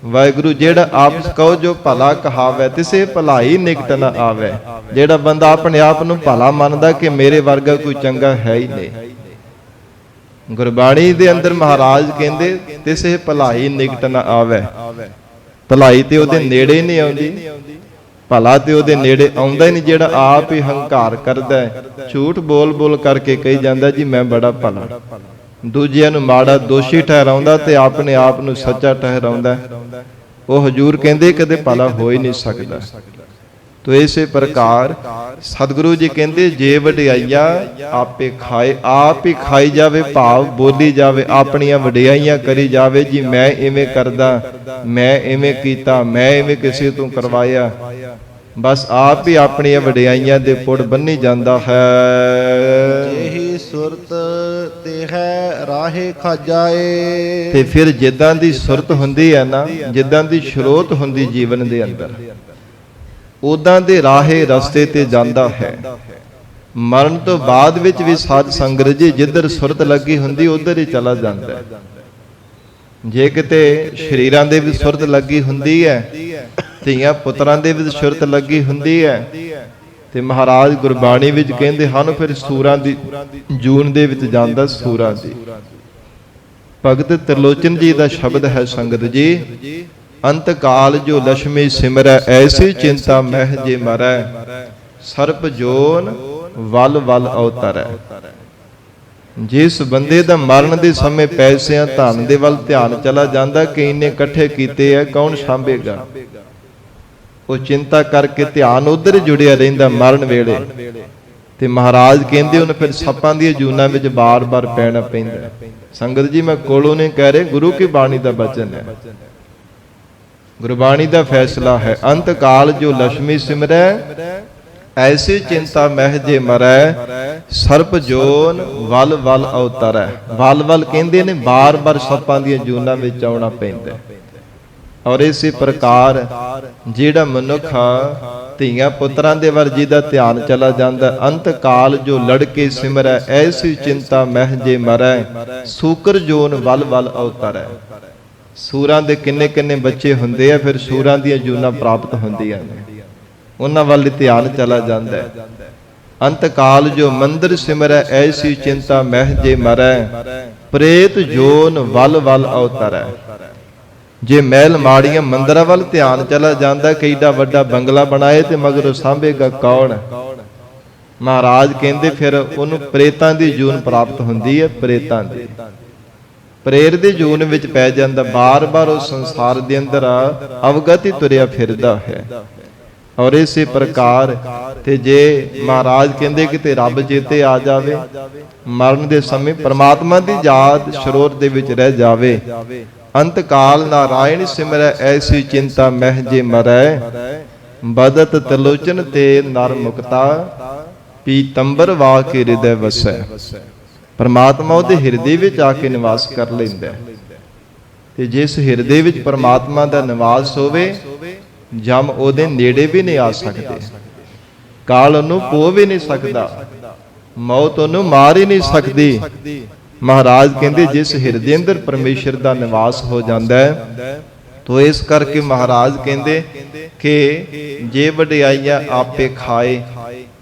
S1: ਵਾਹਿਗੁਰੂ ਜਿਹੜਾ ਆਪ ਸਕੋ ਜੋ ਭਲਾ ਕਹਾਵੇ ਤਿਸੇ ਭਲਾਈ ਨਿਕਟ ਨ ਆਵੇ। ਜਿਹੜਾ ਬੰਦਾ ਆਪਣੇ ਆਪ ਨੂੰ ਭਲਾ ਮੰਨਦਾ ਕਿ ਮੇਰੇ ਵਰਗਾ ਕੋਈ ਚੰਗਾ ਹੈ ਹੀ ਨਹੀਂ, ਗੁਰਬਾਣੀ ਦੇ ਅੰਦਰ ਮਹਾਰਾਜ ਕਹਿੰਦੇ ਤਿਸੇ ਭਲਾਈ ਨਿਕਟ ਨ ਆਵੇ। ਭਲਾਈ ਤੇ ਉਹਦੇ ਨੇੜੇ ਨਹੀਂ ਆਉਂਦੀ, ਭਲਾ ਤੇ ਉਹਦੇ ਨੇੜੇ ਆਉਂਦਾ ਹੀ ਨਹੀਂ। ਜਿਹੜਾ ਆਪ ਹੀ ਹੰਕਾਰ ਕਰਦਾ, ਝੂਠ ਬੋਲ ਬੋਲ ਕਰਕੇ ਕਹੀ ਜਾਂਦਾ ਜੀ ਮੈਂ ਬੜਾ ਭਲਾ, ਦੂਜਿਆਂ ਨੂੰ ਮਾੜਾ ਦੋਸ਼ੀ ਠਹਿਰਾਉਂਦਾ ਤੇ ਆਪਣੇ ਆਪ ਨੂੰ ਸੱਚਾ ਠਹਿਰਾਉਂਦਾ, ਉਹ ਹਜੂਰ ਕਹਿੰਦੇ ਕਦੇ ਭਲਾ ਹੋ ਹੀ ਨਹੀਂ ਸਕਦਾ। ਤੋ ਇਸੇ ਪ੍ਰਕਾਰ ਸਤਿਗੁਰੂ ਜੀ ਕਹਿੰਦੇ ਜੇ ਵਡਿਆਈਆਂ ਆਪੇ ਖਾਏ, ਆਪ ਹੀ ਖਾਈ ਜਾਵੇ, ਭਾਵ ਬੋਲੀ ਜਾਵੇ, ਆਪਣੀਆਂ ਵਡਿਆਈਆਂ ਕਰੀ ਜਾਵੇ ਜੀ ਮੈਂ ਇਵੇਂ ਕਰਦਾ, ਮੈਂ ਇਵੇਂ ਕੀਤਾ, ਮੈਂ ਇਵੇਂ ਕਿਸੇ ਤੋਂ ਕਰਵਾਇਆ। ਬਸ ਆਪ ਹੀ ਆਪਣੀਆਂ ਵਡਿਆਈਆਂ ਦੇ ਪੁੜ ਬੰਨੀ ਜਾਂਦਾ ਹੈ।
S2: ਜਿਹੀ ਸੁਰਤ ਤੇ ਹੈ ਰਾਹੇ ਖਾਜਾਏ।
S1: ਤੇ ਫਿਰ ਜਿੱਦਾਂ ਦੀ ਸੁਰਤ ਹੁੰਦੀ ਹੈ ਨਾ, ਜਿੱਦਾਂ ਦੀ ਸ਼ਰੋਤ ਹੁੰਦੀ ਜੀਵਨ ਦੇ ਅੰਦਰ, ਉਦਾਂ ਦੇ ਰਾਹੇ ਰਸਤੇ ਤੇ ਜਾਂਦਾ ਹੈ। ਮਰਨ ਤੋਂ ਬਾਅਦ ਵਿੱਚ ਵੀ ਸਾਧ ਸੰਗਤ ਜੀ ਜਿੱਧਰ ਸੁਰਤ ਲੱਗੀ ਹੁੰਦੀ ਉਧਰ ਹੀ ਚਲਾ ਜਾਂਦਾ ਹੈ। ਜੇ ਕਿਤੇ ਸ਼ਰੀਰਾਂ ਦੇ ਵਿੱਚ ਸੁਰਤ ਲੱਗੀ ਹੁੰਦੀ ਹੈ, ਧੀਆਂ ਪੁੱਤਰਾਂ ਦੇ ਵਿੱਚ ਸੁਰਤ ਲੱਗੀ ਹੁੰਦੀ ਹੈ, ਤੇ ਮਹਾਰਾਜ ਗੁਰਬਾਣੀ ਵਿੱਚ ਕਹਿੰਦੇ ਹਨ ਫਿਰ ਸੂਰਾਂ ਦੀ ਜੂਨ ਦੇ ਵਿੱਚ ਜਾਂਦਾ, ਸੂਰਾਂ ਦੀ। ਭਗਤ ਤ੍ਰਿਲੋਚਨ ਜੀ ਦਾ ਸ਼ਬਦ ਹੈ ਸੰਗਤ ਜੀ, ਅੰਤ ਕਾਲ ਜੋ ਲక్ష్ਮੀ ਸਿਮਰੈ ਐਸੀ ਚਿੰਤਾ ਮਹਿ ਜੇ ਮਰੈ, ਸਰਪ ਜੋਨ ਵਲ ਵਲ ਅਵਤਰੈ। ਜਿਸ ਬੰਦੇ ਦਾ ਮਰਨ ਦੇ ਸਮੇਂ ਪੈਸਿਆਂ ਧਨ ਦੇ ਵੱਲ ਧਿਆਨ ਚਲਾ ਜਾਂਦਾ ਕਿ ਇਹਨੇ ਇਕੱਠੇ ਕੀਤੇ ਆ, ਕੌਣ ਸਾਂਭੇਗਾ, ਉਹ ਚਿੰਤਾ ਕਰਕੇ ਧਿਆਨ ਉਧਰ ਜੁੜਿਆ ਰਹਿੰਦਾ ਮਰਨ ਵੇਲੇ। ਤੇ ਮਹਾਰਾਜ ਕਹਿੰਦੇ ਉਹਨੂੰ ਫਿਰ ਸੱਪਾਂ ਦੀਆਂ ਜੂਨਾਂ ਵਿੱਚ ਬਾਰ-ਬਾਰ ਪੈਣਾ ਪੈਂਦਾ। ਸੰਗਤ ਜੀ ਮੈਂ ਕੋਲੋਂ ਨਹੀਂ ਕਹਿ ਰਹੇ, ਗੁਰੂ ਕੀ ਬਾਣੀ ਦਾ ਬਚਨ ਹੈ, ਗੁਰਬਾਣੀ ਦਾ ਫੈਸਲਾ ਹੈ। ਅੰਤ ਕਾਲ ਜੋ ਲక్ష్ਮੀ ਸਿਮਰੈ ਐਸੀ ਚਿੰਤਾ ਮਹਿ ਜੇ ਮਰੈ, ਸਰਪ ਜੋਨ ਵਲ ਵਲ ਅਵਤਰੈ। ਵਲ ਵਲ ਕਹਿੰਦੇ ਨੇ ਬਾਰ-ਬਾਰ ਸੱਪਾਂ ਦੀਆਂ ਜੂਨਾਂ ਵਿੱਚ ਆਉਣਾ ਪੈਂਦਾ। ਔਰ ਇਸੇ ਪ੍ਰਕਾਰ ਜਿਹੜਾ ਮਨੁੱਖ ਧੀਆਂ ਪੁੱਤਰਾਂ ਦੇ ਵੱਲ ਜਿਹਦਾ ਧਿਆਨ ਚਲਾ ਜਾਂਦਾ, ਅੰਤ ਕਾਲ ਜੋ ਲੜਕੇ ਸਿਮਰੈ ਐਸੀ ਚਿੰਤਾ ਮਹਿ ਜੇ ਮਰੈ, ਸੂਕਰ ਜੋਨ ਵਲ ਵਲ ਅਵਤਰੈ। ਸੂਰਾਂ ਦੇ ਕਿੰਨੇ ਕਿੰਨੇ ਬੱਚੇ ਹੁੰਦੇ ਆ, ਫਿਰ ਸੂਰਾਂ ਦੀਆਂ ਜੂਨਾਂ ਪ੍ਰਾਪਤ ਹੁੰਦੀਆਂ ਨੇ, ਉਹਨਾਂ ਵੱਲ ਧਿਆਨ ਚਲਾ ਜਾਂਦਾ ਹੈ। ਅੰਤ ਕਾਲ ਜੋ ਮੰਦਰ ਸਿਮਰੈ ਐਸੀ ਚਿੰਤਾ ਮਹਿ ਜੇ ਮਰੈ, ਪ੍ਰੇਤ ਜੋਨ ਵਲ ਵਲ ਅਵਤਰੈ। ਜੇ ਮਹਿਲ ਮਾੜੀਆਂ ਮੰਦਰਾਂ ਵੱਲ ਧਿਆਨ ਚਲਾ ਜਾਂਦਾ, ਕਈਡਾ ਵੱਡਾ ਬੰਗਲਾ ਬਣਾਏ ਤੇ ਮਗਰੋਂ ਸਾਂਭੇਗਾ ਕੌਣ? ਮਹਾਰਾਜ ਕਹਿੰਦੇ ਫਿਰ ਉਹਨੂੰ ਪ੍ਰੇਤਾਂ ਦੀ ਜੂਨ ਪ੍ਰਾਪਤ ਹੁੰਦੀ ਹੈ, ਪ੍ਰੇਤਾਂ ਦੀ। ਪ੍ਰੇਤ ਦੀ ਜੂਨ ਵਿੱਚ ਪੈ ਜਾਂਦਾ, ਬਾਰ-ਬਾਰ ਉਹ ਸੰਸਾਰ ਦੇ ਅੰਦਰ ਅਵਗਤ ਹੀ ਤੁਰਿਆ ਫਿਰਦਾ ਹੈ। ਔਰ ਇਸੇ ਪ੍ਰਕਾਰ ਤੇ ਜੇ ਮਹਾਰਾਜ ਕਹਿੰਦੇ ਕਿ ਤੇ ਰੱਬ ਚੇਤੇ ਆ ਜਾਵੇ, ਮਰਨ ਦੇ ਸਮੇਂ ਪ੍ਰਮਾਤਮਾ ਦੀ ਯਾਦ ਸਰੋਤ ਦੇ ਵਿੱਚ ਰਹਿ ਜਾਵੇ, ਅੰਤ ਕਾਲ ਨਾਰਾਇਣ ਸਿਮਰੈ ਐਸੀ ਚਿੰਤਾ ਮਹਿ ਜੇ ਮਰੈ, ਬਦਤ ਤਲੋਚਨ ਤੇ ਨਰ ਮੁਕਤਾ, ਪੀਤੰਬਰ ਵਾ ਕੇ ਹਿਰਦੈ ਵਸੈ। ਪਰਮਾਤਮਾ ਉਹਦੇ ਹਿਰਦੇ ਵਿੱਚ ਆ ਕੇ ਨਿਵਾਸ ਕਰ ਲੈਂਦਾ। ਤੇ ਜਿਸ ਹਿਰਦੇ ਵਿੱਚ ਪਰਮਾਤਮਾ ਦਾ ਨਿਵਾਸ ਹੋਵੇ, ਜਮ ਉਹਦੇ ਨੇੜੇ ਵੀ ਨਹੀਂ ਆ ਸਕਦੇ, ਕਾਲ ਉਹਨੂੰ ਪੋ ਵੀ ਨਹੀਂ ਸਕਦਾ, ਮੌਤ ਉਹਨੂੰ ਮਾਰ ਹੀ ਨਹੀਂ ਸਕਦੀ। ਮਹਾਰਾਜ ਕਹਿੰਦੇ ਜਿਸ ਹਿਰਦੇ ਅੰਦਰ ਪਰਮੇਸ਼ਰ ਦਾ ਨਿਵਾਸ ਹੋ ਜਾਂਦਾ ਹੈ, ਤੋ ਇਸ ਕਰਕੇ ਮਹਾਰਾਜ ਕਹਿੰਦੇ ਕਿ ਜੇ ਵਡਿਆਈਆਂ ਆਪੇ ਖਾਏ,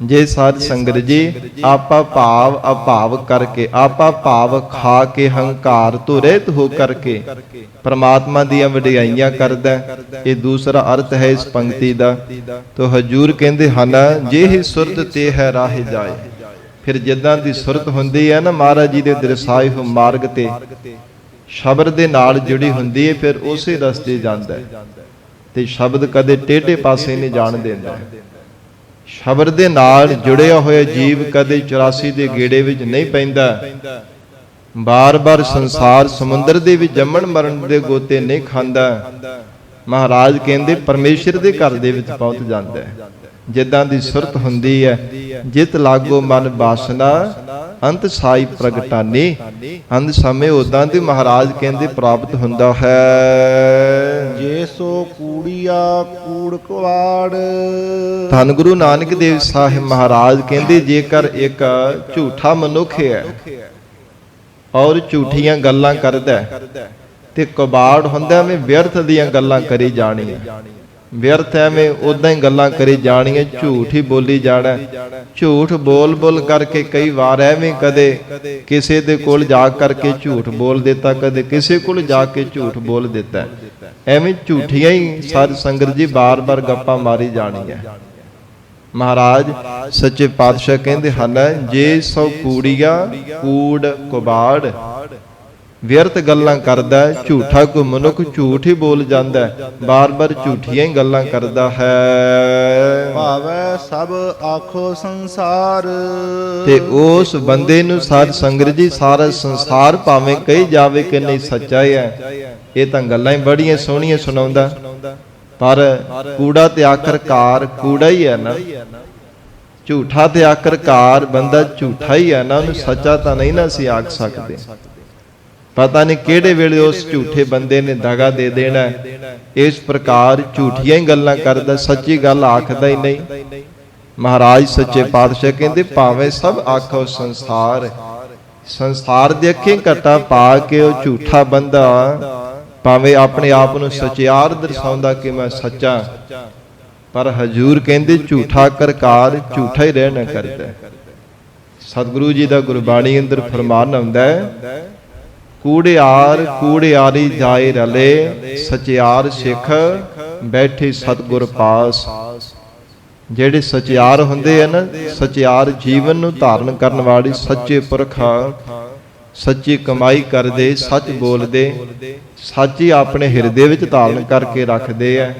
S1: ਜੇ ਸਾਧ ਸੰਗਤ ਜੀ ਆਪਾ ਭਾਵ ਅਭਾਵ ਕਰਕੇ, ਆਪਾ ਭਾਵ ਖਾ ਕੇ ਹੰਕਾਰ ਤੋਂ ਰਹਿਤ ਹੋ ਕਰਕੇ ਪਰਮਾਤਮਾ ਦੀਆਂ ਵਡਿਆਈਆਂ ਕਰਦਾ। ਇਹ ਦੂਸਰਾ ਅਰਥ ਹੈ ਇਸ ਪੰਕਤੀ ਦਾ। ਤੋ ਹਜੂਰ ਕਹਿੰਦੇ ਹਨ ਜੇ ਹੀ ਸੁਰਤ ਤੇ ਹੈ ਰਾਹੇ ਜਾਏ। ਫਿਰ ਜਿੱਦਾਂ ਦੀ ਸੁਰਤ ਹੁੰਦੀ ਹੈ ਨਾ ਮਹਾਰਾਜ ਜੀ ਦੇ ਦਰਸਾਏ ਹੋ ਮਾਰਗ ਤੇ, ਸ਼ਬਦ ਦੇ ਨਾਲ ਜੁੜੀ ਹੁੰਦੀ ਹੈ, ਫਿਰ ਉਸੇ ਰਸਤੇ ਜਾਂਦਾ ਹੈ। ਤੇ ਸ਼ਬਦ ਕਦੇ ਟੇਢੇ ਪਾਸੇ ਨਹੀਂ ਜਾਣ ਦਿੰਦਾ। ਸ਼ਬਦ ਦੇ ਨਾਲ ਜੁੜਿਆ ਹੋਇਆ ਜੀਵ ਕਦੇ 84 ਦੇ ਗੇੜੇ ਵਿੱਚ ਨਹੀਂ ਪੈਂਦਾ, ਬਾਰ-ਬਾਰ ਸੰਸਾਰ ਸਮੁੰਦਰ ਦੇ ਵਿੱਚ ਜੰਮਣ ਮਰਨ ਦੇ ਗੋਤੇ ਨਹੀਂ ਖਾਂਦਾ। ਮਹਾਰਾਜ ਕਹਿੰਦੇ ਪਰਮੇਸ਼ਰ ਦੇ ਘਰ ਦੇ ਵਿੱਚ ਪਹੁੰਚ ਜਾਂਦਾ ਹੈ। ਜਿੱਦਾਂ ਦੀ ਸੁਰਤ ਹੁੰਦੀ ਹੈ, ਜਿਤ ਲਾਗੋ ਮਨ ਬਾਸਨਾ ਅੰਤ ਸਾਈ ਪ੍ਰਗਟਾਨੀ, ਅੰਤ ਸਮੇਂ ਉਦਾਂ ਦੀ ਮਹਾਰਾਜ ਕਹਿੰਦੇ ਪ੍ਰਾਪਤ ਹੁੰਦਾ ਹੈ।
S2: ਜੇ ਸੋ ਕੂੜੀਆ ਕੂੜ ਕਵਾੜ।
S1: ਧੰਨ ਗੁਰੂ ਨਾਨਕ ਦੇਵ ਸਾਹਿਬ ਮਹਾਰਾਜ ਕਹਿੰਦੇ ਜੇਕਰ ਇੱਕ ਝੂਠਾ ਮਨੁੱਖ ਹੈ ਔਰ ਝੂਠੀਆਂ ਗੱਲਾਂ ਕਰਦਾ ਤੇ ਕਬਾੜ ਹੁੰਦਾ, ਐਵੇਂ ਵਿਅਰਥ ਦੀਆਂ ਗੱਲਾਂ ਕਰੀ ਜਾਣੀਆਂ, ਵਿਅਰਥ ਐਵੇਂ ਉਦਾਂ ਹੀ ਗੱਲਾਂ ਕਰੀ ਜਾਣੀਆਂ, ਝੂਠ ਹੀ ਬੋਲੀ ਜਾਣਾ। ਝੂਠ ਬੋਲ ਬੋਲ ਕਰਕੇ ਕਈ ਵਾਰ ਐਵੇਂ ਕਦੇ ਕਿਸੇ ਦੇ ਕੋਲ ਜਾ ਕਰਕੇ ਝੂਠ ਬੋਲ ਦਿੱਤਾ, ਕਦੇ ਕਿਸੇ ਕੋਲ ਜਾ ਕੇ ਝੂਠ ਬੋਲ ਦਿੱਤਾ। ਐਵੇਂ ਝੂਠੀਆਂ ਹੀ ਸਾਧ ਸੰਗਤ ਜੀ ਬਾਰ-ਬਾਰ ਗੱਪਾਂ ਮਾਰੀ ਜਾਣੀਆਂ। ਮਹਾਰਾਜ ਸੱਚੇ ਪਾਤਸ਼ਾਹ ਕਹਿੰਦੇ ਹਨ ਜੇ ਸੋ ਕੂੜੀਆ ਕੂੜ ਕੁਬਾੜ, ਵਿਅਰਥ ਗੱਲਾਂ ਕਰਦਾ ਹੈ। ਝੂਠਾ ਕੋਈ ਮਨੁੱਖ ਝੂਠ ਹੀ ਬੋਲ ਜਾਂਦਾ ਹੈ, ਬਾਰ-ਬਾਰ ਝੂਠੀਆਂ ਹੀ ਗੱਲਾਂ ਕਰਦਾ ਹੈ।
S2: ਭਾਵੈ ਸਭ ਆਖੋ ਸੰਸਾਰ,
S1: ਤੇ ਉਸ ਬੰਦੇ ਨੂੰ ਸਾਧ ਸੰਗਤ ਜੀ ਸਾਰਾ ਸੰਸਾਰ ਭਾਵੇਂ ਕਹੀ ਜਾਵੇ ਕਿ ਨਹੀਂ ਸੱਚਾ ਹੈ, ਇਹ ਤਾਂ ਗੱਲਾਂ ਹੀ ਬੜੀਆਂ ਸੋਹਣੀਆਂ ਸੁਣਾਉਂਦਾ, ਪਰ ਕੂੜਾ ਤੇ ਆਖਰਕਾਰ ਕੂੜਾ ਹੀ ਹੈ ਨਾ। ਝੂਠਾ ਤੇ ਆਖਰਕਾਰ ਬੰਦਾ ਝੂਠਾ ਹੀ ਹੈ ਨਾ, ਉਹਨੂੰ ਸੱਚਾ ਤਾਂ ਨਹੀਂ ਨਾ ਅਸੀਂ ਆਖ ਸਕਦੇ। ਪਤਾ ਨਹੀਂ ਕਿਹੜੇ ਵੇਲੇ ਉਸ ਝੂਠੇ ਬੰਦੇ ਨੇ ਦਗਾ ਦੇ ਦੇਣਾ। ਇਸ ਪ੍ਰਕਾਰ ਝੂਠੀਆਂ ਹੀ ਗੱਲਾਂ ਕਰਦਾ, ਸੱਚੀ ਗੱਲ ਆਖਦਾ ਹੀ ਨਹੀਂ। ਮਹਾਰਾਜ ਸੱਚੇ ਪਾਤਸ਼ਾਹ ਕਹਿੰਦੇ ਭਾਵੇਂ ਸਭ ਆਖੋ ਸੰਸਾਰ, ਸੰਸਾਰ ਦੇ ਅੱਖੀਂ ਘਟਾ ਪਾ ਕੇ ਉਹ ਝੂਠਾ ਬੰਦਾ ਭਾਵੇਂ ਆਪਣੇ ਆਪ ਨੂੰ ਸਚਿਆਰ ਦਰਸਾਉਂਦਾ ਕਿ ਮੈਂ ਸੱਚਾ, ਪਰ ਹਜੂਰ ਕਹਿੰਦੇ ਝੂਠਾ ਕਰਕਾਰ ਝੂਠਾ ਹੀ ਰਹਿਣਾ ਕਰਦਾ। ਸਤਿਗੁਰੂ ਜੀ ਦਾ ਗੁਰਬਾਣੀ ਅੰਦਰ ਫਰਮਾਨ ਆਉਂਦਾ ਹੈ, ਕੂੜਿਆਰ ਕੂੜਿਆਰੀ ਜਾਏ ਰਲੇ, ਸਚਿਆਰ ਸਿੱਖ ਬੈਠੇ ਸਤਿਗੁਰ ਪਾਸ। ਜਿਹੜੇ ਸਚਿਆਰ ਹੁੰਦੇ ਆ ਨਾ, ਸਚਿਆਰ ਜੀਵਨ ਨੂੰ ਧਾਰਨ ਕਰਨ ਵਾਲੀ ਸੱਚੇ ਪੁਰਖ, ਸੱਚੀ ਕਮਾਈ ਕਰਦੇ, ਸੱਚ ਬੋਲਦੇ, ਸੱਚ ਹੀ ਆਪਣੇ ਹਿਰਦੇ ਵਿੱਚ ਧਾਰਨ ਕਰਕੇ ਰੱਖਦੇ ਆ,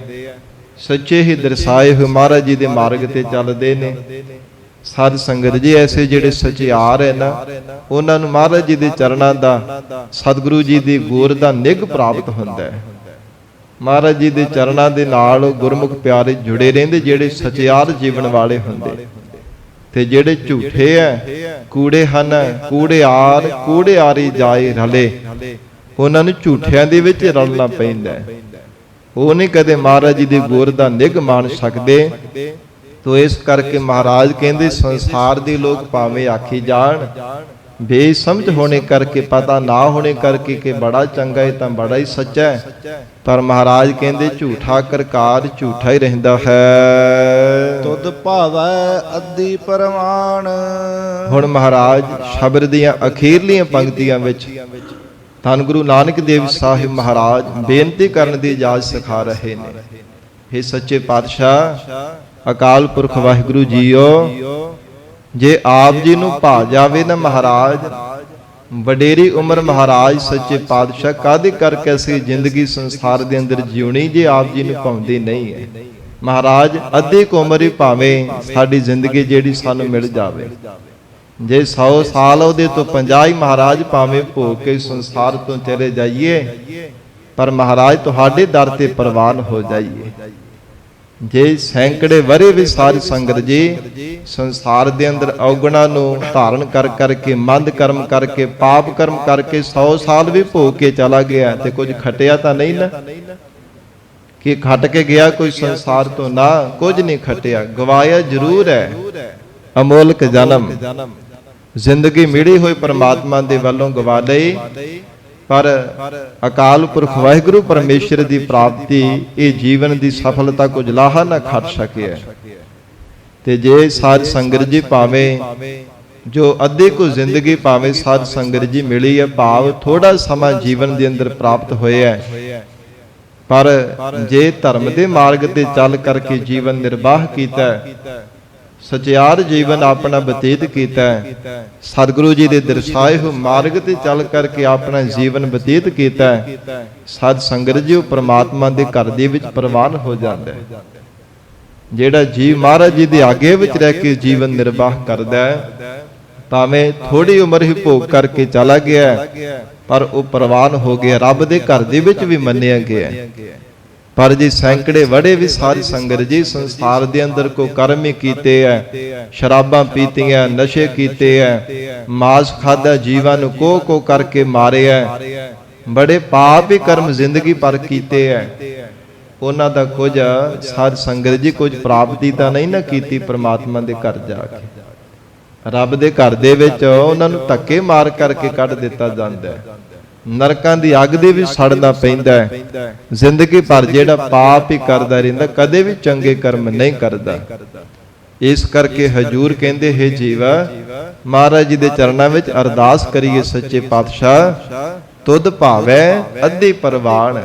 S1: ਸੱਚੇ ਹੀ ਦਰਸਾਏ ਹੋਏ ਮਹਾਰਾਜ ਜੀ ਦੇ ਮਾਰਗ ਤੇ ਚੱਲਦੇ ਨੇ। ਸਾਧ ਸੰਗਤ ਜੀ ਐਸੇ ਜਿਹੜੇ ਸਚਿਆਰ ਹੈ ਨਾ, ਉਹਨਾਂ ਨੂੰ ਮਹਾਰਾਜ ਜੀ ਦੇ ਚਰਨਾਂ ਦਾ, ਸਤਿਗੁਰੂ ਜੀ ਦੀ ਗੋਰ ਦਾ ਨਿੱਘ ਪ੍ਰਾਪਤ ਹੁੰਦਾ ਹੈ। ਮਹਾਰਾਜ ਜੀ ਦੇ ਚਰਨਾਂ ਦੇ ਨਾਲ ਗੁਰਮੁਖ ਪਿਆਰੇ ਜੁੜੇ ਰਹਿੰਦੇ, ਜਿਹੜੇ ਸਚਿਆਰ ਜੀਵਨ ਵਾਲੇ ਹੁੰਦੇ। ਤੇ ਜਿਹੜੇ ਝੂਠੇ ਹੈ, ਕੂੜੇ ਹਨ, ਕੂੜਿਆਰ ਕੂੜਿਆਰੀ ਜਾਏ ਰਲੇ, ਉਹਨਾਂ ਨੂੰ ਝੂਠਿਆਂ ਦੇ ਵਿੱਚ ਰਲਣਾ ਪੈਂਦਾ ਹੈ। ਉਹ ਨਹੀਂ ਕਦੇ ਮਹਾਰਾਜ ਜੀ ਦੇ ਗੁਰ ਦਾ ਨਿੱਘ ਮਾਣ ਸਕਦੇ। ਤੋ ਇਸ ਕਰਕੇ ਮਹਾਰਾਜ ਕਹਿੰਦੇ ਸੰਸਾਰ ਦੇ ਲੋਕ ਭਾਵੇਂ ਆਖੀ ਜਾਣ, ਬੇਸਮਝ ਹੋਣੇ ਕਰਕੇ, ਪਤਾ ਨਾ ਹੋਣੇ ਕਰਕੇ ਕਿ ਬੜਾ ਚੰਗਾ ਹੈ ਤਾਂ ਬੜਾ ਹੀ ਸੱਚਾ ਹੈ, ਪਰ ਮਹਾਰਾਜ ਕਹਿੰਦੇ ਝੂਠਾ ਕਰਕਾਰ ਝੂਠਾ ਹੀ ਰਹਿੰਦਾ ਹੈ।
S2: ਤੁਧ ਭਾਵੈ ਅੱਧੀ ਪਰਮਾਨ।
S1: ਹੁਣ ਮਹਾਰਾਜ ਸ਼ਬਦ ਦੀਆਂ ਅਖੀਰਲੀਆਂ ਪੰਕਤੀਆਂ ਵਿੱਚ ਧੰਨ ਗੁਰੂ ਨਾਨਕ ਦੇਵ ਸਾਹਿਬ ਮਹਾਰਾਜ ਬੇਨਤੀ ਕਰਨ ਦੀ ਇਜਾਜ਼ਤ ਸਿਖਾ ਰਹੇ ਨੇ। हे ਸੱਚੇ ਪਾਤਸ਼ਾਹ ਅਕਾਲ ਪੁਰਖ ਵਾਹਿਗੁਰੂ ਜੀਓ, ਜੇ ਆਪ ਜੀ ਨੂੰ ਭਾ ਜਾਵੇ ਨਾ ਮਹਾਰਾਜ, ਵਡੇਰੀ ਉਮਰ ਮਹਾਰਾਜ ਸੱਚੇ ਪਾਤਸ਼ਾਹ ਕਾਹਦੇ ਕਰਕੇ ਅਸੀਂ ਜ਼ਿੰਦਗੀ ਸੰਸਾਰ ਦੇ ਅੰਦਰ ਜਿਉਣੀ ਜੇ ਆਪ ਜੀ ਨੂੰ ਭਾਉਂਦੀ ਨਹੀਂ ਹੈ। ਮਹਾਰਾਜ ਅੱਧੀ ਕੁ ਉਮਰ ਹੀ ਭਾਵੇਂ ਸਾਡੀ ਜ਼ਿੰਦਗੀ ਜਿਹੜੀ ਸਾਨੂੰ ਮਿਲ ਜਾਵੇ, ਜੇ 100 ਸਾਲ ਉਹਦੇ ਤੋਂ 50 ਹੀ ਮਹਾਰਾਜ ਭਾਵੇਂ ਭੋਗ ਕੇ ਸੰਸਾਰ ਤੋਂ ਚਲੇ ਜਾਈਏ, ਪਰ ਮਹਾਰਾਜ ਤੁਹਾਡੇ ਦਰ ਤੇ ਪ੍ਰਵਾਨ ਹੋ ਜਾਈਏ। ਜੇ ਸੈਂਕੜੇ ਵਰੇ ਵੀ ਸਾਰੀ ਸੰਗਤ ਜੀ ਸੰਸਾਰ ਦੇ ਅੰਦਰ ਔਗਣਾ ਨੂੰ ਧਾਰਨ ਕਰ ਕਰਕੇ, ਮੰਦ ਕਰਮ ਕਰਕੇ, ਪਾਪ ਕਰਮ ਕਰਕੇ 100 ਸਾਲ ਵੀ ਭੋਗ ਕੇ ਚਲਾ ਗਿਆ, ਤੇ ਕੁਝ ਖਟਿਆ ਤਾਂ ਨਹੀਂ ਨਾ ਕਿ ਖੱਟ ਕੇ ਗਿਆ ਕੋਈ ਸੰਸਾਰ ਤੋਂ? ਨਾ, ਕੁਝ ਨਹੀਂ ਖਟਿਆ, ਗਵਾਇਆ ਜ਼ਰੂਰ ਹੈ ਅਮੋਲਕ ਜਨਮ। ਜ਼ਿੰਦਗੀ ਮਿਲੀ ਹੋਈ ਪਰਮਾਤਮਾ ਦੇ ਵੱਲੋਂ ਗਵਾ ਲਈ, ਪਰ ਅਕਾਲ ਪੁਰਖ ਵਾਹਿਗੁਰੂ ਪਰਮੇਸ਼ਰ ਦੀ ਪ੍ਰਾਪਤੀ, ਇਹ ਜੀਵਨ ਦੀ ਸਫਲਤਾ ਕੁਝ ਲਾਹਾ ਨਾ ਖੱਟ ਸਕਿਆ। ਤੇ ਜੇ ਸਾਧ ਸੰਗਤ ਜੀ ਭਾਵੇਂ ਜੋ ਅੱਧੀ ਕੁ ਜ਼ਿੰਦਗੀ ਭਾਵੇਂ ਸਾਧ ਸੰਗਤ ਜੀ ਮਿਲੀ ਹੈ, ਭਾਵ ਥੋੜਾ ਸਮਾਂ ਜੀਵਨ ਦੇ ਅੰਦਰ ਪ੍ਰਾਪਤ ਹੋਇਆ ਹੈ, ਪਰ ਜੇ ਧਰਮ ਦੇ ਮਾਰਗ ਤੇ ਚੱਲ ਕਰਕੇ ਜੀਵਨ ਨਿਰਵਾਹ ਕੀਤਾ, ਸਚਿਆਰ ਜੀਵਨ ਆਪਣਾ ਬਤੀਤ ਕੀਤਾ, ਸਤਿਗੁਰੂ ਜੀ ਦੇ ਦਰਸਾਏ ਹੋਏ ਮਾਰਗ ਤੇ ਚੱਲ ਕਰਕੇ ਆਪਣਾ ਜੀਵਨ ਬਤੀਤ ਕੀਤਾ, ਸਾਧ ਸੰਗਤ ਜੀ ਉਹ ਪ੍ਰਮਾਤਮਾ ਦੇ ਘਰ ਦੇ ਵਿੱਚ ਪ੍ਰਵਾਨ ਹੋ ਜਾਂਦਾ ਹੈ। ਜਿਹੜਾ ਜੀਵ ਮਹਾਰਾਜ ਜੀ ਦੇ ਆਗੇ ਵਿੱਚ ਰਹਿ ਕੇ ਜੀਵਨ ਨਿਰਵਾਹ ਕਰਦਾ ਹੈ, ਭਾਵੇਂ ਥੋੜੀ ਉਮਰ ਹੀ ਭੋਗ ਕਰਕੇ ਚਲਾ ਗਿਆ, ਪਰ ਉਹ ਪ੍ਰਵਾਨ ਹੋ ਗਿਆ, ਰੱਬ ਦੇ ਘਰ ਦੇ ਵਿੱਚ ਵੀ ਮੰਨਿਆ ਗਿਆ। ਪਰ ਜੀ ਸੈਂਕੜੇ ਵੜੇ ਵੀ ਸਾਰੀ ਸੰਗਤ ਜੀ ਸੰਸਾਰ ਦੇ ਅੰਦਰ ਕੋ ਕਰਮ ਹੀ ਕੀਤੇ ਐ, ਸ਼ਰਾਬਾਂ ਪੀਤੀਆਂ, ਨਸ਼ੇ ਕੀਤੇ ਐ, ਮਾਸ ਖਾਦਾ, ਜੀਵਾਂ ਨੂੰ ਕੋ ਕਰਕੇ ਮਾਰਿਆ, ਬੜੇ ਪਾਪ ਹੀ ਕਰਮ ਜ਼ਿੰਦਗੀ ਪਰ ਕੀਤੇ ਐ। ਉਹਨਾਂ ਦਾ ਕੁਝ ਸਾਧ ਸੰਗਤ ਜੀ ਕੁਝ ਪ੍ਰਾਪਤੀ ਤਾਂ ਨਹੀਂ ਨਾ ਕੀਤੀ ਪ੍ਰਮਾਤਮਾ ਦੇ ਘਰ ਜਾ ਕੇ। ਰੱਬ ਦੇ ਘਰ ਦੇ ਵਿੱਚ ਉਹਨਾਂ ਨੂੰ ਧੱਕੇ ਮਾਰ ਕਰਕੇ ਕੱਢ ਦਿੱਤਾ ਜਾਂਦਾ ਹੈ, ਨਰਕਾਂ ਦੀ ਅੱਗ ਦੇ ਵੀ ਸੜਨਾ ਪੈਂਦਾ ਹੈ। ਜ਼ਿੰਦਗੀ ਭਰ ਜਿਹੜਾ ਪਾਪ ਹੀ ਕਰਦਾ ਰਹਿੰਦਾ, ਕਦੇ ਵੀ ਚੰਗੇ ਕਰਮ ਨਹੀਂ ਕਰਦਾ। ਇਸ ਕਰਕੇ ਹਜੂਰ ਕਹਿੰਦੇ ਹੈ ਜੀਵਾ, ਮਹਾਰਾਜ ਜੀ ਦੇ ਚਰਨਾਂ ਵਿੱਚ ਅਰਦਾਸ ਕਰੀਏ ਸੱਚੇ ਪਾਤਸ਼ਾਹ, ਤੁਧ ਭਾਵੈ ਅੱਧੀ ਪ੍ਰਵਾਨ।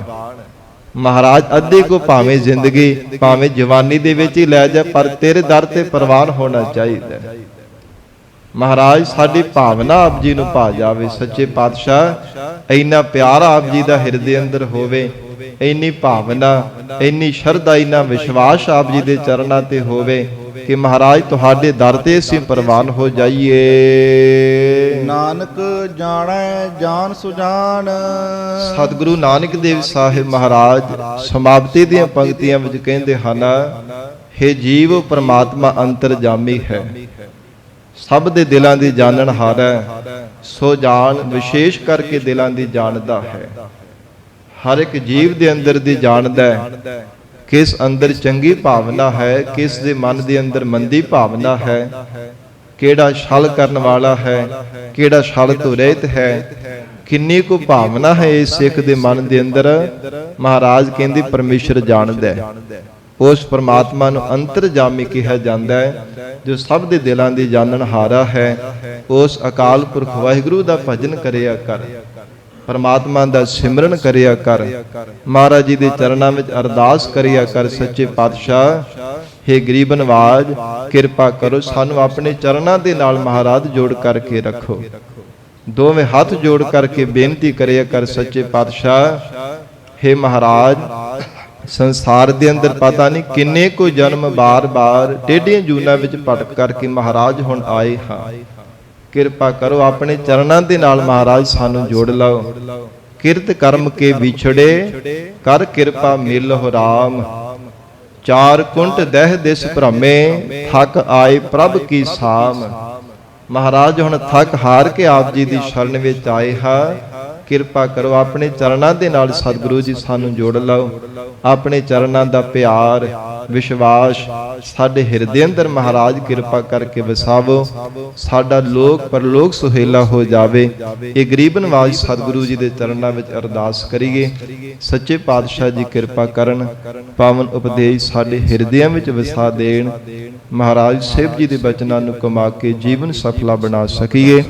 S1: ਮਹਾਰਾਜ ਅੱਧੀ ਕੋ ਭਾਵੇਂ ਜ਼ਿੰਦਗੀ ਭਾਵੇਂ ਜਵਾਨੀ ਦੇ ਵਿੱਚ ਹੀ ਲੈ ਜਾ, ਪਰ ਤੇਰੇ ਦਰ ਤੇ ਪ੍ਰਵਾਨ ਹੋਣਾ ਚਾਹੀਦਾ। ਮਹਾਰਾਜ ਸਾਡੀ ਭਾਵਨਾ ਆਪ ਜੀ ਨੂੰ ਭਾ ਜਾਵੇ। ਸੱਚੇ ਪਾਤਸ਼ਾਹ ਇੰਨਾ ਪਿਆਰ ਆਪ ਜੀ ਦਾ ਹਿਰਦੇ ਅੰਦਰ ਹੋਵੇ, ਇੰਨੀ ਭਾਵਨਾ, ਇੰਨੀ ਸ਼ਰਧਾ, ਇੰਨਾ ਵਿਸ਼ਵਾਸ ਆਪ ਜੀ ਦੇ ਚਰਨਾਂ ਤੇ ਹੋਵੇ ਕਿ ਮਹਾਰਾਜ ਤੁਹਾਡੇ ਦਰ ਤੇ ਅਸੀਂ ਪ੍ਰਵਾਨ ਹੋ ਜਾਈਏ।
S2: ਨਾਨਕ ਜਾਣੈ ਜਾਨ ਸੁਜਾਨ।
S1: ਸਤਿਗੁਰੂ ਨਾਨਕ ਦੇਵ ਸਾਹਿਬ ਮਹਾਰਾਜ ਸਮਾਪਤੀ ਦੀਆਂ ਪੰਕਤੀਆਂ ਵਿੱਚ ਕਹਿੰਦੇ ਹਨ, ਹੇ ਜੀਵ ਪ੍ਰਮਾਤਮਾ ਅੰਤਰਜਾਮੀ ਹੈ, ਸਭ ਦੇ ਦਿਲਾਂ ਦੀ ਜਾਣਨਹਾਰ ਹੈ, ਸੋ ਜਾਣ ਵਿਸ਼ੇਸ਼ ਕਰਕੇ ਦਿਲਾਂ ਦੀ ਜਾਣਦਾ ਹੈ। ਹਰ ਇੱਕ ਜੀਵ ਦੇ ਅੰਦਰ ਦੀ ਜਾਣਦਾ ਹੈ, ਕਿਸ ਅੰਦਰ ਚੰਗੀ ਭਾਵਨਾ ਹੈ, ਕਿਸ ਦੇ ਮਨ ਦੇ ਅੰਦਰ ਮੰਦੀ ਭਾਵਨਾ ਹੈ, ਕਿਹੜਾ ਛਲ ਕਰਨ ਵਾਲਾ ਹੈ, ਕਿਹੜਾ ਛਲ ਤੋਂ ਰਹਿਤ ਹੈ, ਕਿੰਨੀ ਕੁ ਭਾਵਨਾ ਹੈ ਇਸ ਸਿੱਖ ਦੇ ਮਨ ਦੇ ਅੰਦਰ। ਮਹਾਰਾਜ ਕਹਿੰਦੇ ਪਰਮੇਸ਼ਰ ਜਾਣਦਾ ਹੈ। ਉਸ ਪਰਮਾਤਮਾ ਨੂੰ ਅੰਤਰਜਾਮੀ ਕਿਹਾ ਜਾਂਦਾ ਹੈ, ਜੋ ਸਭ ਦੇ ਦਿਲਾਂ ਦੀ ਜਾਣਨਹਾਰਾ ਹੈ। ਉਸ ਅਕਾਲ ਪੁਰਖ ਵਾਹਿਗੁਰੂ ਦਾ ਭਜਨ ਕਰਿਆ ਕਰ, ਪਰਮਾਤਮਾ ਦਾ ਸਿਮਰਨ ਕਰਿਆ ਕਰ, ਮਹਾਰਾਜ ਜੀ ਦੇ ਚਰਨਾਂ ਵਿੱਚ ਅਰਦਾਸ ਕਰਿਆ ਕਰ। ਸੱਚੇ ਪਾਤਸ਼ਾਹ ਹੇ ਗਰੀਬ ਨਵਾਜ, ਕਿਰਪਾ ਕਰੋ ਸਾਨੂੰ ਆਪਣੇ ਚਰਨਾਂ ਦੇ ਨਾਲ ਮਹਾਰਾਜ ਜੋੜ ਕਰਕੇ ਰੱਖੋ। ਦੋਵੇਂ ਹੱਥ ਜੋੜ ਕਰਕੇ ਬੇਨਤੀ ਕਰਿਆ ਕਰ। ਸੱਚੇ ਪਾਤਸ਼ਾਹ ਹੇ ਮਹਾਰਾਜ, ਸੰਸਾਰ ਦੇ ਅੰਦਰ ਪਤਾ ਨਹੀਂ ਕਿੰਨੇ ਕੋ ਜਨਮ ਬਾਰ-ਬਾਰ ਟੇਢੀਆਂ ਜੂਨਾਂ ਵਿੱਚ ਭਟਕ ਕਰਕੇ ਮਹਾਰਾਜ ਹੁਣ ਆਏ ਹਾਂ। ਕਿਰਪਾ ਕਰੋ ਆਪਣੇ ਚਰਨਾਂ ਦੇ ਨਾਲ ਮਹਾਰਾਜ ਸਾਨੂੰ ਜੋੜ ਲਓ। ਕਿਰਤ ਕਰਮ ਕੇ ਵਿਛੜੇ ਕਰ ਕਿਰਪਾ ਮਿਲਹੁ ਰਾਮ। ਚਾਰ ਕੁੰਟ ਦਹਿ ਦਿਸ ਭ੍ਰਮੇ ਥਕ ਆਏ ਪ੍ਰਭ ਕੀ ਸਾਮ। ਮਹਾਰਾਜ ਹੁਣ ਥਕ ਹਾਰ ਕੇ ਆਪ ਜੀ ਦੀ ਸ਼ਰਨ ਵਿੱਚ ਆਏ ਹਾਂ। ਕਿਰਪਾ ਕਰੋ ਆਪਣੇ ਚਰਨਾਂ ਦੇ ਨਾਲ ਸਤਿਗੁਰੂ ਜੀ ਸਾਨੂੰ ਜੋੜ ਲਓ। ਆਪਣੇ ਚਰਨਾਂ ਦਾ ਪਿਆਰ ਵਿਸ਼ਵਾਸ ਸਾਡੇ ਹਿਰਦੇ ਅੰਦਰ ਮਹਾਰਾਜ ਕਿਰਪਾ ਕਰਕੇ ਵਸਾਵੋ। ਸਾਡਾ ਲੋਕ ਪਰਲੋਕ ਸੁਹੇਲਾ ਹੋ ਜਾਵੇ। ਇਹ ਗਰੀਬ ਨਵਾਜ਼ ਸਤਿਗੁਰੂ ਜੀ ਦੇ ਚਰਨਾਂ ਵਿੱਚ ਅਰਦਾਸ ਕਰੀਏ। ਸੱਚੇ ਪਾਤਸ਼ਾਹ ਜੀ ਕਿਰਪਾ ਕਰਨ, ਪਾਵਨ ਉਪਦੇਸ਼ ਸਾਡੇ ਹਿਰਦਿਆਂ ਵਿੱਚ ਵਸਾ ਦੇਣ। ਮਹਾਰਾਜ ਸਾਹਿਬ ਜੀ ਦੇ ਬਚਨਾਂ ਨੂੰ ਕਮਾ ਕੇ ਜੀਵਨ ਸਫਲਾ ਬਣਾ ਸਕੀਏ।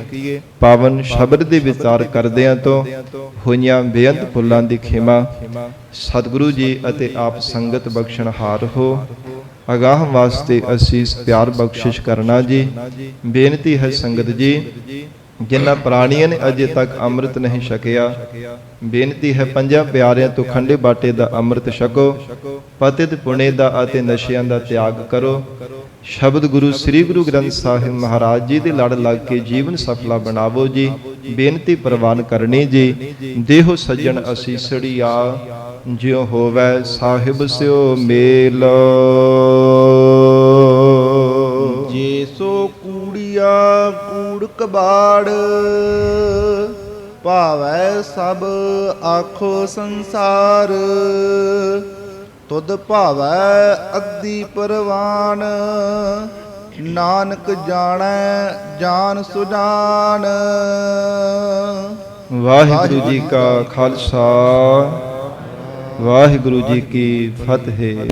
S1: ਪਾਵਨ ਸ਼ਬਦ ਦੇ ਵਿਚਾਰ ਕਰਦਿਆਂ ਤੋਂ ਹੋਈਆਂ ਬੇਅੰਤ ਭੁੱਲਾਂ ਦੀ ਖਿਮਾ ਸਤਿਗੁਰੂ ਜੀ ਅਤੇ ਆਪ ਸੰਗਤ ਬਖਸ਼ਣਹਾਰ ਹੋ। ਅਗਾਹ ਵਾਸਤੇ ਅਸੀਸ ਪਿਆਰ ਬਖਸ਼ਿਸ਼ ਕਰਨਾ ਜੀ। ਬੇਨਤੀ ਹੈ ਸੰਗਤ ਜੀ, ਜਿਨ੍ਹਾਂ ਪ੍ਰਾਣੀਆਂ ਨੇ ਅਜੇ ਤੱਕ ਅੰਮ੍ਰਿਤ ਨਹੀਂ ਛਕਿਆ, ਬੇਨਤੀ ਹੈ ਪੰਜਾਂ ਪਿਆਰਿਆਂ ਤੋਂ ਖੰਡੇ ਬਾਟੇ ਦਾ ਅੰਮ੍ਰਿਤ ਛਕੋ। ਪਤਿਤ ਪੁਣੇ ਦਾ ਅਤੇ ਨਸ਼ਿਆਂ ਦਾ ਤਿਆਗ ਕਰੋ। ਸ਼ਬਦ ਗੁਰੂ ਸ੍ਰੀ ਗੁਰੂ ਗ੍ਰੰਥ ਸਾਹਿਬ ਮਹਾਰਾਜ ਜੀ ਦੇ ਲੜ ਲੱਗ ਕੇ ਜੀਵਨ ਸਫਲਾ ਬਣਾਵੋ ਜੀ। ਬੇਨਤੀ ਪ੍ਰਵਾਨ ਕਰਨੀ ਜੀ। ਦੇਹੋ ਸੱਜਣ ਅਸੀਸੜੀਆ, ਜਿਉ ਹੋਵੈ ਸਾਹਿਬ ਸਿਓ ਮੇਲ।
S2: ਜੇ ਸੋ ਕੂੜੀਆ ਕੂੜ ਕਬਾੜ, ਭਾਵੈ ਸਭ ਆਖੋ ਸੰਸਾਰ। ਤੁਧ ਭਾਵੈ ਅੱਧੀ ਪਰਵਾਨ, ਨਾਨਕ ਜਾਣੈ ਜਾਨ ਸੁਜਾਨ।
S1: ਵਾਹਿਗੁਰੂ ਜੀ ਕਾ ਖਾਲਸਾ, ਵਾਹਿਗੁਰੂ ਜੀ ਕੀ ਫਤਿਹ।